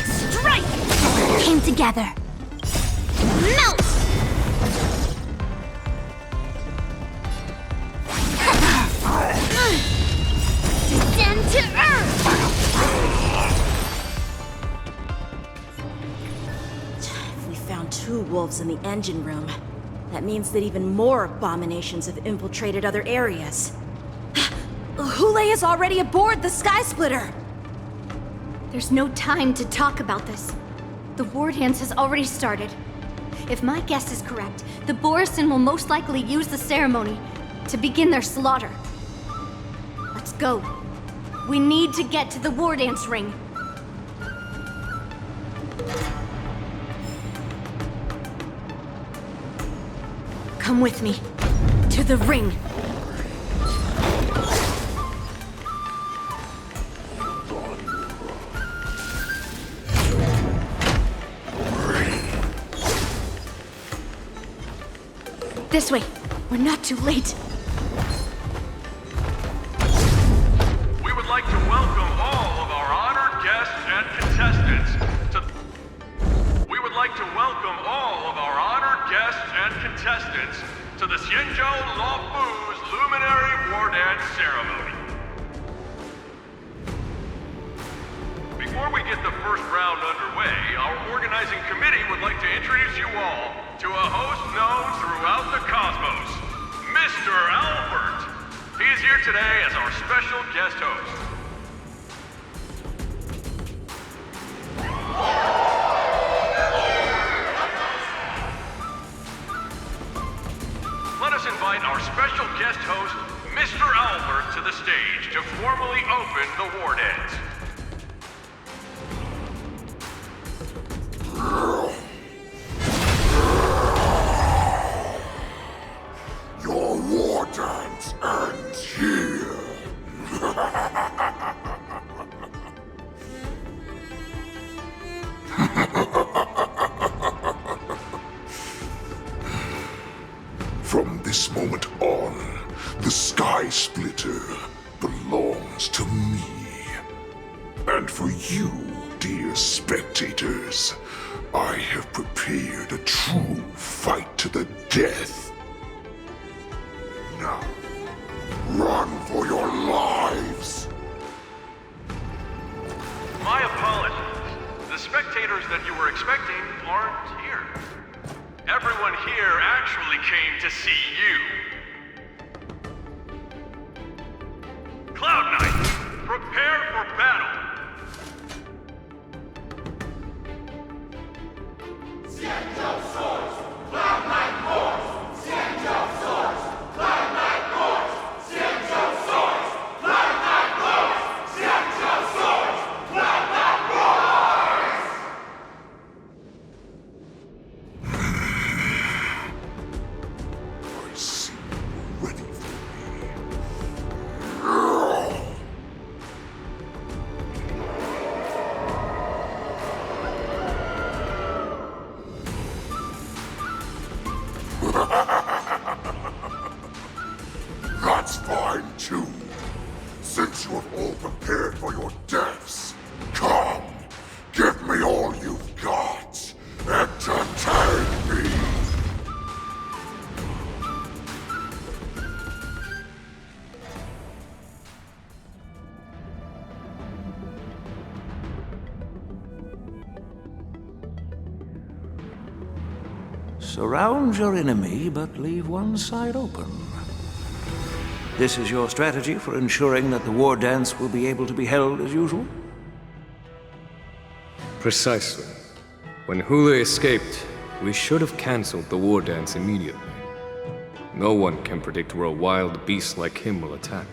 Strike! Came together. Melt! Descend to earth! If we found 2 wolves in the engine room, that means that even more abominations have infiltrated other areas. Hule is already aboard the Sky Splitter! There's no time to talk about this. The war dance has already started. If my guess is correct, the Borisin will most likely use the ceremony to begin their slaughter. Let's go. We need to get to the war dance ring. Come with me. To the ring. This way. We're not too late. We would like to welcome all of our honored guests and contestants to... We would like to welcome all of our honored guests and contestants to the Xianzhou Luofu's Luminary War Dance Ceremony. Before we get the first round underway, our organizing committee would like to introduce you all to a host known throughout the cosmos, Mr. Albert. He is here today as our special guest host. Let us invite our special guest host, Mr. Albert, to the stage to formally open the war dance. war dance ends here. From this moment on, the Sky Splitter belongs to me. And for you, dear spectators, I have prepared a true fight to the death. Now, run for your lives! My apologies. The spectators that you were expecting aren't here. Everyone here actually came to see you. Cloud Knight, prepare for battle! Xianzhou swords! Cloud Knight wars! Xianzhou swords! Cloud Knight wars! Xianzhou swords! Cloud Knight wars! Xianzhou swords! Cloud Knight wars! I see you ready for me. That's fine too. Since you have all prepared for your deaths, come, give me all you've got. Entertain me. Surround your enemy, but leave one side open. This is your strategy for ensuring that the war dance will be able to be held as usual? Precisely. When Hule escaped, we should have cancelled the war dance immediately. No one can predict where a wild beast like him will attack.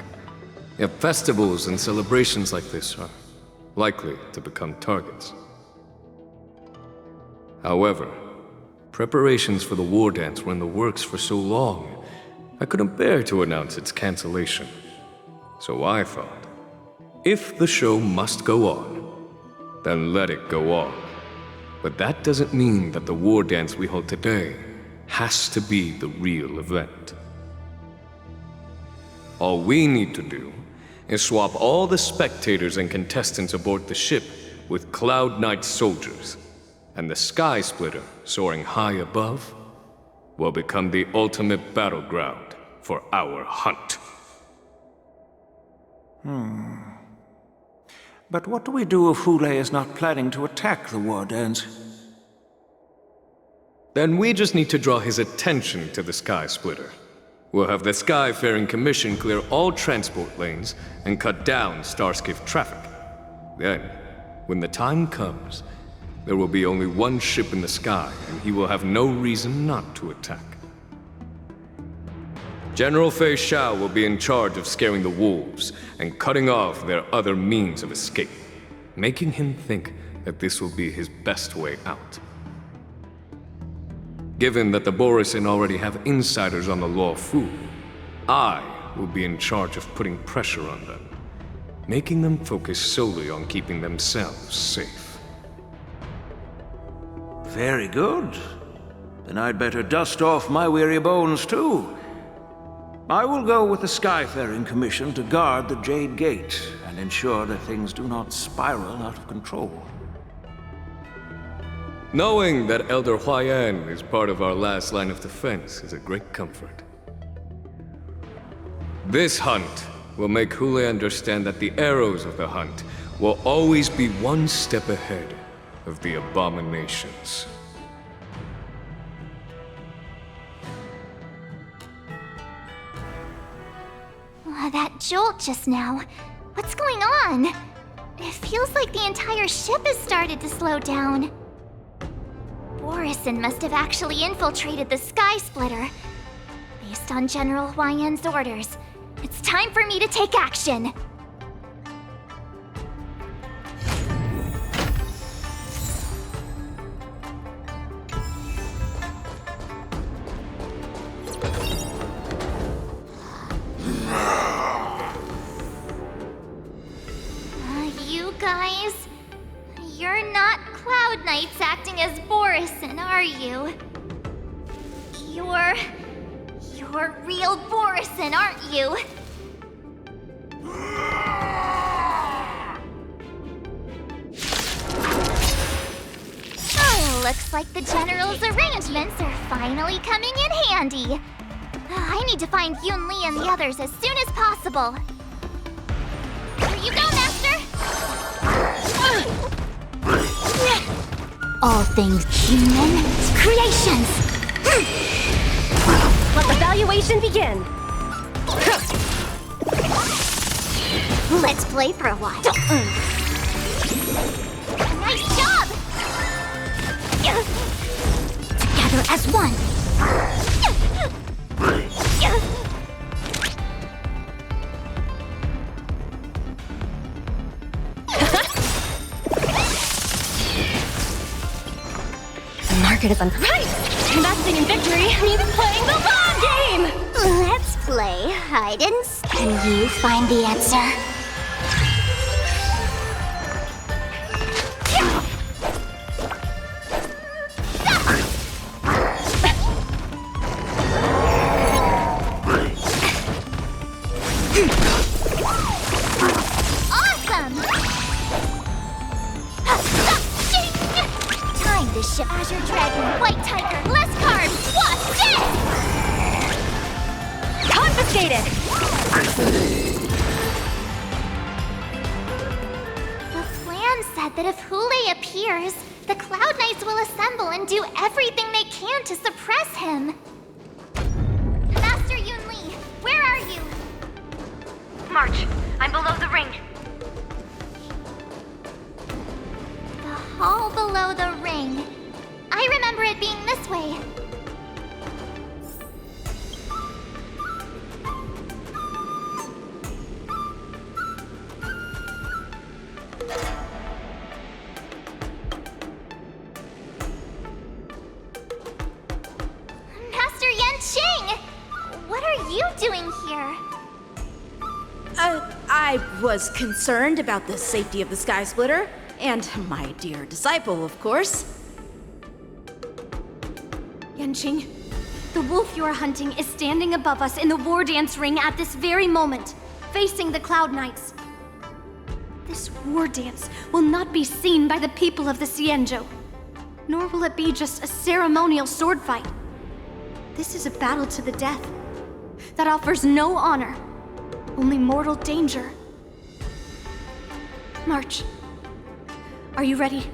Yet festivals and celebrations like this are likely to become targets. However, preparations for the war dance were in the works for so long, I couldn't bear to announce its cancellation. So I thought, if the show must go on, then let it go on. But that doesn't mean that the war dance we hold today has to be the real event. All we need to do is swap all the spectators and contestants aboard the ship with Cloud Knight soldiers, and the Sky Splitter, soaring high above, will become the ultimate battleground for our hunt. But what do we do if Hule is not planning to attack the war dance? Then we just need to draw his attention to the Sky Splitter. We'll have the Skyfaring Commission clear all transport lanes and cut down Starskiff traffic. Then, when the time comes, there will be only one ship in the sky, and he will have no reason not to attack. General Fei Shao will be in charge of scaring the wolves and cutting off their other means of escape, making him think that this will be his best way out. Given that the Borisin already have insiders on the Law Fu, I will be in charge of putting pressure on them, making them focus solely on keeping themselves safe. Very good. Then I'd better dust off my weary bones too. I will go with the Skyfaring Commission to guard the Jade Gate and ensure that things do not spiral out of control. Knowing that Elder Huayan is part of our last line of defense is a great comfort. This hunt will make Hule understand that the arrows of the hunt will always be one step ahead of the abominations. That jolt just now. What's going on? It feels like the entire ship has started to slow down. Borisin must have actually infiltrated the Sky Splitter. Based on General Huayan's orders, it's time for me to take action. You're real Borison, aren't you? Oh, looks like the General's arrangements are finally coming in handy. I need to find Yoon Lee and the others as soon as possible. Here you go, Master! All things human creations. Let the valuation begin. Let's play for a while. Nice job! Together as one. The market is right. Investing in victory means playing the long game. Let's play hide and seek. Can you find the answer? Awesome! Time to ship Azure Dragon, White Tiger, less carbs, what's this? Confiscated. The plan said that if Hule appears, the Cloud Knights will assemble and do everything they can to suppress him. Master Yoon Lee, where are you? March, I'm below the ring. The hall below the ring. I remember it being this way. Master Yanqing! What are you doing here? I was concerned about the safety of the Sky Splitter, and my dear disciple, of course. Yanqing, the wolf you are hunting is standing above us in the war dance ring at this very moment, facing the Cloud Knights. This war dance will not be seen by the people of the Xianzhou, nor will it be just a ceremonial sword fight. This is a battle to the death that offers no honor, only mortal danger. March, are you ready?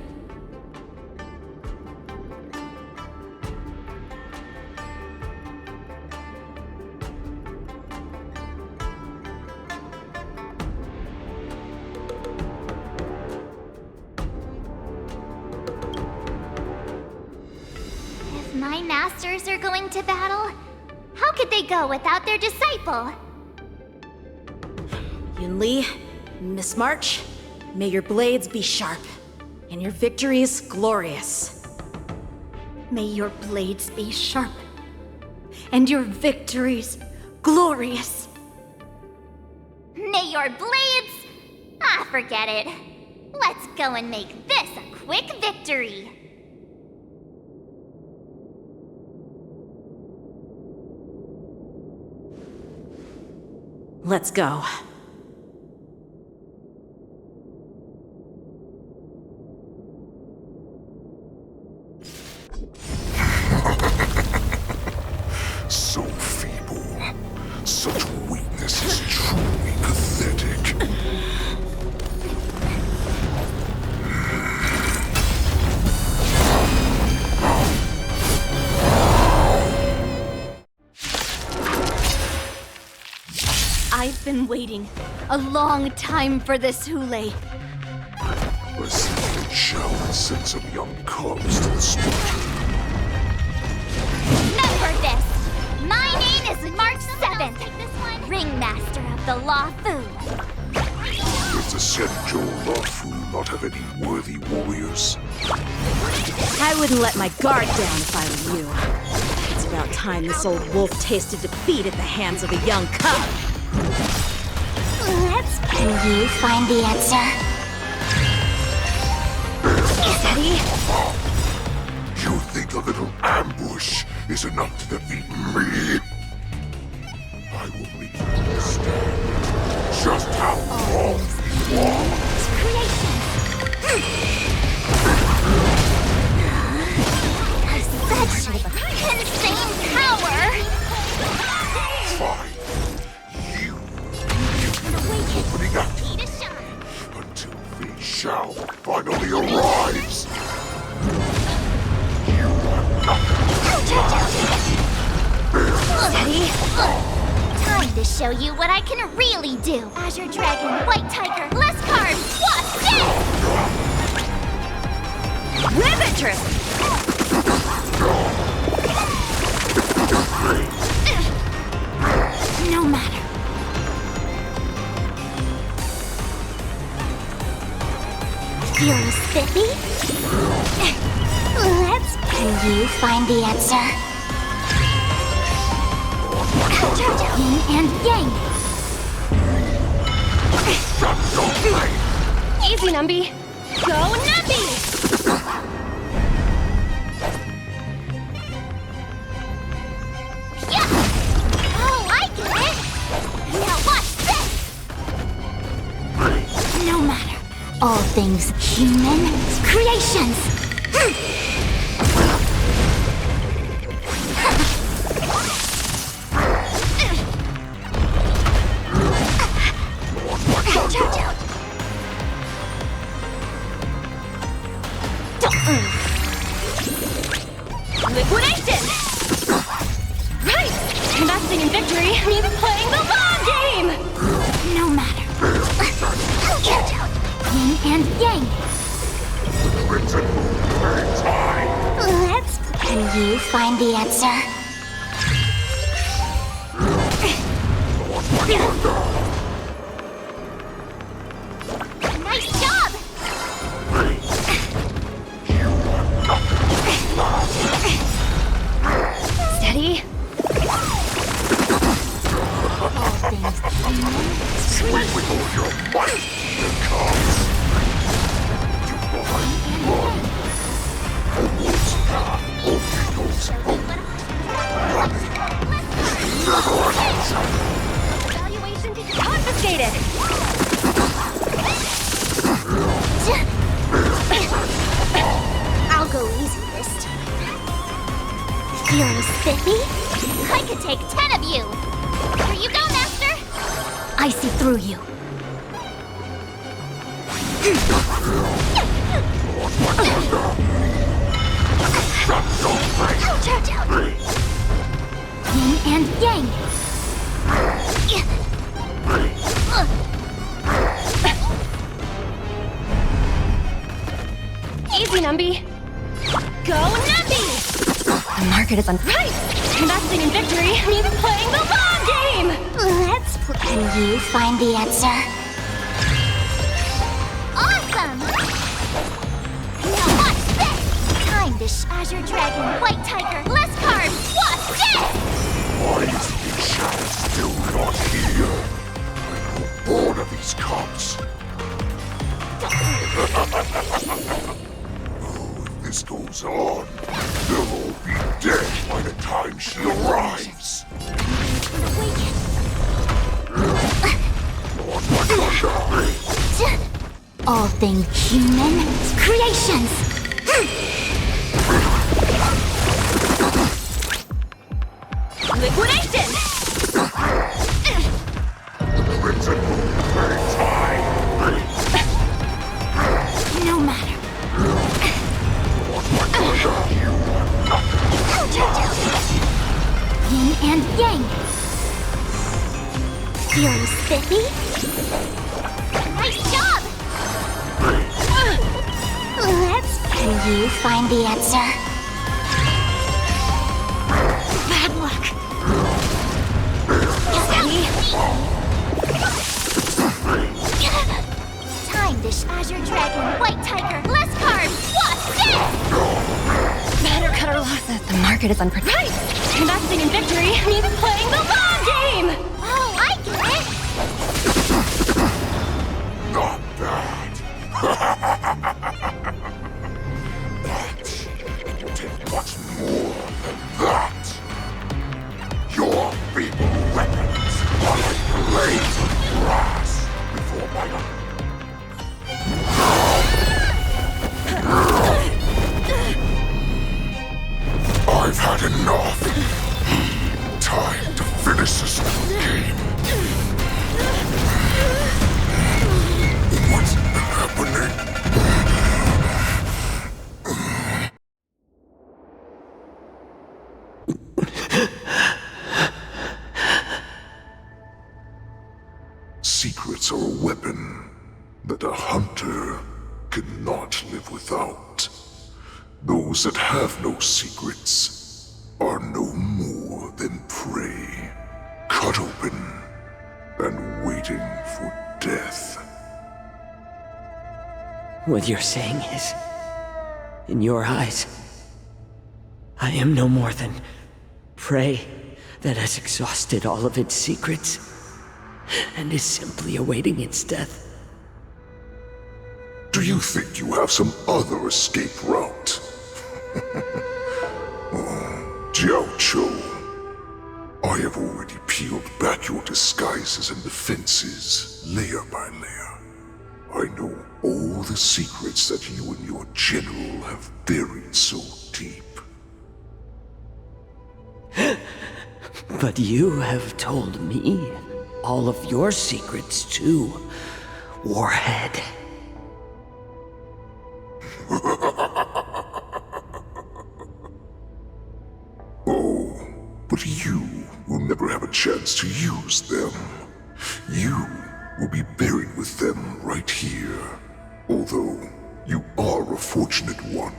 If my masters are going to battle, how could they go without their disciple? Yoon Lee, Miss March, may your blades be sharp, and your victories glorious. May your blades be sharp, and your victories glorious. May your blades... Ah, forget it. Let's go and make this a quick victory. Let's go. So feeble. Such weakness is truly pathetic. I've been waiting a long time for this, Hule. I see the shall send some young cubs to the slaughter. Remember this! My name is March 7th, Ringmaster of the Luofu. Does the Xianzhou Luofu not have any worthy warriors? I wouldn't let my guard down if I were you. It's about time this old wolf tasted defeat at the hands of a young cub. Can you find the answer? Steady. You think a little ambush is enough to defeat me? will make you understand just how wrong you are. Such insane power! Fine. You opening up until Fei Shao finally arrives. You have Steady. Time to show you what I can really do. Azure Dragon, White Tiger, less carbs, what's this? Rivetress! No matter. Feeling spiffy? Let's... Can you find the answer? Yin and Yang. Easy, Numby. Go Numby! Oh, I get it! Now watch this! No matter. All things human creations! Liquidation! Right! Investing in victory means playing the long game! No matter. Yin and Yang. Let's... Can you find the answer? Nice job! Steady. All things human. Swing with all your might, the cards. You behind run. Almost only goes home. Running is never an option. Evaluation confiscated. I'll go easy this time. Feeling spiffy? I could take 10 of you. Here you go, Master. I see through you. Yin and Yang. Easy, Numby. Go Numby! The market is on. Right! Investing in victory means playing the long game! Let's play. Can you find the answer? Awesome! Now watch this! Time to Azure Dragon, White Tiger, less carbs, watch this! Why is Fei Shao still not here? I'm bored of these cops. If this goes on, they'll all be dead by the time she arrives. All things human creations. Liquidation! No matter. Yin and Yang. Feeling spiffy? Nice job! Let's... Can you find the answer? Bad luck. Steady. Time to Azure Dragon, White Tiger, less carbs, watch this! Better cut our losses. The market is unpredictable. Right! Investing in victory means playing the long game! Oh, I get it! Not bad. But it will take much more than that. Your feeble weapons Secrets are a weapon that a hunter cannot live without. Those that have no secrets are no more than prey, cut open and waiting for death. What you're saying is, in your eyes, I am no more than prey that has exhausted all of its secrets and is simply awaiting its death. Do you think you have some other escape route? Oh, Jiao Cho, I have already peeled back your disguises and defenses, layer by layer. I know all the secrets that you and your general have buried so deep. But you have told me all of your secrets too, Warhead. Oh, but you will never have a chance to use them. You will be buried with them right here, although you are a fortunate one.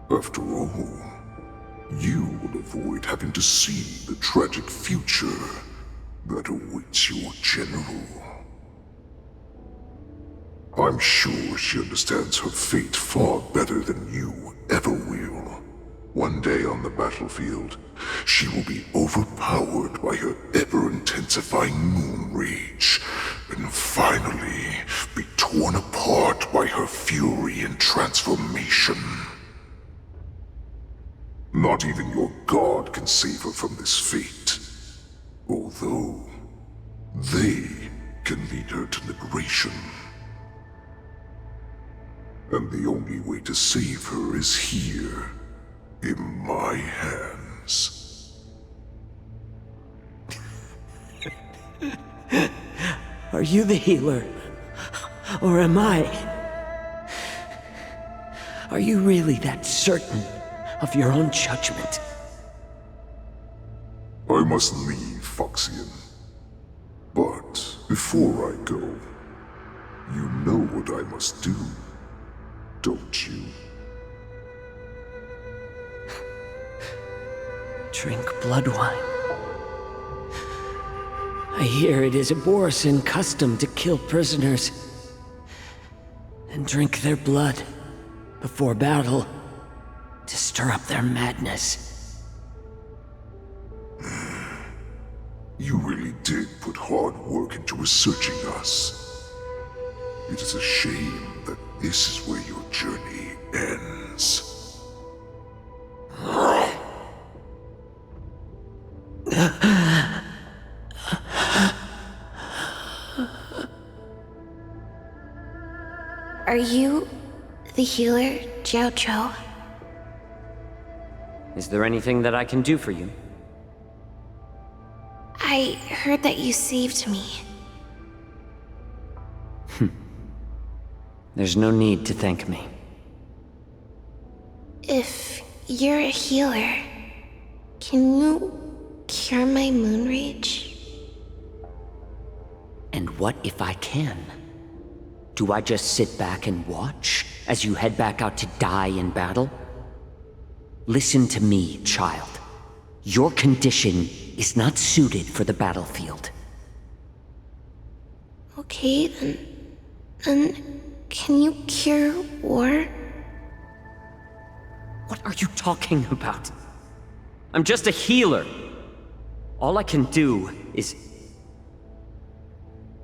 After all, you will avoid having to see the tragic future that awaits your general. I'm sure she understands her fate far better than you ever will. One day on the battlefield, she will be overpowered by her ever-intensifying moon rage, and finally be torn apart by her fury and transformation. Not even your god can save her from this fate, although they can lead her to liberation. And the only way to save her is here, in my hands. Are you the healer? Or am I? Are you really that certain of your own judgment? I must leave, Foxian. But before I go, you know what I must do, don't you? Drink blood wine. I hear it is a Borisin custom to kill prisoners and drink their blood before battle to stir up their madness. You really did put hard work into researching us. It is a shame that this is where your journey ends. Are you the healer, Jiao Cho? Is there anything that I can do for you? I heard that you saved me. There's no need to thank me. If you're a healer, can you cure my moon rage? And what if I can? Do I just sit back and watch as you head back out to die in battle? Listen to me, child. Your condition is not suited for the battlefield. Okay, then can you cure war? What are you talking about? I'm just a healer. All I can do is...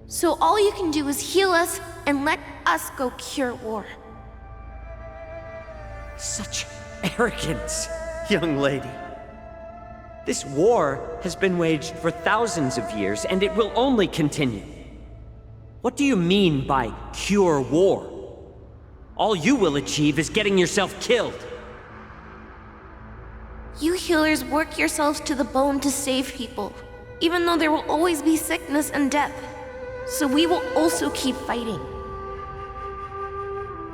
So all you can do is heal us and let us go cure war. Such arrogance, young lady. This war has been waged for thousands of years, and it will only continue. What do you mean by cure war? All you will achieve is getting yourself killed. You healers work yourselves to the bone to save people, even though there will always be sickness and death. So we will also keep fighting.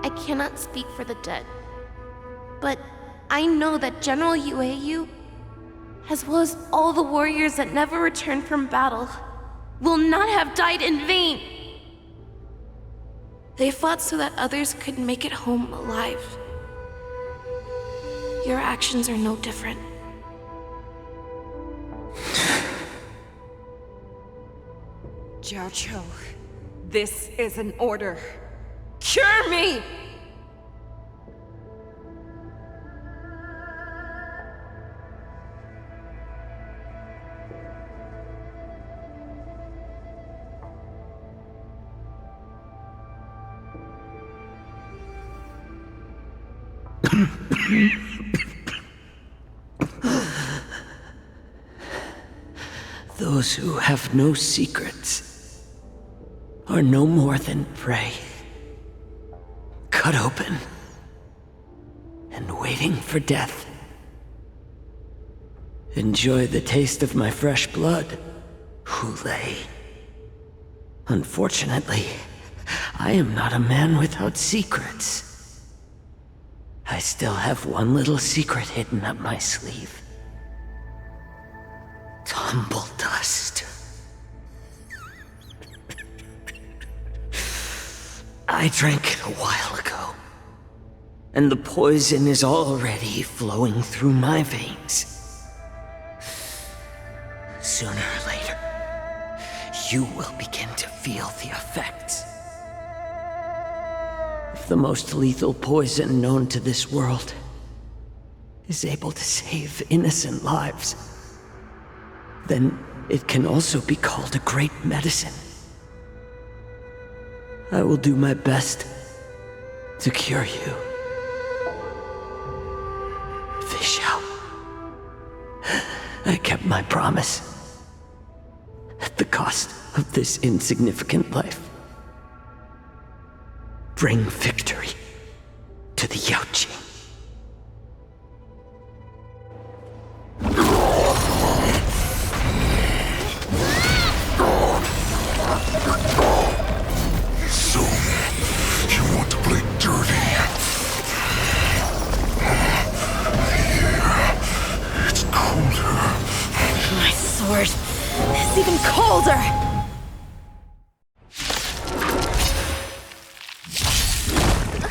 I cannot speak for the dead, but I know that General Yueyu, as well as all the warriors that never returned from battle, will not have died in vain. They fought so that others could make it home alive. Your actions are no different. Jiaoqiu, this is an order. Cure me! Those who have no secrets are no more than prey. Cut open and waiting for death. Enjoy the taste of my fresh blood, Hulei. Unfortunately, I am not a man without secrets. I still have one little secret hidden up my sleeve. Tumble dust. I drank it a while ago, and the poison is already flowing through my veins. Sooner or later, you will begin to feel the effects. If the most lethal poison known to this world is able to save innocent lives, then it can also be called a great medicine. I will do my best to cure you. Fish out. I kept my promise. At the cost of this insignificant life. Bring victory to the Yaoqing. So, you want to play dirty? Yeah, it's colder. My sword is even colder!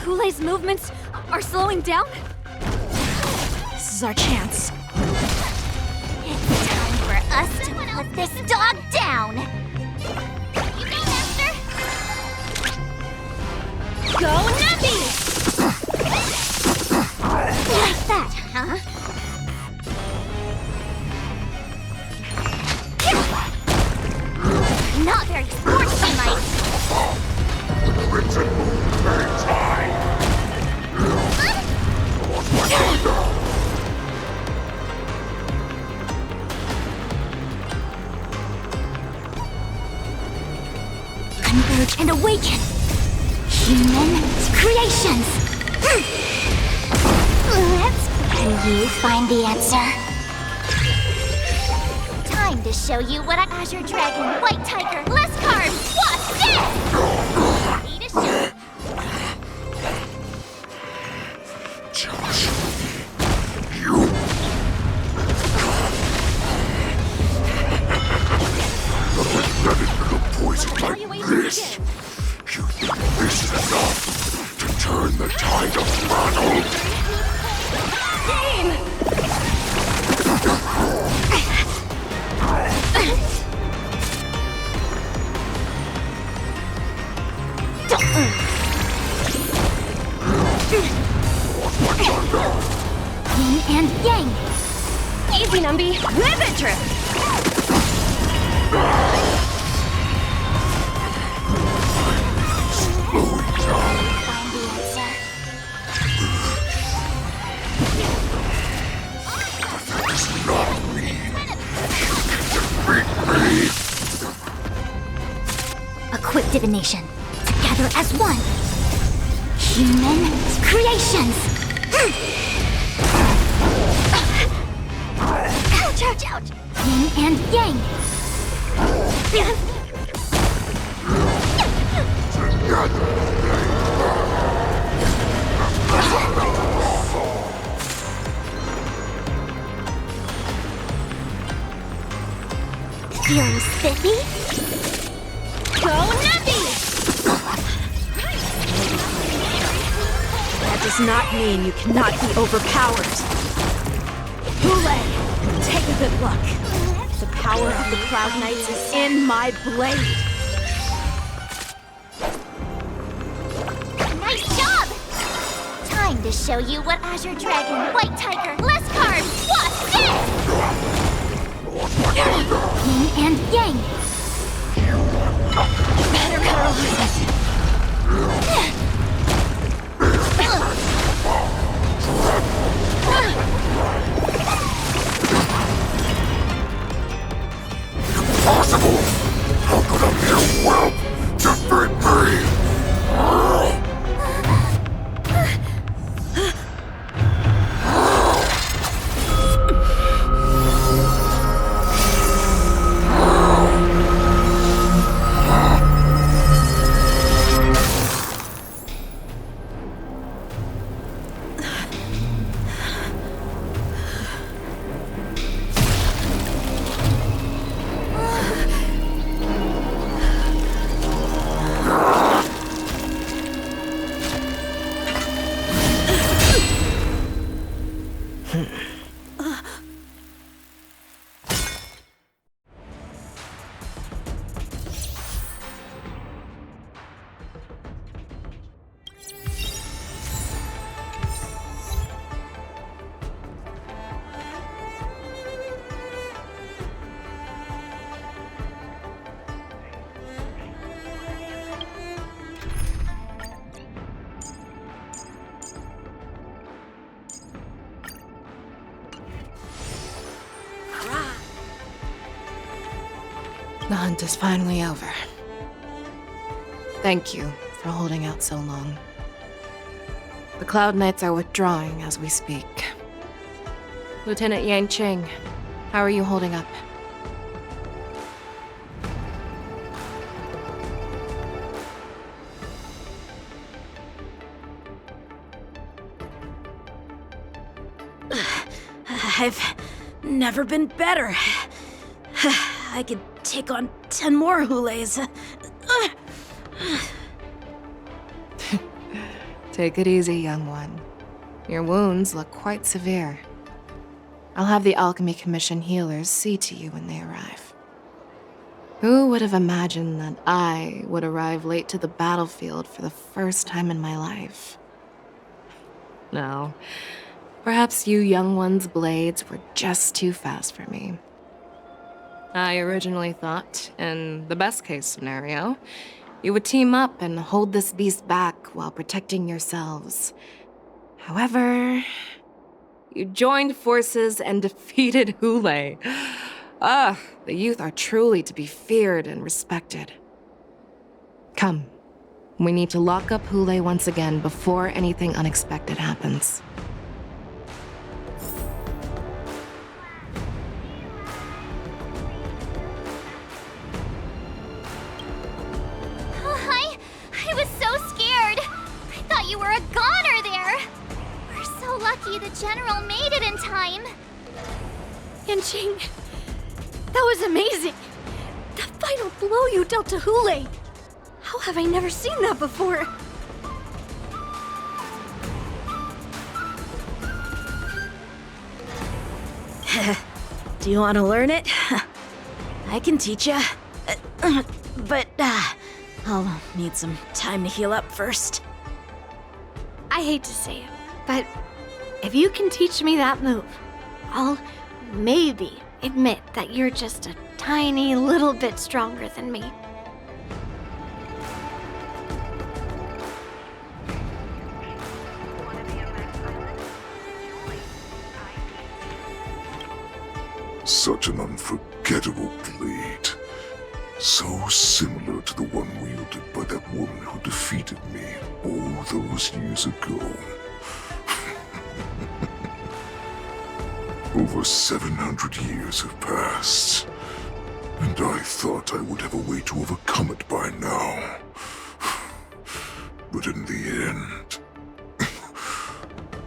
Hulei's movements are slowing down? This is our chance. It's time for us to put this dog down! You go, Master! Go Nubby! Like that, huh? Not very sportsmanlike. Written movement time. Converge and awaken! Human creations! Can you find the answer? Time to show you what Azure Dragon, White Tiger, less carbs! What's this? Eat a shot. Josh, you... Let it poison like this. You think this is enough to turn the tide of battle? Yin and Yang. Easy, Numby. Ribbit trip! Find the answer. That does not mean you can defeat me. A quick divination. Together as one. Human creations. Ouch, ouch, ouch. Yin and Yang. Feeling spiffy? Go nuppy! That does not mean you cannot be overpowered. Hule, take a good look. The power of the Cloud Knights is in my blade. Nice job! Time to show you what Azure Dragon, White Tiger, less carbs, what's this? Yin and Yang. Better paralysis. Impossible! How could a mere whelp defeat me? The hunt is finally over. Thank you for holding out so long. The Cloud Knights are withdrawing as we speak. Lieutenant Yanqing, how are you holding up? I've never been better. I could take on 10 more Hules. Take it easy, young one. Your wounds look quite severe. I'll have the Alchemy Commission healers see to you when they arrive. Who would have imagined that I would arrive late to the battlefield for the first time in my life? No. Perhaps you young ones' blades were just too fast for me. I originally thought, in the best-case scenario, you would team up and hold this beast back while protecting yourselves. However, you joined forces and defeated Hule. The youth are truly to be feared and respected. Come, we need to lock up Hule once again before anything unexpected happens. I was so scared. I thought you were a goner there. We're so lucky the General made it in time. Yanqing, that was amazing. The final blow you dealt to Hule. How have I never seen that before? Do you want to learn it? I can teach you. But I'll need some time to heal up first. I hate to say it, but if you can teach me that move, I'll maybe admit that you're just a tiny little bit stronger than me. Such an unforgettable blade. So similar to the one wielded by that woman who defeated me all those years ago. Over 700 years have passed, and I thought I would have a way to overcome it by now. But in the end,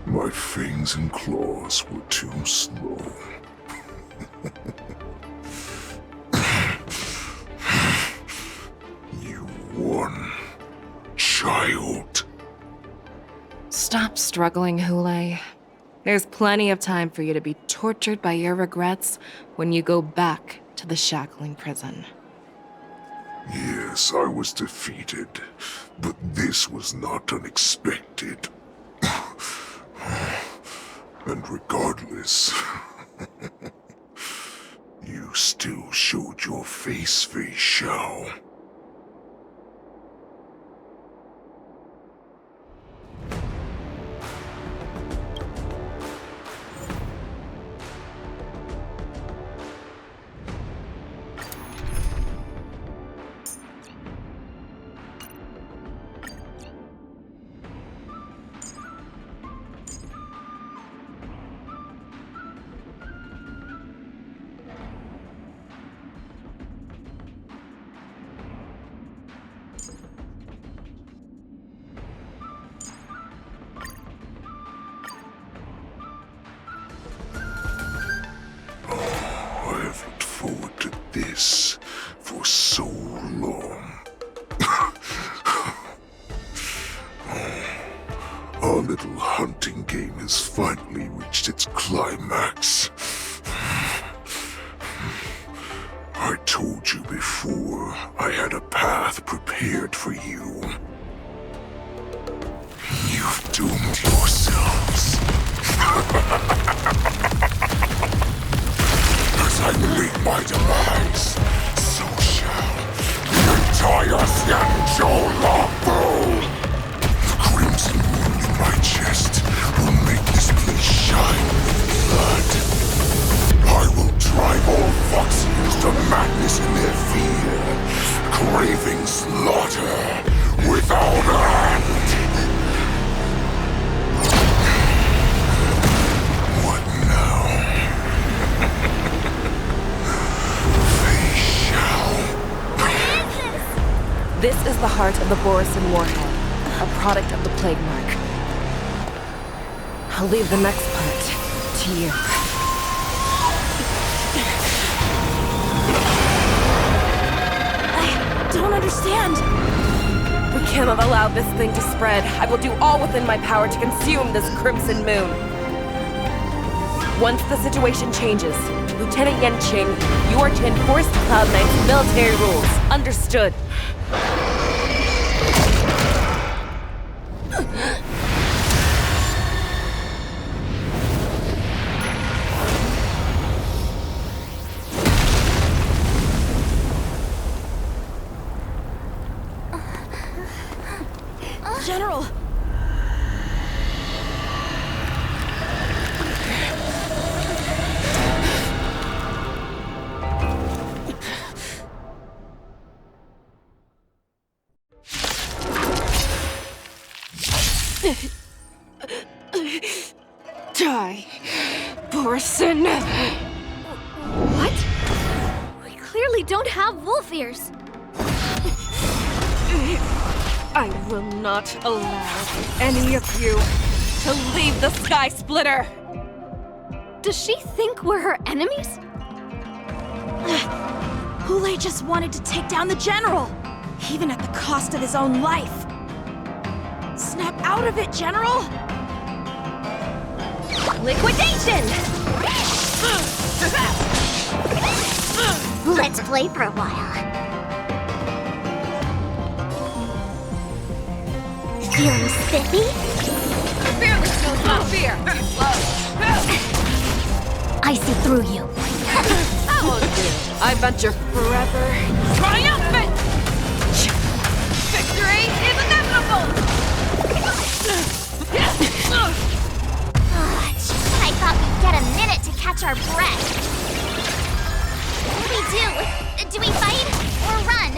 my fangs and claws were too slow. Stop struggling, Hule. There's plenty of time for you to be tortured by your regrets when you go back to the shackling prison. Yes, I was defeated, but this was not unexpected. And regardless, you still showed your face, Fei Xiao. I have looked forward to this for so long. Our little hunting game has finally reached its climax. I told you before, I had a path prepared for you. You've doomed yourselves. As I meet my demise, so shall the entire Xianzhou Lafu. The crimson wound in my chest will make this place shine with blood. I will drive all Foxians to madness in their fear, craving slaughter without end. What now? This is the heart of the Borisin Warhead, a product of the Plague Mark. I'll leave the next part to you. I don't understand. We cannot allow this thing to spread. I will do all within my power to consume this Crimson Moon. Once the situation changes, Lieutenant Yanqing, you are to enforce the Cloud Knight's military rules. Understood. General! Die, Borisin! What? We clearly don't have wolf ears. I will not allow any of you to leave the Sky Splitter! Does she think we're her enemies? Hule just wanted to take down the General, even at the cost of his own life. Snap out of it, General! Liquidation! Let's play for a while. Feeling spiffy? Fearless knows not fear! I see through you. That won't do. I venture forever. Triumphant! Victory is inevitable! I thought we'd get a minute to catch our breath. What do we do? Do we fight or run?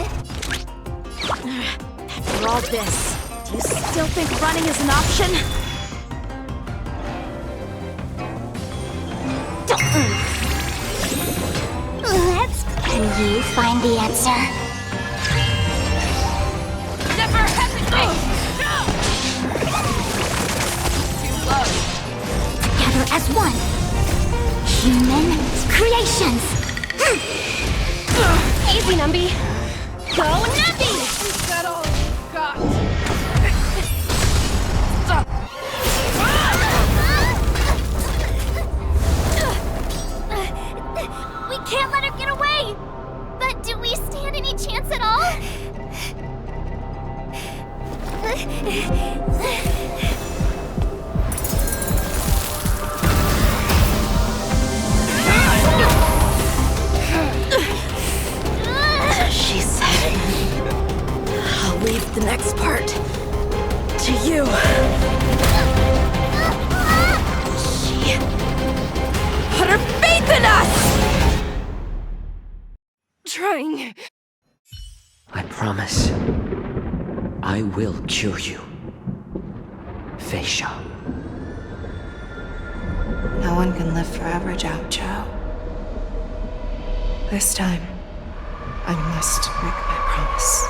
After all this, do you still think running is an option? Can you find the answer? Never hesitate! Too slow. Together as one. Human creations. Easy, Numby. Go, Numby! Is that all you got? away! But do we stand any chance at all? She said, I'll leave the next part to you. She put her faith in us! Trying. I promise. I will cure you. Feisha. No one can live forever, Zhao Zhao. This time, I must break my promise.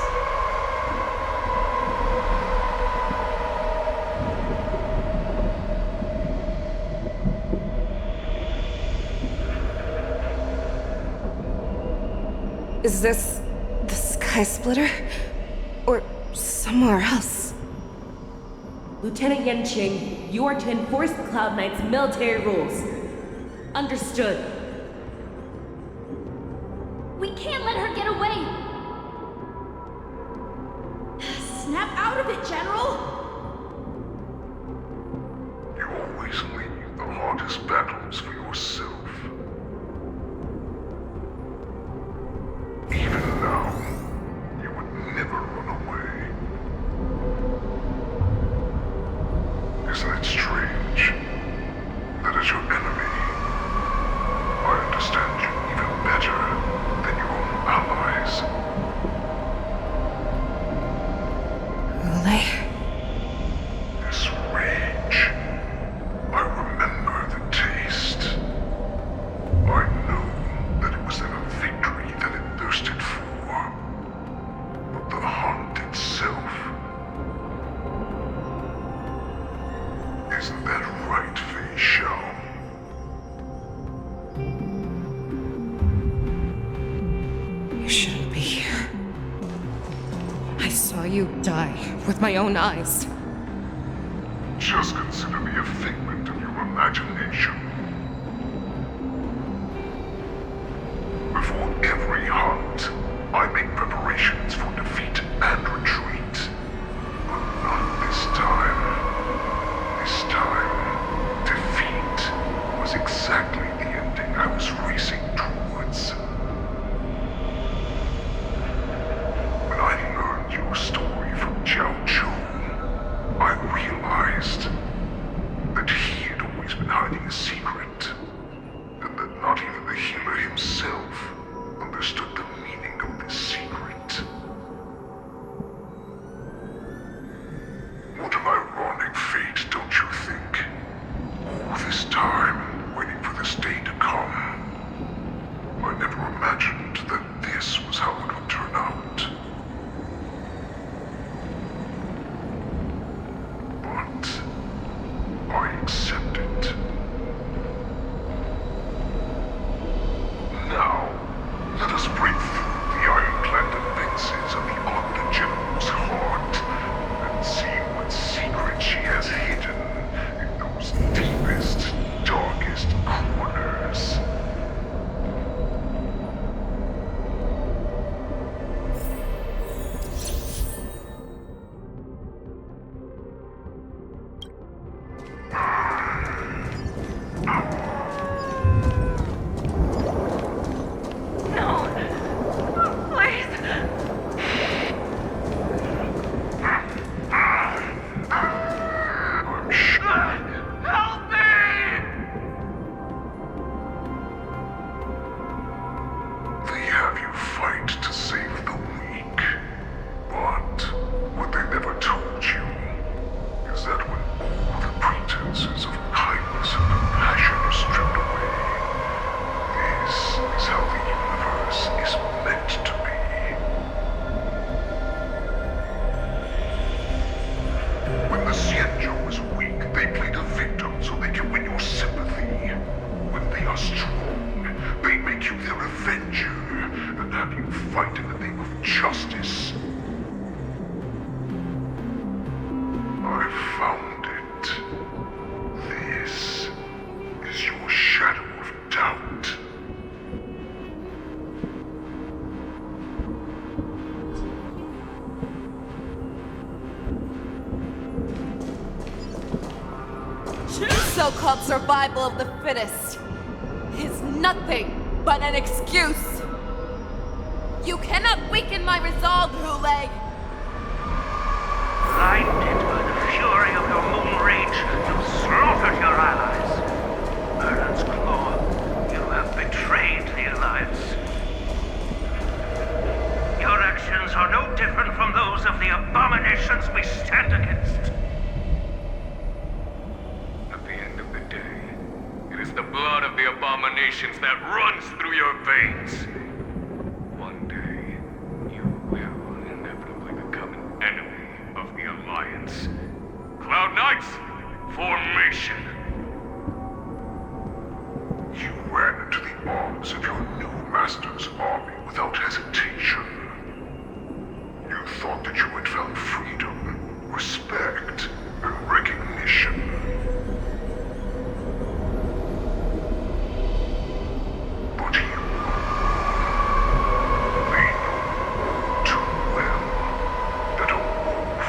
Is this the Sky Splitter? Or somewhere else? Lieutenant Yanqing, you are to enforce the Cloud Knight's military rules. Understood. We can't let her get away! Snap out of it, General! You always leave the hardest battles for yourself. Even now, you would never run away. Isn't it strange that as your enemy, I understand you even better than your own allies? Ule? This rage, I remember the taste. I know that it was never victory that it thirsted for, but the hunt itself. Isn't that right, Fei Shao? You shouldn't be here. I saw you die with my own eyes. Just consider me a figment of your imagination. Before every hunt, I make preparations for defeat and retreat. But not this time. This time, defeat was exactly the ending I was racing towards. When I learned your story from Zhao Zhou, I realized that he had always been hiding a secret, and that not even the healer himself understood the meaning of this secret. What an ironic fate, don't you think? All this time, waiting for this day to come. I never imagined that this was how it would turn out. But I accept it. Now, let us break through the ironclad defenses of the Ogden General's heart and see what secret she has hidden in those deepest, darkest corners. They have you fight to save the weak. But what they never told you is that when all the pretenses of kindness and compassion are stripped away, this is how the universe is meant to be. When the Xianzhou is weak, they play the victim so they can win your sympathy. When they are strong, they make you their avenger and have you fight in the name of justice. I found it. This is your shadow of doubt. so-called survival of the fittest is nothing but an excuse. You cannot weaken my resolve, Hule. Blinded by the fury of your moon rage, you've slaughtered your allies. Merlin's Claw, you have betrayed the Alliance. Your actions are no different from those of the abominations we stand against. At the end of the day, it is the blood of the abominations that runs through your veins. One day, you will inevitably become an enemy of the Alliance. Cloud Knights, formation! You ran into the arms of your new master's army without hesitation. You thought that you had found freedom, respect, and recognition. But you... they know too well that a wolf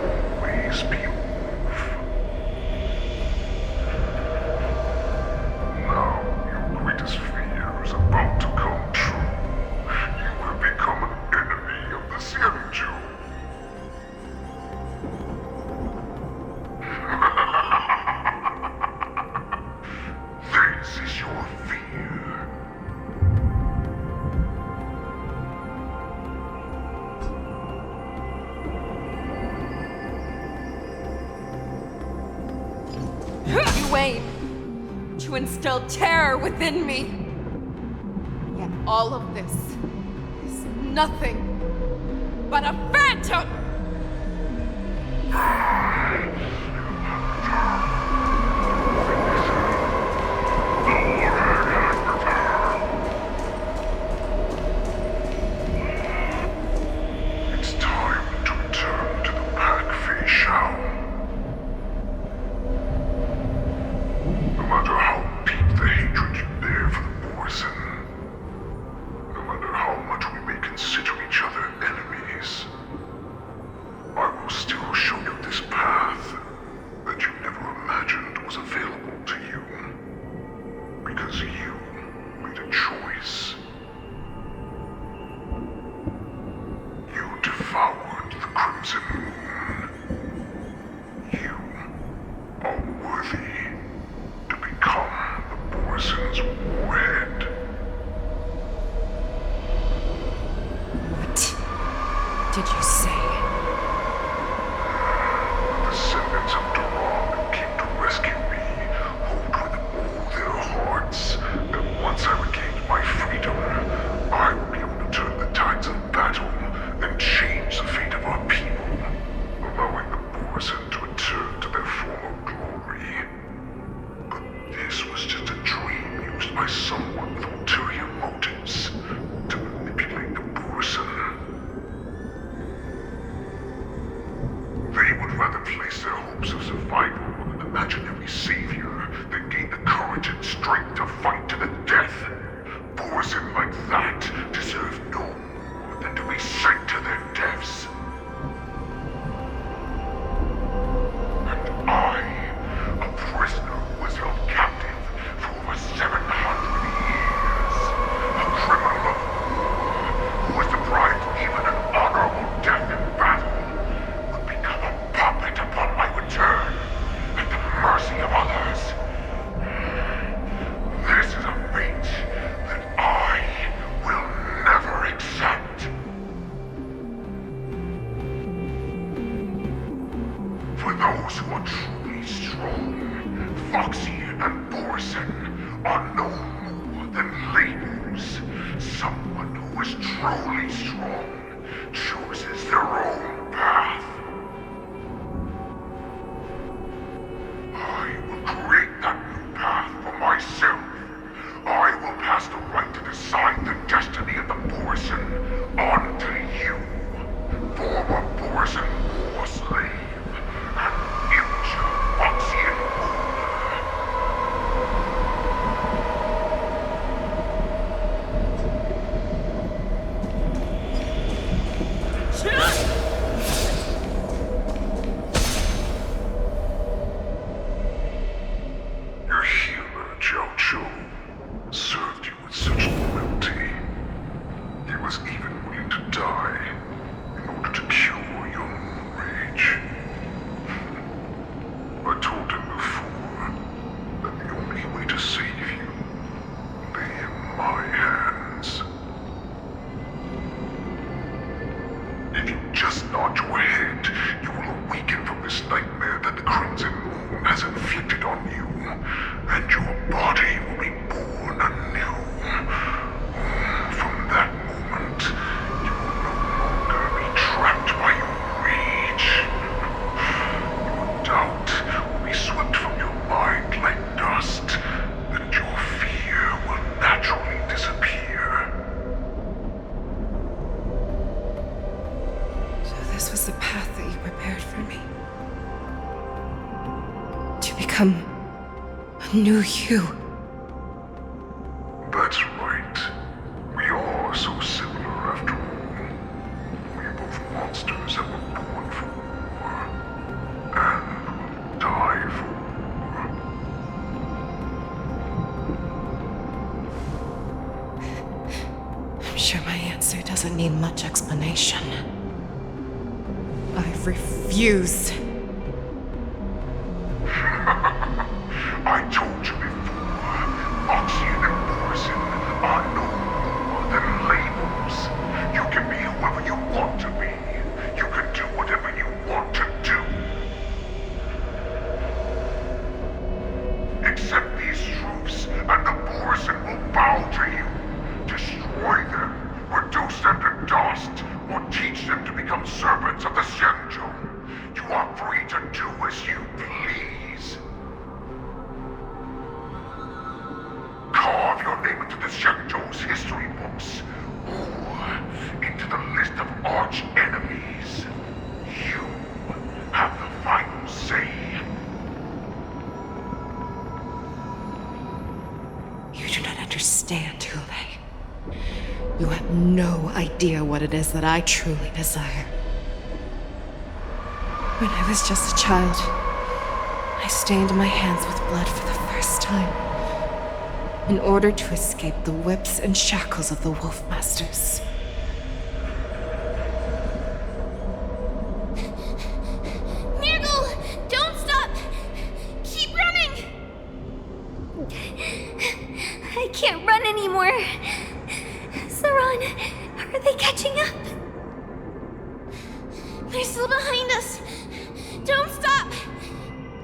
will always be a wolf. Now your greatest fear is about to come true. You have become an enemy of the Xianzhou. This is your fear. You aim to instill terror within me. Yet all of this is nothing but a phantom! It's time to return to the pack, Fei Shao. No matter how deep the hatred you bear for the Borson, no matter how much we may consider each other enemies, I will still show you this path that you never imagined was available to you. Because you made a choice. You devoured the Crimson Moon. You are worthy to become the Borson's warhead. What did you say? The descendants of Durand came to rescue me, hold with all their hearts, that once I regained my freedom, I would be able to turn the tides of battle and change the fate of our people, allowing the Borson to return to their former glory. But this was just a dream used by someone with ulterior motives to manipulate the Borson. They would rather place their hopes of survival on an imaginary savior than gain the courage and strength to fight to the death. Borson like that deserve no more than to be sent to their deaths. And I, a prisoner who was held captive for over 700 years, a criminal of war who was deprived even an honorable death in battle, would become a puppet upon my return, at the mercy of others. This is a fate that I will never accept. For those who are truly strong, Foxy and Borson are no more than labels. Someone who is truly strong chooses their own path. I will create that new path for myself. I will pass the right to decide the destiny of the Borson on to you, former Borson war slave, and future Foxian ruler. was even willing to die in order to cure your moon rage. I told him before that the only way to save you lay in my hands. If you just nod your head, you will awaken from this nightmare that the Crimson Moon has inflicted on you, and your body will be born anew. From that moment, you will no longer be trapped by your rage. Your doubt will be swept from your mind like dust, and your fear will naturally disappear. So this was the path that you prepared for me. To become a new you. That's right. We are so similar after all. We are both monsters that were born for war, and will die for war. I'm sure my answer doesn't need much explanation. I refuse. I told you before, Oxygen and Borison are no more than labels. You can be whoever you want to be. You can do whatever you want to do. Accept these truths, and the Borison will bow to you. Destroy them, reduce them to dust, or teach them to become servants of the Xianzhou. You are free to do as you please. Carve your name into the Xianzhou's history books, or into the list of arch enemies. You have the final say. You do not understand, Hule. You have no idea what it is that I truly desire. When I was just a child, I stained my hands with blood for the first time, in order to escape the whips and shackles of the Wolf Masters. Nirgal, don't stop! Keep running! I can't run anymore. Saran, are they catching up? They're still behind us. Don't stop!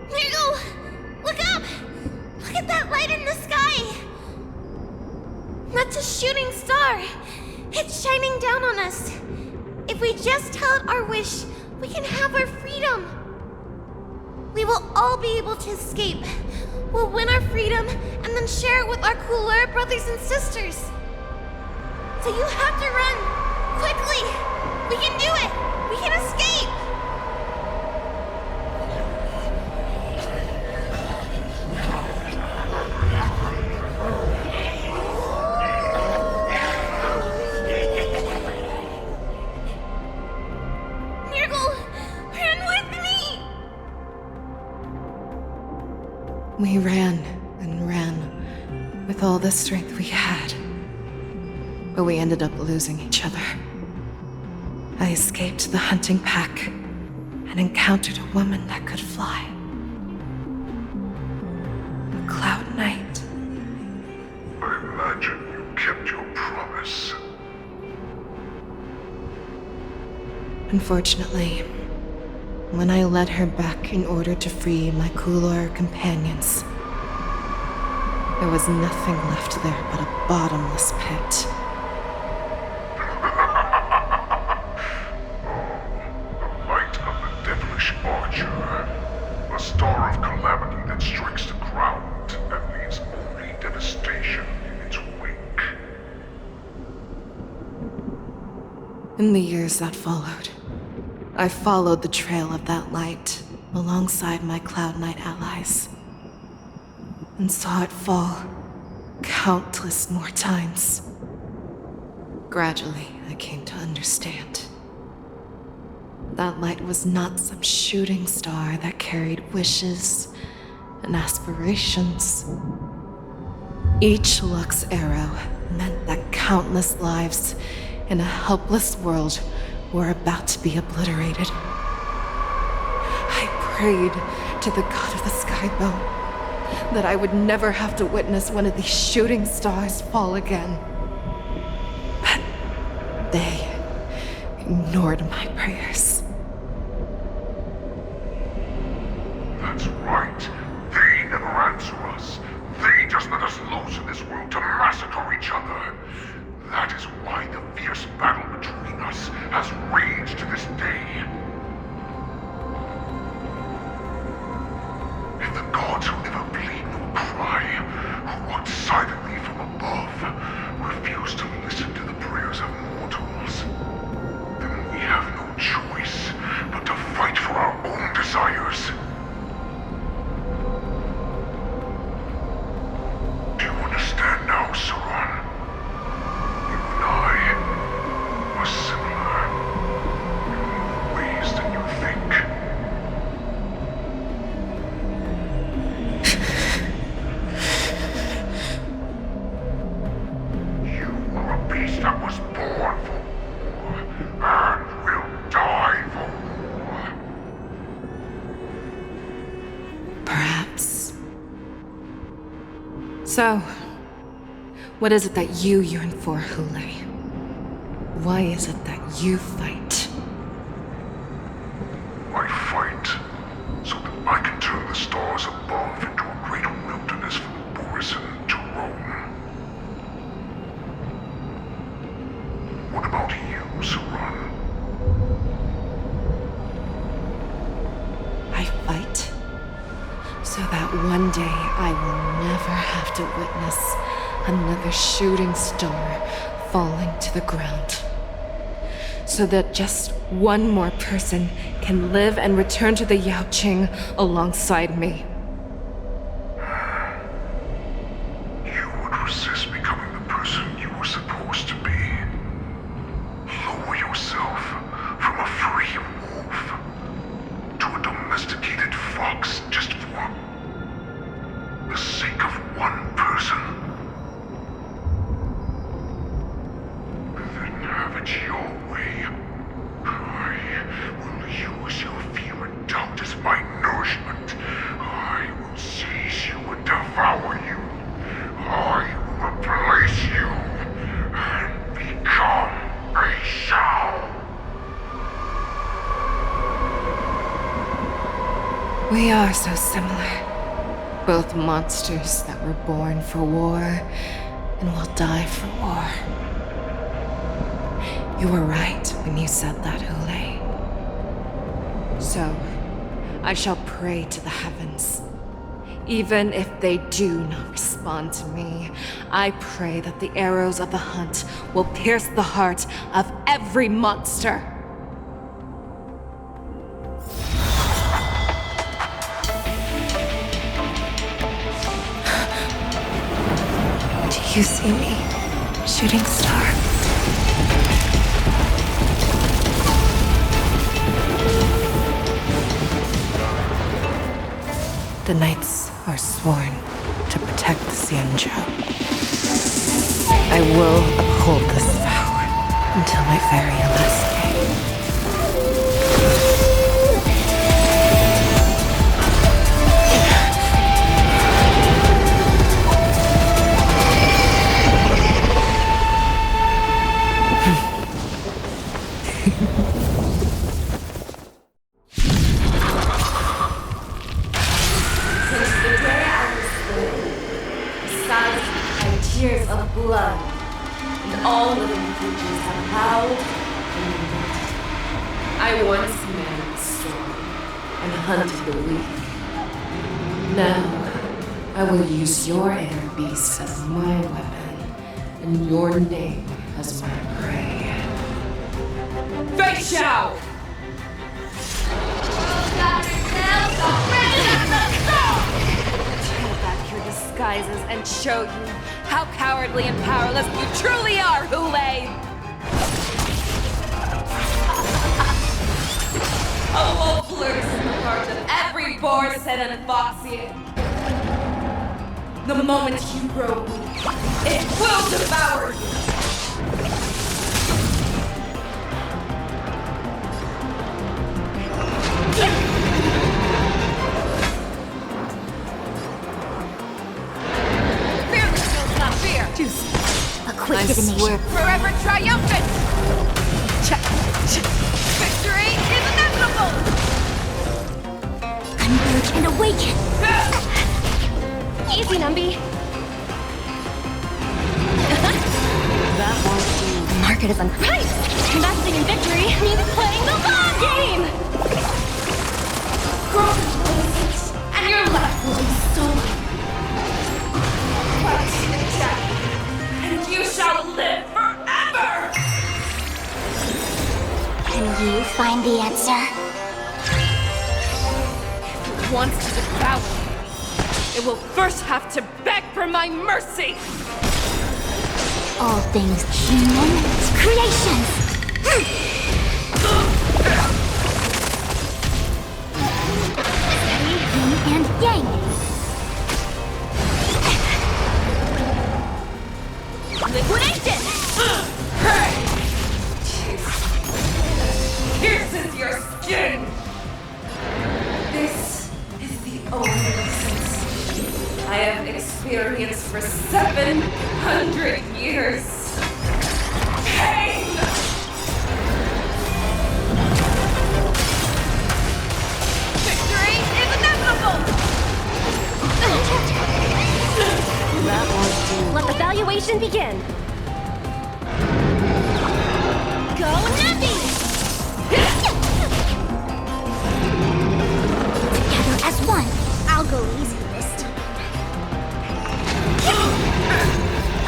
Nirgal, look up! Look at that light in the sky! That's a shooting star. It's shining down on us. If we just tell it our wish, we can have our freedom. We will all be able to escape. We'll win our freedom and then share it with our cooler brothers and sisters. So you have to run. Quickly! We can do it! We can escape! Nirgal, run with me! We ran and ran with all the strength we had. But we ended up losing each other. I escaped the hunting pack and encountered a woman that could fly. A Cloud Knight. I imagine you kept your promise. Unfortunately, when I led her back in order to free my Kulor companions, there was nothing left there but a bottomless pit. A star of calamity that strikes the ground and leaves only devastation in its wake. In the years that followed, I followed the trail of that light alongside my Cloud Knight allies, and saw it fall countless more times. Gradually, I came to understand. That light was not some shooting star that carried wishes and aspirations. Each Lux arrow meant that countless lives In a helpless world, we're about to be obliterated. I prayed to the god of the skybow that I would never have to witness one of these shooting stars fall again. But they ignored my prayers. That's right. They never answer us. They just let us loose in this world to massacre each other. That is why the fierce battle between us has raged to this day. And the gods who never bleed nor cry, who walked silently from above, refuse to listen to the prayers of mortals. Then we have no choice but to fight for our own desires. Do you understand now, Saran? You and I are similar in more ways than you think. You are a beast that was born for war and will die for war. Perhaps. So, what is it that you yearn for, Hule? Why is it that you fight? I fight so that I can turn the stars above into a great wilderness for the Borisin to roam. What about you, Saran? I fight so that one day I will never have to witness another shooting star falling to the ground. So that just one more person can live and return to the Yaoqing alongside me. You would resist becoming the person you were supposed to be. Lower yourself from a free wolf to a domesticated fox just for the sake of one person. Then have it your way. I will use your fear and doubt as my nourishment. I will seize you and devour you. I will replace you and become a Shao. We are so similar. Both monsters that were born for war and will die for war. You were right when you said that, Hule. So, I shall pray to the heavens. Even if they do not respond to me, I pray that the arrows of the hunt will pierce the heart of every monster. Do you see me, shooting star? The knights are sworn to protect the Xianzhou. I will uphold this vow until my very last day. Tears of blood, and all living creatures have howled and wept. I once managed the storm and hunted the weak. Now, I will use your inner beast as my weapon, and your name as my prey. Fei Xiao! Tear back your disguises and show you how cowardly and powerless you truly are, Hule! A wolf lurks in the heart of every Borisin and Foxian. The moment you grow weak, it will devour you. determination. Forever triumphant! Victory is inevitable! Converge and awaken! Easy, Numby. That won't do. The market is unpriced! Investing in victory means playing the long game! And your life will be stolen. Crouch in death, and you shall live forever! Can you find the answer? If it wants to devour me, it will first have to beg for my mercy! All things human creations! Yin and yang! Liquidation! Pierces your skin! This is the only sense I have experienced for 700 years. Pain! Victory is inevitable! That won't do. Let the valuation begin. Go Navi! Together as one. I'll go easy this time.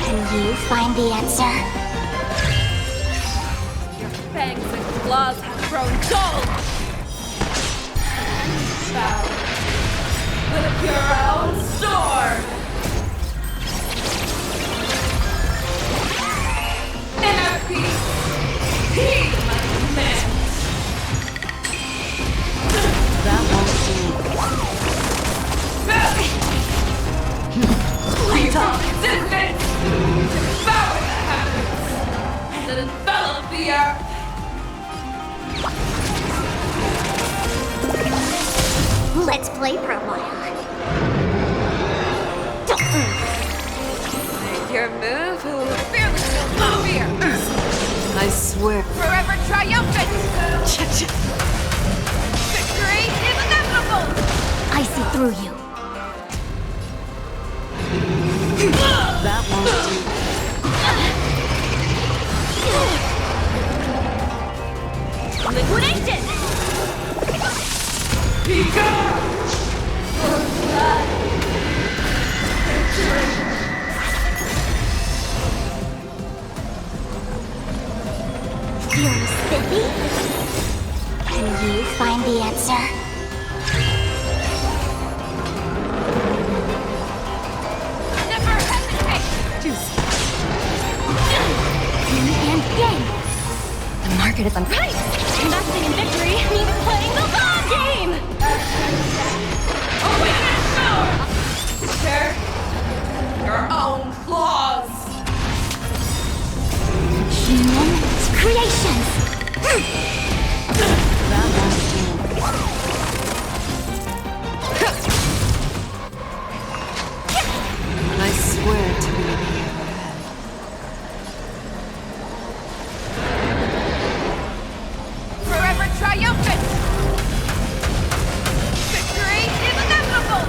Can you find the answer? Your fangs and claws have grown dull! Bow with your own sword! Inner peace! Heed my command! That won't do. Leave from distance! Devour the heavens! And envelop the earth! Let's play for a while. Make your move, who fearless will not fear! I swear. Forever triumphant! Victory is inevitable! I see through you. That won't do. Liquidation! Feeling spiffy? Can you find the answer? Never hesitate! Yin and yang! The market is unpriced! Investing in victory means playing the long game! Awaken and power! Share your own claws! Human creations! That won't do. I swear to be Forever triumphant! Victory is inevitable!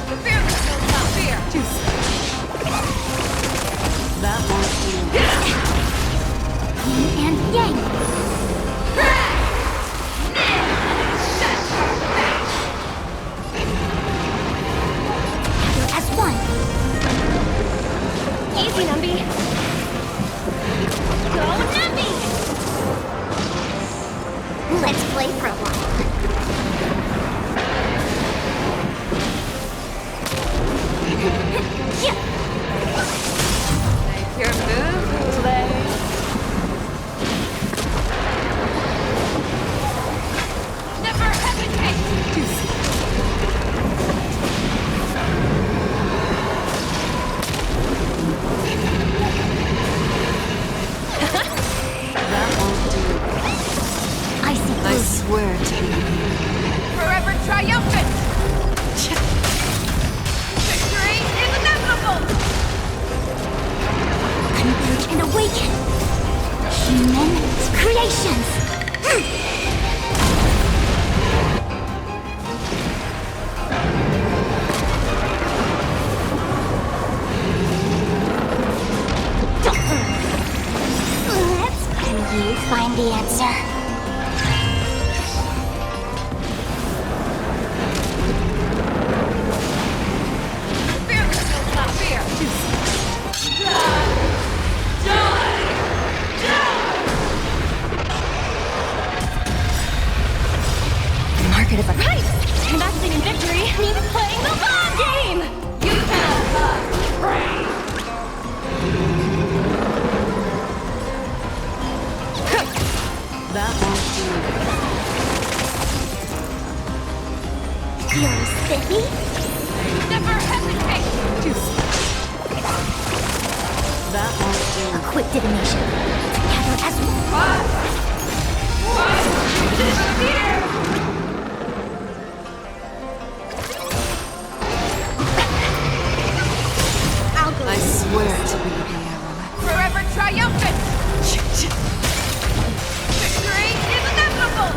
The fearless will not fear! That won't do. Yin and yang! Together as one. Easy, Numby. Go Navi! Let's play for a while. Make your move, play. creations! Can you find the answer? Market of a right! Investing in victory means playing the long game! You cannot pray! That won't do. You're spiffy? Never hesitate! That won't do. A quick divination. Together as one. I swear to be the arrow. Forever triumphant! Victory is inevitable!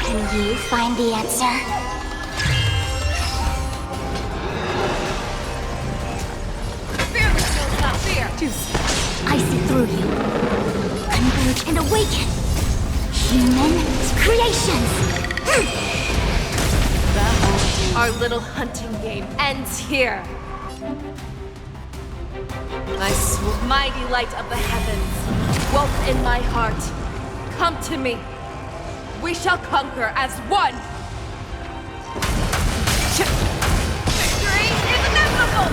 Can you find the answer? Fear kills not fear! I see through you. Converge and awaken. Human creations. Our little hunting game ends here. Mighty light of the heavens, woke in my heart, come to me. We shall conquer as one. Victory is inevitable!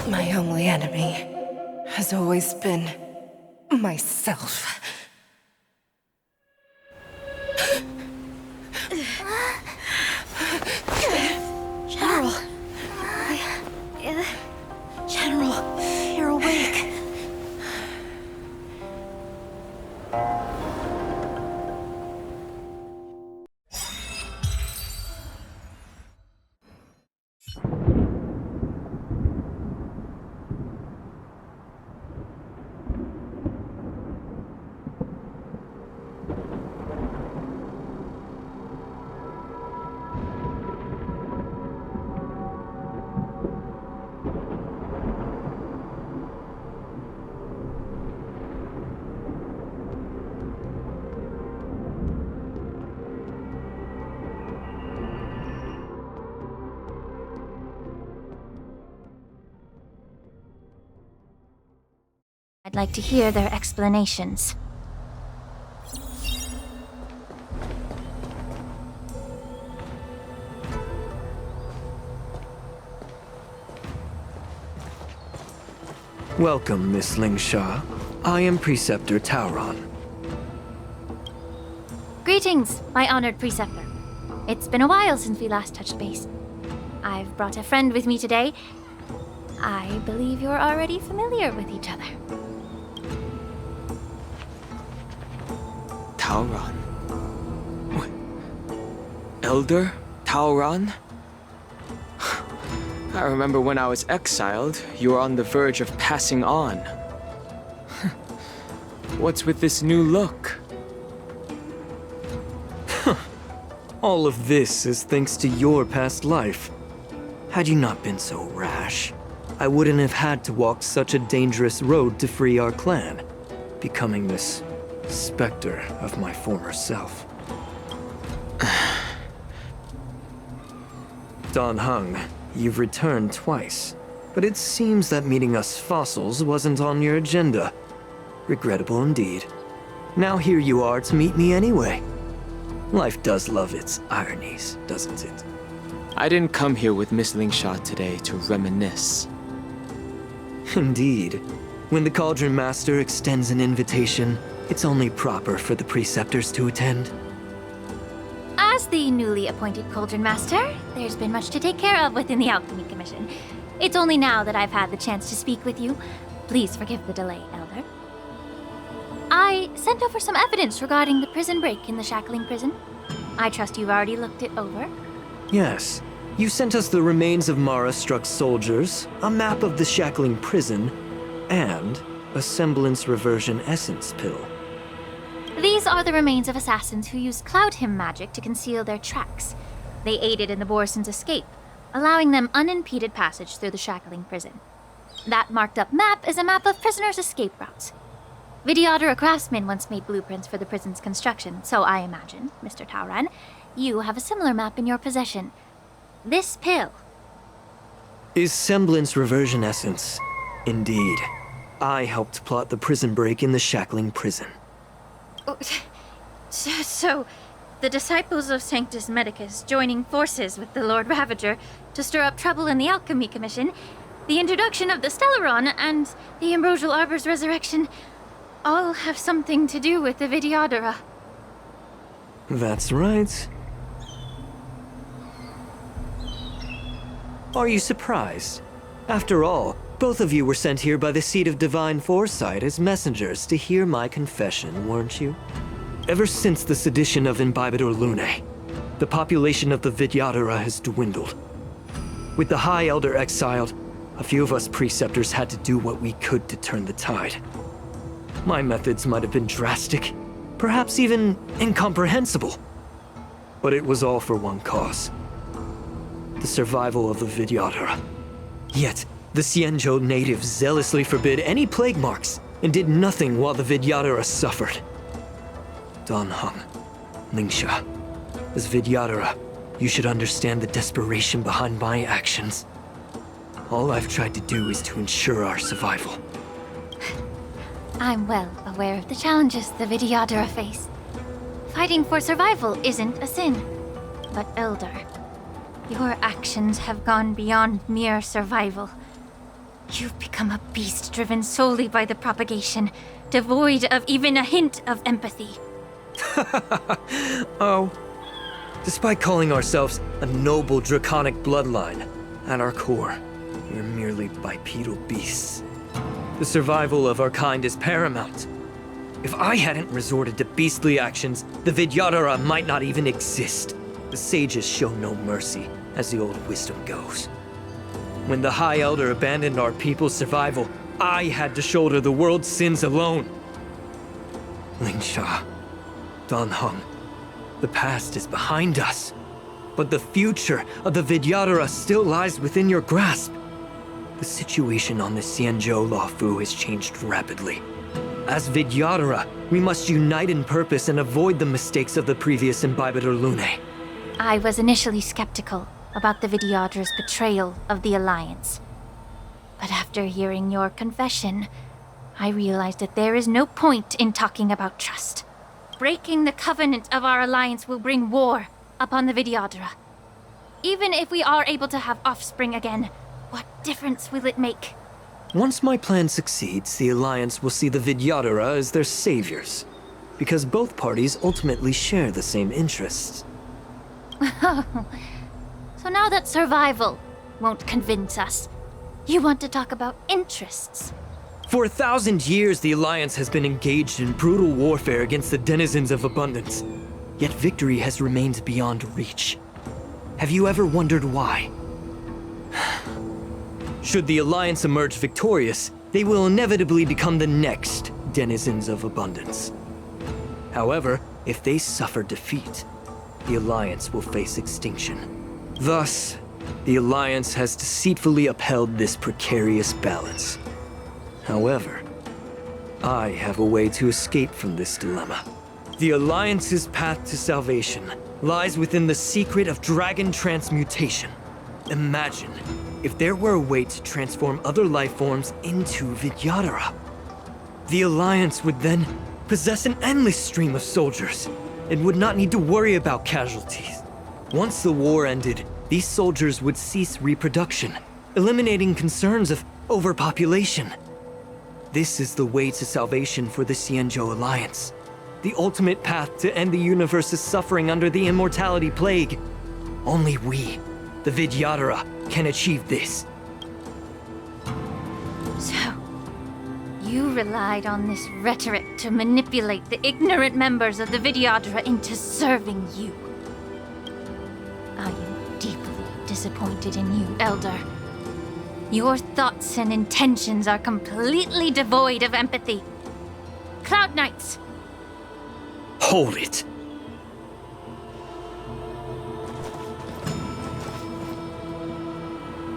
My only enemy has always been myself. General. General, you're awake. I'd like to hear their explanations. Welcome, Miss Lingsha. I am Preceptor Tauron. Greetings, my honored preceptor. It's been a while since we last touched base. I've brought a friend with me today. I believe you're already familiar with each other. Tauron? Elder Tauron? I remember when I was exiled, you were on the verge of passing on. What's with this new look? All of this is thanks to your past life. Had you not been so rash, I wouldn't have had to walk such a dangerous road to free our clan, becoming this specter of my former self. Dan Heng, you've returned twice, but it seems that meeting us fossils wasn't on your agenda. Regrettable indeed. Now here you are to meet me anyway. Life does love its ironies, doesn't it? I didn't come here with Miss Lingsha today to reminisce. Indeed. When the Cauldron Master extends an invitation, it's only proper for the Preceptors to attend. As As the newly appointed Cauldron Master, there's been much to take care of within the Alchemy Commission. It's only now that I've had the chance to speak with you. Please forgive the delay, Elder. I sent over some evidence regarding the prison break in the Shackling Prison. I trust you've already looked it over. Yes. You sent us the remains of Mara-struck soldiers, a map of the Shackling Prison, and a semblance reversion essence pill. These are the remains of assassins who used Cloud Hymn magic to conceal their tracks. They aided in the Borisons' escape, allowing them unimpeded passage through the Shackling Prison. That marked-up map is a map of prisoners' escape routes. Vidyadhara craftsmen once made blueprints for the prison's construction, so I imagine, Mr. Tauran, you have a similar map in your possession. This pill. Is semblance reversion essence. Indeed. I helped plot the prison break in the Shackling Prison. So, the disciples of Sanctus Medicus joining forces with the Lord Ravager to stir up trouble in the Alchemy Commission, the introduction of the Stellaron, and the Ambrosial Arbor's resurrection all have something to do with the Vidyadhara. That's right. Are you surprised? After all, both of you were sent here by the Seat of Divine Foresight as messengers to hear my confession, weren't you? Ever since the sedition of Imbibidor Lunae, the population of the Vidyadhara has dwindled. With the High Elder exiled, a few of us preceptors had to do what we could to turn the tide. My methods might have been drastic, perhaps even incomprehensible. But it was all for one cause. The survival of the Vidyadhara. Yet, the Xianzhou natives zealously forbid any plague marks and did nothing while the Vidyadhara suffered. Danheng, Lingsha, as Vidyadhara, you should understand the desperation behind my actions. All I've tried to do is to ensure our survival. I'm well aware of the challenges the Vidyadhara face. Fighting for survival isn't a sin. But Elder, your actions have gone beyond mere survival. You've become a beast driven solely by the propagation, devoid of even a hint of empathy. Oh. Despite calling ourselves a noble draconic bloodline, at our core, we're merely bipedal beasts. The survival of our kind is paramount. If I hadn't resorted to beastly actions, the Vidyadhara might not even exist. The sages show no mercy, as the old wisdom goes. When the High Elder abandoned our people's survival, I had to shoulder the world's sins alone. Lingsha, Danheng, the past is behind us, but the future of the Vidyadhara still lies within your grasp. The situation on the Xianzhou Luofu has changed rapidly. As Vidyadhara, we must unite in purpose and avoid the mistakes of the previous Imbibidor Lunae. I was initially skeptical about the Vidyadhara's betrayal of the Alliance. But after hearing your confession, I realized that there is no point in talking about trust. Breaking the covenant of our alliance will bring war upon the Vidyadhara. Even if we are able to have offspring again, what difference will it make? Once my plan succeeds, the Alliance will see the Vidyadhara as their saviors, because both parties ultimately share the same interests. So now that survival won't convince us, you want to talk about interests? For 1,000 years, the Alliance has been engaged in brutal warfare against the denizens of abundance. Yet victory has remained beyond reach. Have you ever wondered why? Should the Alliance emerge victorious, they will inevitably become the next denizens of abundance. However, if they suffer defeat, the Alliance will face extinction. Thus, the Alliance has deceitfully upheld this precarious balance. However, I have a way to escape from this dilemma. The Alliance's path to salvation lies within the secret of dragon transmutation. Imagine if there were a way to transform other life forms into Vidyadhara. The Alliance would then possess an endless stream of soldiers and would not need to worry about casualties. Once the war ended, these soldiers would cease reproduction, eliminating concerns of overpopulation. This is the way to salvation for the Xianzhou Alliance. the ultimate path to end the universe's suffering under the immortality plague. Only we, the Vidyadhara, can achieve this. So, you relied on this rhetoric to manipulate the ignorant members of the Vidyadhara into serving you. I am deeply disappointed in you, Elder. Your thoughts and intentions are completely devoid of empathy. Cloud Knights! Hold it!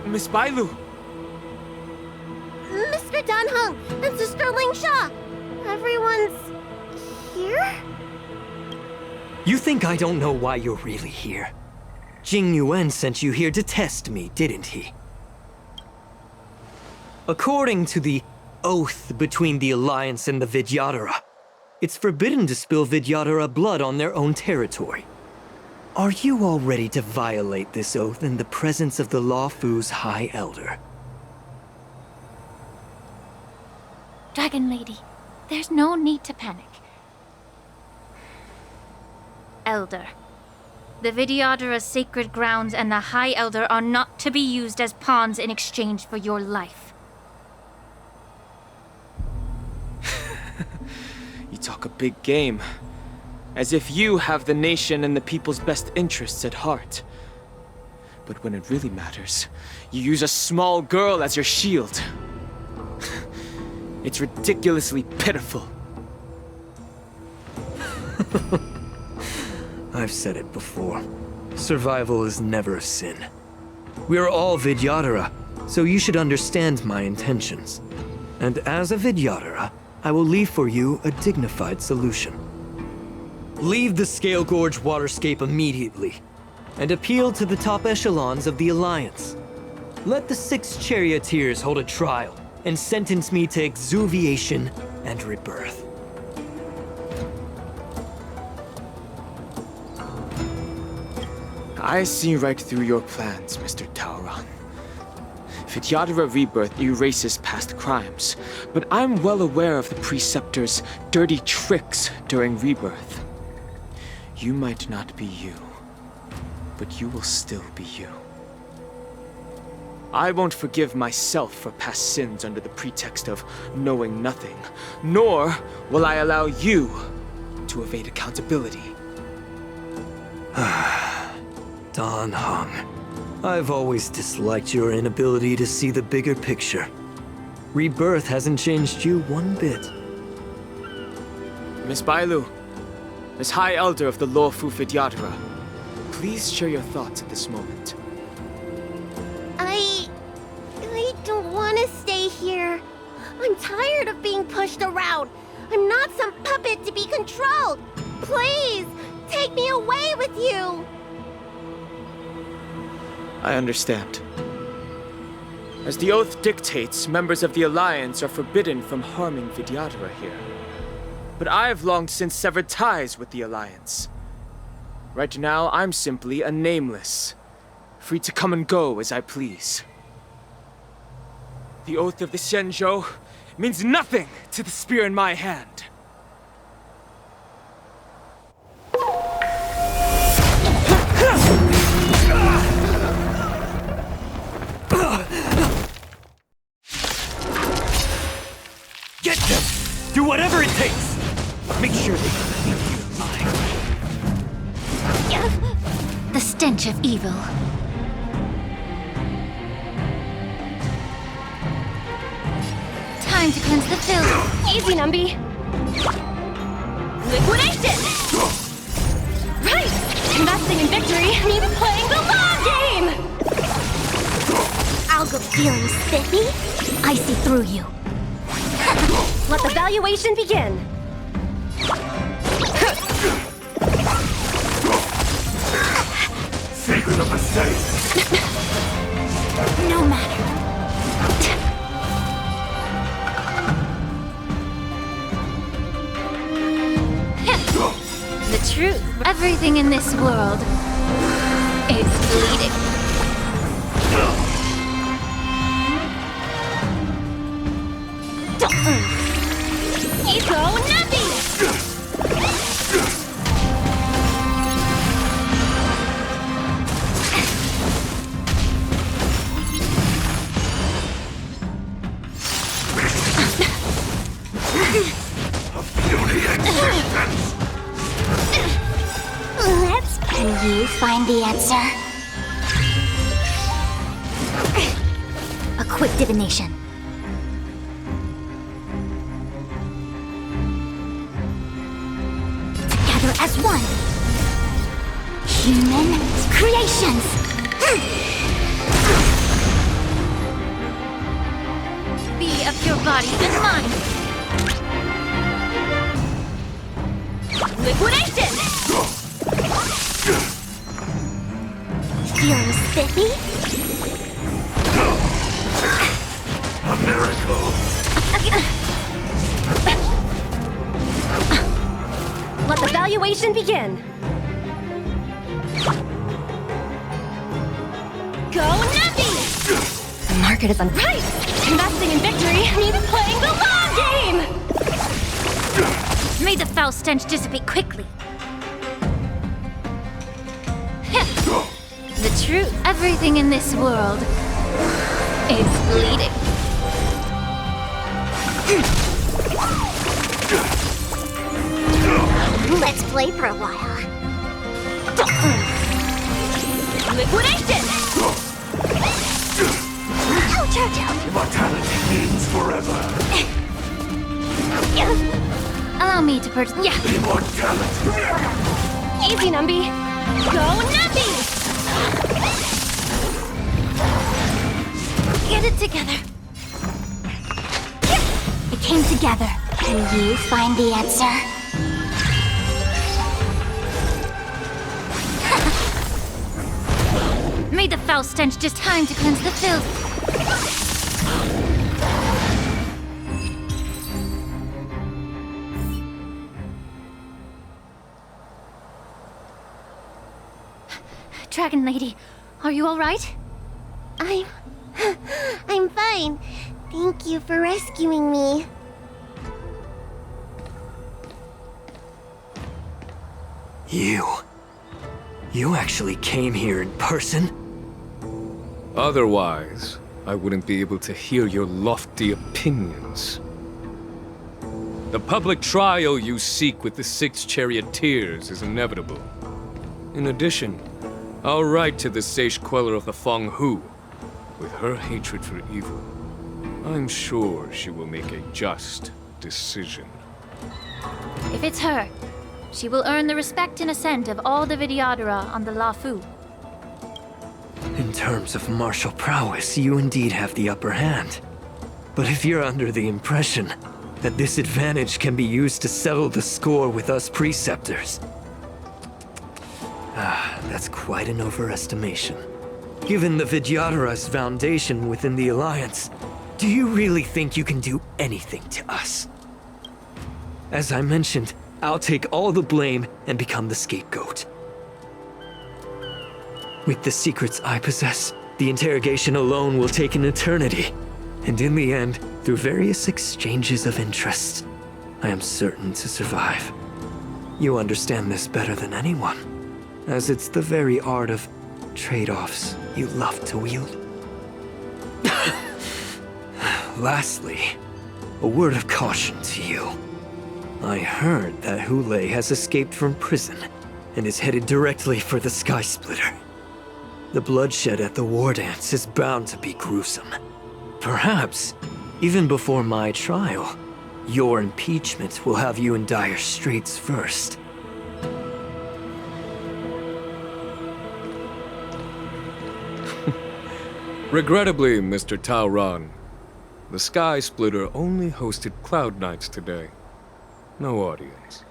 Miss Bailu! Mr. Danheng and Sister Lingsha! Everyone's here? You think I don't know why you're really here? Jing Yuan sent you here to test me, didn't he? According to the oath between the Alliance and the Vidyadhara, it's forbidden to spill Vidyadhara blood on their own territory. Are you all ready to violate this oath in the presence of the Luofu's High Elder? Dragon Lady, there's no need to panic. Elder, the Vidyadhara's sacred grounds and the High Elder are not to be used as pawns in exchange for your life. You talk a big game. As if you have the nation and the people's best interests at heart. But when it really matters, you use a small girl as your shield. It's ridiculously pitiful. I've said it before. Survival is never a sin. We're all Vidyadhara, so you should understand my intentions. And as a Vidyadhara, I will leave for you a dignified solution. Leave the Scale Gorge waterscape immediately, and appeal to the top echelons of the Alliance. Let the 6 charioteers hold a trial, and sentence me to exuviation and rebirth. I see right through your plans, Mr. Tauron. Vidyadhara rebirth erases past crimes, but I'm well aware of the Preceptor's dirty tricks during rebirth. You might not be you, but you will still be you. I won't forgive myself for past sins under the pretext of knowing nothing, nor will I allow you to evade accountability. Danheng, I've always disliked your inability to see the bigger picture. Rebirth hasn't changed you one bit. Miss Bailu, as High Elder of the Luofu Vidyadhara, please share your thoughts at this moment. I don't want to stay here. I'm tired of being pushed around. I'm not some puppet to be controlled. Please, take me away with you. I understand. As the oath dictates, members of the Alliance are forbidden from harming Vidyadhara here. But I've long since severed ties with the Alliance. Right now, I'm simply a nameless, free to come and go as I please. The oath of the Xianzhou means nothing to the spear in my hand. Get them! Do whatever it takes! Make sure they keep you alive. The stench of evil. Time to cleanse the filth. Easy, Numby. Liquidation! Right! Investing in victory means playing the long game! I'll go feeling spiffy. I see through you. Let the valuation begin. Secret of the safe. No matter. The truth. Everything in this world is bleeding. Eco Numbie! you find the answer? A quick divination. Together as one. Human creations. Be of your body and mind. Liquidation! Feeling spiffy? A miracle. Let the valuation begin. Go Nappy! The market is unripe. Investing in victory means playing the long game! May the foul stench dissipate quickly. The truth. Everything in this world is bleeding. Let's play for a while. Liquidation! Ouch, ouch, ouch. Immortality means forever. Allow me to Yeah. Immortality. Easy, Numby. Go Nappy! Get it together. It came together. Can you find the answer? Made the foul stench just time to cleanse the filth. Dragon Lady, are you all right? I'm fine. Thank you for rescuing me. You actually came here in person? Otherwise, I wouldn't be able to hear your lofty opinions. The public trial you seek with the 6 charioteers is inevitable. In addition, I'll write to the Sage Queller of the Feng Hu. With her hatred for evil, I'm sure she will make a just decision. If it's her, she will earn the respect and assent of all the Vidyadhara on the Lafu. In terms of martial prowess, you indeed have the upper hand. But if you're under the impression that this advantage can be used to settle the score with us preceptors, that's quite an overestimation. Given the Vidyadhara's foundation within the Alliance, do you really think you can do anything to us? As I mentioned, I'll take all the blame and become the scapegoat. With the secrets I possess, the interrogation alone will take an eternity. And in the end, through various exchanges of interest, I am certain to survive. You understand this better than anyone, as it's the very art of trade-offs you love to wield. Lastly, a word of caution to you. I heard that Hule has escaped from prison and is headed directly for the Sky Splitter. The bloodshed at the war dance is bound to be gruesome. Perhaps, even before my trial, your impeachment will have you in dire straits first. Regrettably, Mr. Taoran, the Sky Splitter only hosted Cloud Knights today. No audience.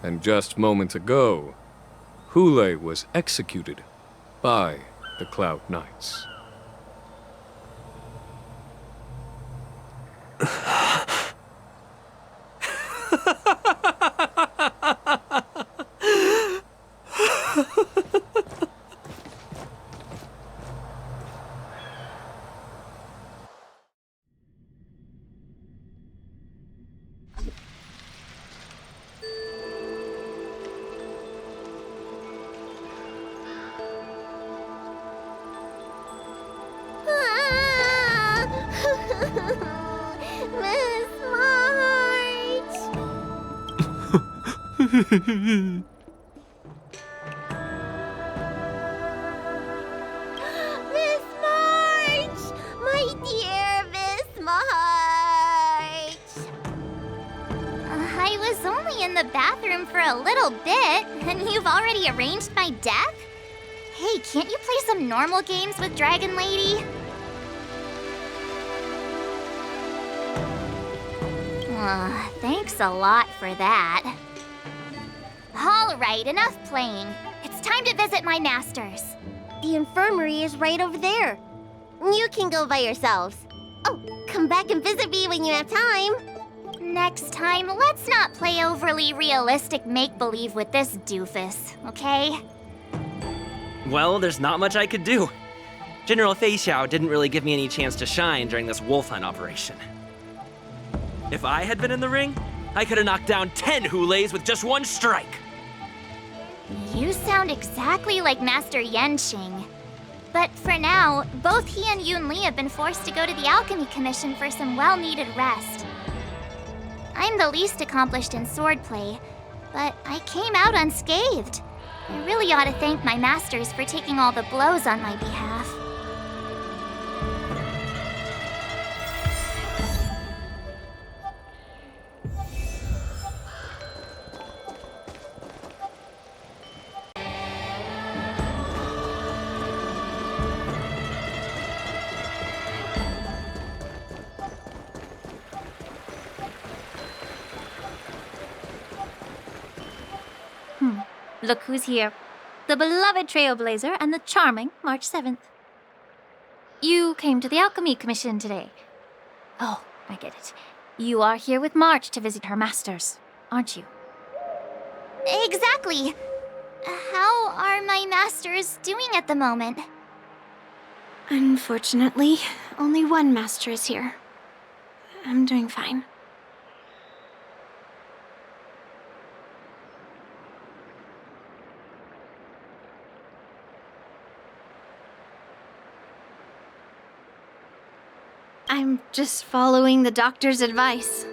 And just moments ago, Hule was executed by the Cloud Knights. Miss March! My dear Miss March! I was only in the bathroom for a little bit, and you've already arranged my death? Hey, can't you play some normal games with Dragon Lady? Thanks a lot for that. All right, enough playing. It's time to visit my masters. The infirmary is right over there. You can go by yourselves. Oh, come back and visit me when you have time. Next time, let's not play overly realistic make-believe with this doofus, okay? Well, there's not much I could do. General Fei Xiao didn't really give me any chance to shine during this wolf hunt operation. If I had been in the ring, I could have knocked down 10 Hulays with just one strike. You sound exactly like Master Yenqing. But for now, both he and Yun Li have been forced to go to the Alchemy Commission for some well-needed rest. I'm the least accomplished in swordplay, but I came out unscathed. I really ought to thank my masters for taking all the blows on my behalf. Look who's here. The beloved Trailblazer and the charming March 7th. You came to the Alchemy Commission today. Oh, I get it. You are here with March to visit her masters, aren't you? Exactly. How are my masters doing at the moment? Unfortunately, only one master is here. I'm doing fine. I'm just following the doctor's advice.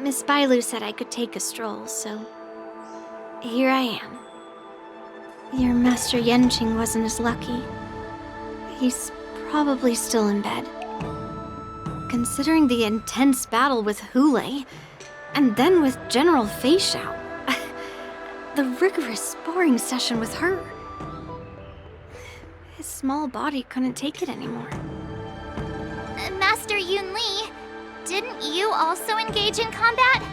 Miss Bailu said I could take a stroll, so here I am. Your Master Yenqing wasn't as lucky. He's probably still in bed. Considering the intense battle with Hulei, and then with General Fei Xiao, the rigorous sparring session with her, his small body couldn't take it anymore. Master Yun Li, didn't you also engage in combat?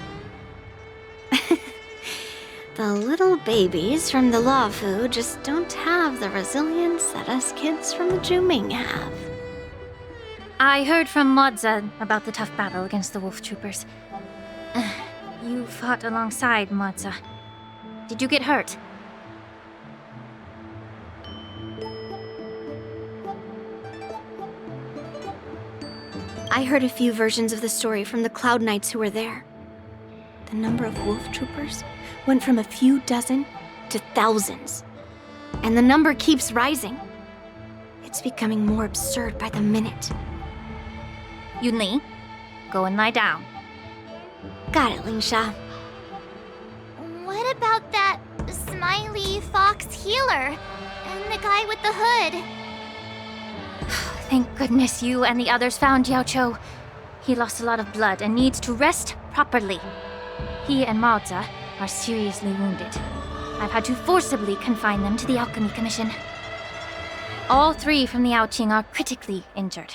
The little babies from the Luofu just don't have the resilience that us kids from the Zhuming have. I heard from Modza about the tough battle against the wolf troopers. You fought alongside Modza. Did you get hurt? I heard a few versions of the story from the Cloud Knights who were there. The number of wolf troopers went from a few dozen to thousands. And the number keeps rising. It's becoming more absurd by the minute. Yun Li, go and lie down. Got it, Lingsha. What about that smiley fox healer and the guy with the hood? Thank goodness you and the others found Yaoqiu. He lost a lot of blood and needs to rest properly. He and Maoza are seriously wounded. I've had to forcibly confine them to the Alchemy Commission. All three from the Yaoqing are critically injured.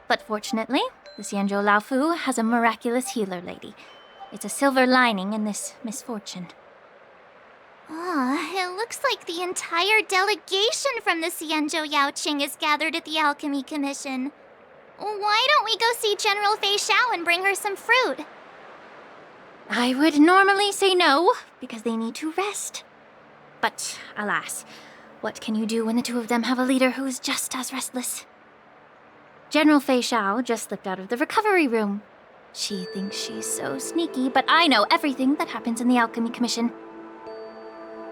But fortunately, the Xianzhou Laofu has a miraculous healer lady. It's a silver lining in this misfortune. It looks like the entire delegation from the Xianzhou Yaoqing is gathered at the Alchemy Commission. Why don't we go see General Fei Xiao and bring her some fruit? I would normally say no, because they need to rest. But alas, what can you do when the two of them have a leader who is just as restless? General Fei Xiao just slipped out of the recovery room. She thinks she's so sneaky, but I know everything that happens in the Alchemy Commission.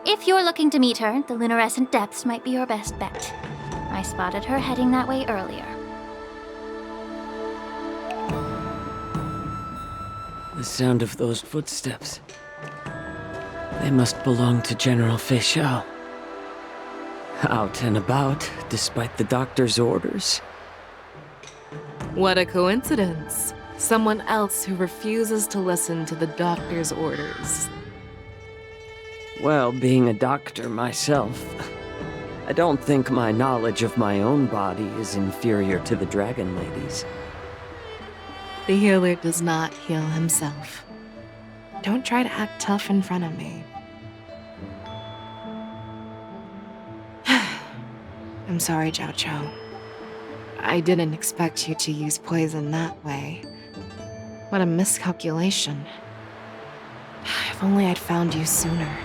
If you're looking to meet her, the luminescent depths might be your best bet. I spotted her heading that way earlier. The sound of those footsteps. They must belong to General Fei Xiao. Out and about, despite the doctor's orders. What a coincidence. Someone else who refuses to listen to the doctor's orders. Well, being a doctor myself, I don't think my knowledge of my own body is inferior to the Dragon Lady's. The healer does not heal himself. Don't try to act tough in front of me. I'm sorry, Zhao Chou. I didn't expect you to use poison that way. What a miscalculation. If only I'd found you sooner.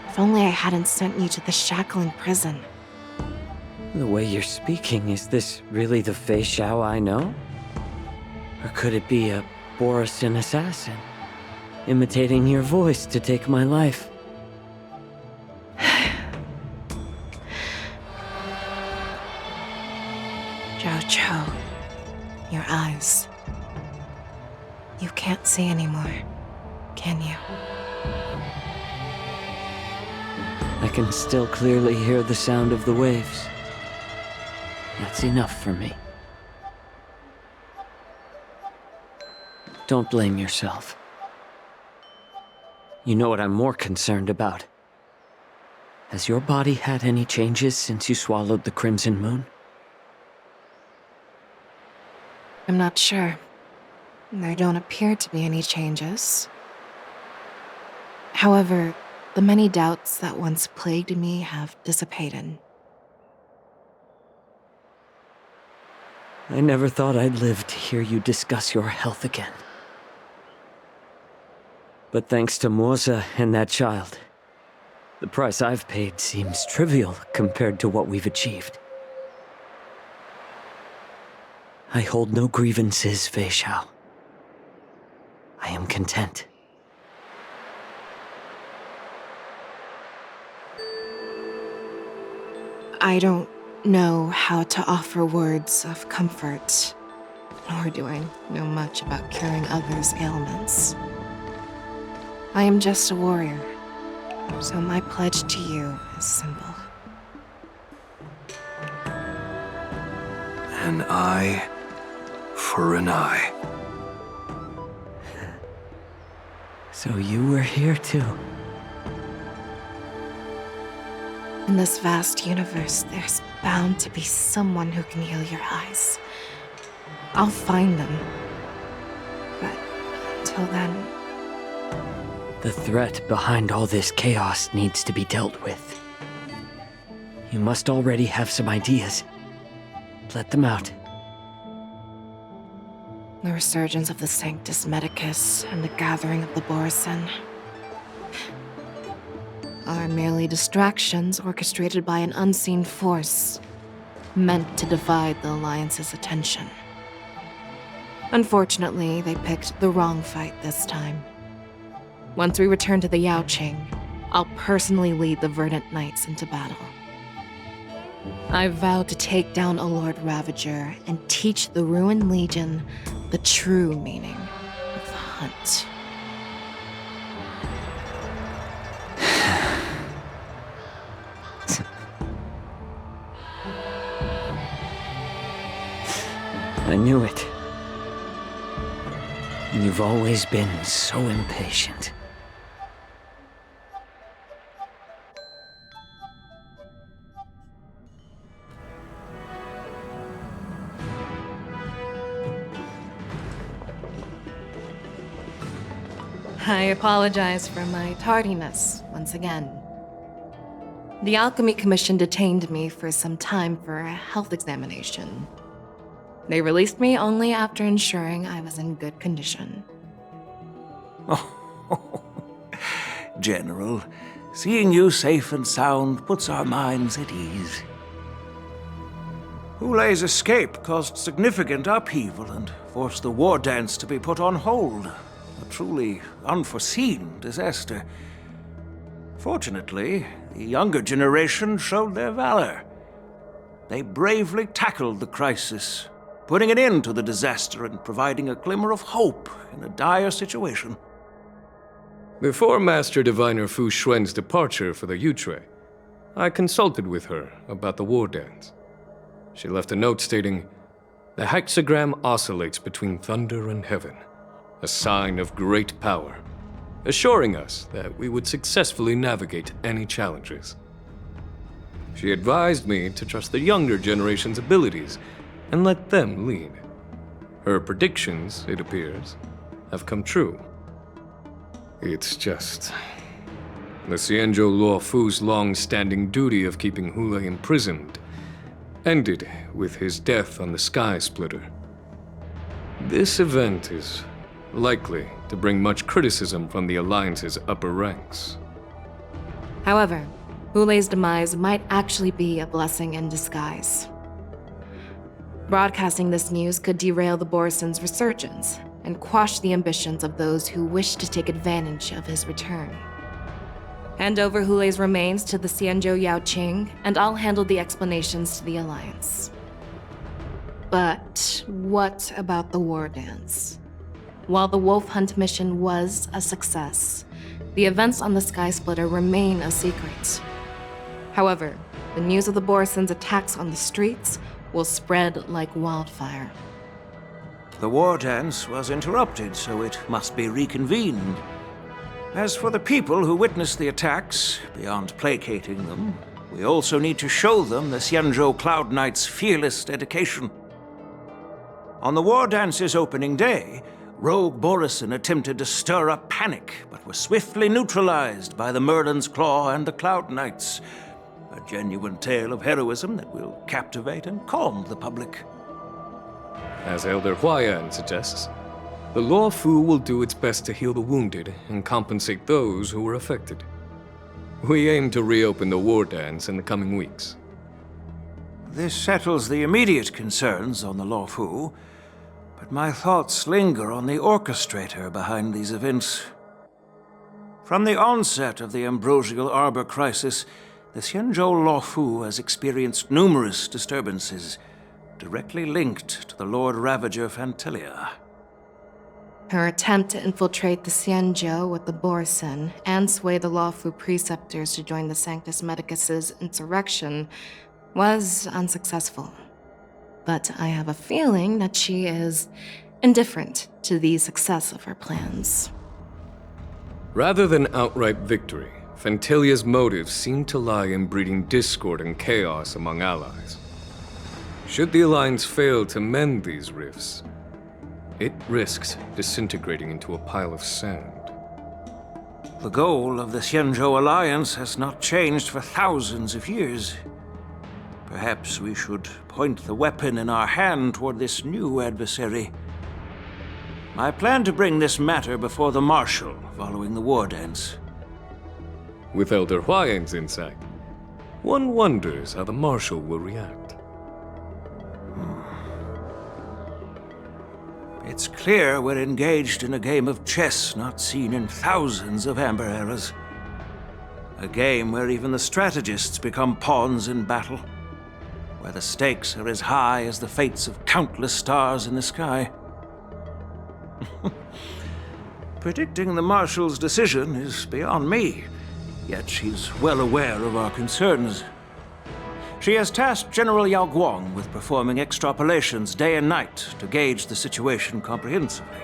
If only I hadn't sent you to the shackling prison. The way you're speaking, is this really the Fei Xiao I know? Or could it be a Borisin assassin, imitating your voice to take my life? Zhao Chou, your eyes. You can't see anymore, can you? I can still clearly hear the sound of the waves. That's enough for me. Don't blame yourself. You know what I'm more concerned about? Has your body had any changes since you swallowed the Crimson Moon? I'm not sure. There don't appear to be any changes. However, the many doubts that once plagued me have dissipated. I never thought I'd live to hear you discuss your health again. But thanks to Moza and that child, the price I've paid seems trivial compared to what we've achieved. I hold no grievances, Fei Xiao. I am content. I don't know how to offer words of comfort, nor do I know much about curing others' ailments. I am just a warrior, so my pledge to you is simple. An eye for an eye. So you were here too. In this vast universe, there's bound to be someone who can heal your eyes. I'll find them. But until then... The threat behind all this chaos needs to be dealt with. You must already have some ideas. Let them out. The resurgence of the Sanctus Medicus and the gathering of the Borisin are merely distractions orchestrated by an unseen force, meant to divide the Alliance's attention. Unfortunately, they picked the wrong fight this time. Once we return to the Yaoqing, I'll personally lead the Verdant Knights into battle. I vowed to take down a Lord Ravager and teach the Ruined Legion the true meaning of the hunt. I knew it. You've always been so impatient. I apologize for my tardiness once again. The Alchemy Commission detained me for some time for a health examination. They released me only after ensuring I was in good condition. Oh, General, seeing you safe and sound puts our minds at ease. Hulei's escape caused significant upheaval and forced the war dance to be put on hold. A truly unforeseen disaster. Fortunately, the younger generation showed their valor. They bravely tackled the crisis, putting an end to the disaster and providing a glimmer of hope in a dire situation. Before Master Diviner Fu Xuan's departure for the Yutre, I consulted with her about the war dance. She left a note stating, "The hexagram oscillates between thunder and heaven, a sign of great power, assuring us that we would successfully navigate any challenges." She advised me to trust the younger generation's abilities and let them lead. Her predictions, it appears, have come true. It's just... the Xianzhou Luofu's long-standing duty of keeping Hule imprisoned ended with his death on the Sky Splitter. This event is likely to bring much criticism from the Alliance's upper ranks. However, Hule's demise might actually be a blessing in disguise. Broadcasting this news could derail the Borison's resurgence and quash the ambitions of those who wish to take advantage of his return. Hand over Hule's remains to the Xianzhou Yaoqing, and I'll handle the explanations to the Alliance. But what about the war dance? While the Wolf Hunt mission was a success, the events on the Sky Splitter remain a secret. However, the news of the Borison's attacks on the streets will spread like wildfire. The war dance was interrupted, so it must be reconvened. As for the people who witnessed the attacks, beyond placating them, we also need to show them the Xianzhou Cloud Knight's fearless dedication. On the war dance's opening day, Rogue Borison attempted to stir up panic, but was swiftly neutralized by the Merlin's Claw and the Cloud Knights. A genuine tale of heroism that will captivate and calm the public. As Elder Huayan suggests, the Luofu will do its best to heal the wounded and compensate those who were affected. We aim to reopen the war dance in the coming weeks. This settles the immediate concerns on the Luofu, but my thoughts linger on the orchestrator behind these events. From the onset of the Ambrosial Arbor crisis, the Xianzhou Luofu has experienced numerous disturbances, directly linked to the Lord Ravager Fantilia. Her attempt to infiltrate the Xianzhou with the Borison and sway the Luofu preceptors to join the Sanctus Medicus's insurrection was unsuccessful. But I have a feeling that she is indifferent to the success of her plans. Rather than outright victory, Fantilia's motives seem to lie in breeding discord and chaos among allies. Should the Alliance fail to mend these rifts, it risks disintegrating into a pile of sand. The goal of the Xianzhou Alliance has not changed for thousands of years. Perhaps we should point the weapon in our hand toward this new adversary. I plan to bring this matter before the Marshal following the war dance. With Elder Huayan's insight, one wonders how the Marshal will react. It's clear we're engaged in a game of chess not seen in thousands of Amber eras. A game where even the strategists become pawns in battle, where the stakes are as high as the fates of countless stars in the sky. Predicting the Marshal's decision is beyond me, yet she's well aware of our concerns. She has tasked General Yao Guang with performing extrapolations day and night to gauge the situation comprehensively.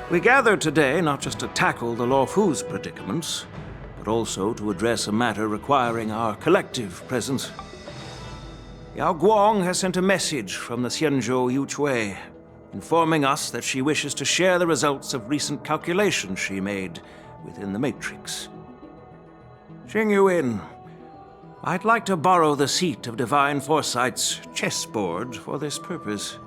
We gathered today not just to tackle the Luofu's predicaments, but also to address a matter requiring our collective presence. Yao Guang has sent a message from the Xianzhou Yuchui, informing us that she wishes to share the results of recent calculations she made within the Matrix. Xing Yuin, I'd like to borrow the seat of Divine Foresight's chessboard for this purpose.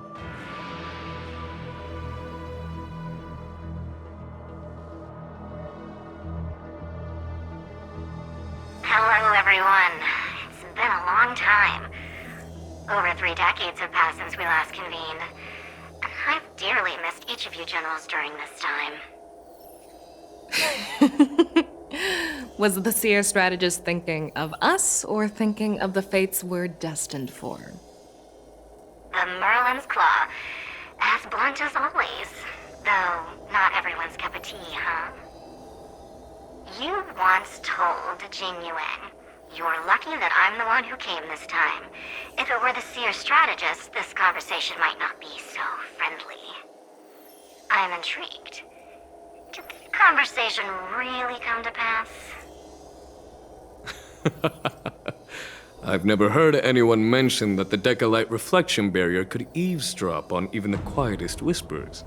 Hello, everyone. It's been a long time. Over 3 decades have passed since we last convened. I've dearly missed each of you generals during this time. Was the Seer strategist thinking of us or thinking of the fates we're destined for? The Merlin one's claw. As blunt as always. Though, not everyone's cup of tea, huh? You once told Jing Yuan, "You're lucky that I'm the one who came this time. If it were the seer strategist, this conversation might not be so friendly." I'm intrigued. Did the conversation really come to pass? I've never heard anyone mention that the Decalite reflection barrier could eavesdrop on even the quietest whispers.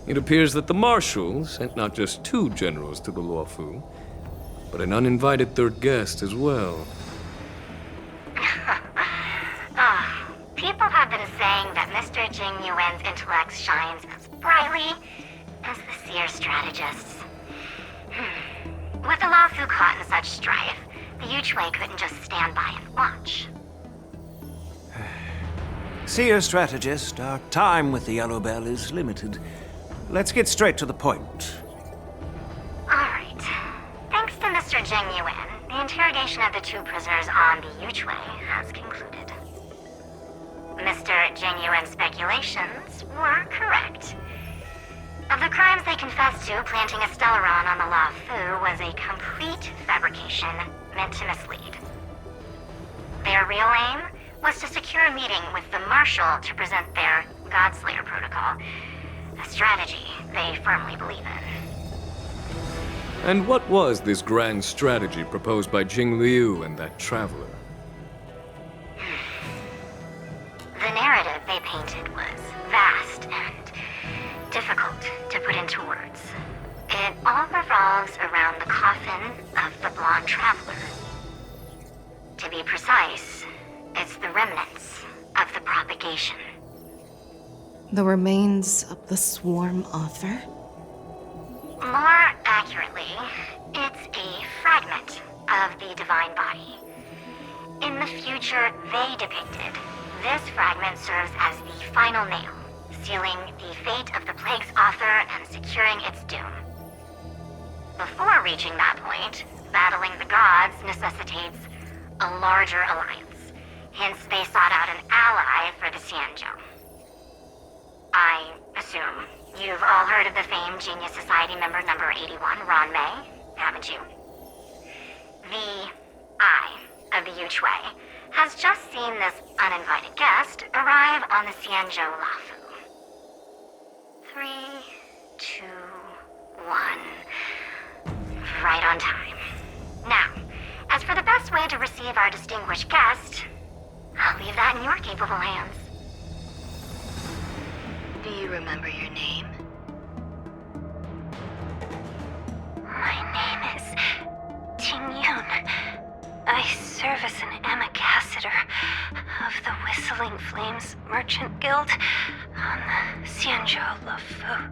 It appears that the Marshal sent not just 2 generals to the Luofu, but an uninvited third guest as well. People have been saying that Mr. Jing Yuan's intellect shines as brightly as the seer strategist's. With the Luofu caught in such strife, the Yuchue couldn't just stand by and watch. Seer strategist, our time with the Yellow Bell is limited. Let's get straight to the point. Alright. Thanks to Mr. Jing Yuan, the interrogation of the 2 prisoners on the Yuchue has concluded. Mr. Jing Yuan's speculations were correct. Of the crimes they confessed to, planting a Stellaron on the Luofu was a complete fabrication meant to mislead. Their real aim was to secure a meeting with the Marshal to present their Godslayer protocol, a strategy they firmly believe in. And what was this grand strategy proposed by Jing Liu and that traveler? The narrative they painted was vast and difficult to put into words. It all revolves around the coffin of the blonde traveler. To be precise, it's the remnants of the propagation. The remains of the swarm author? More accurately, it's a fragment of the divine body. In the future they depicted, this fragment serves as the final nail, sealing the fate of the plague's author and securing its doom. Before reaching that point, battling the gods necessitates a larger alliance. Hence, they sought out an ally for the Xianzhou. I assume you've all heard of the famed Genius Society member number 81, Ron Mei, haven't you? The Eye of the Yuchue has just seen this uninvited guest arrive on the Xianzhou Luofu. 3, 2, 1. Right on time. Now, as for the best way to receive our distinguished guest, I'll leave that in your capable hands. Do you remember your name? My name is Ting Yun. I serve as an ambassador of the Whistling Flames Merchant Guild on the Xianzhou Luofu.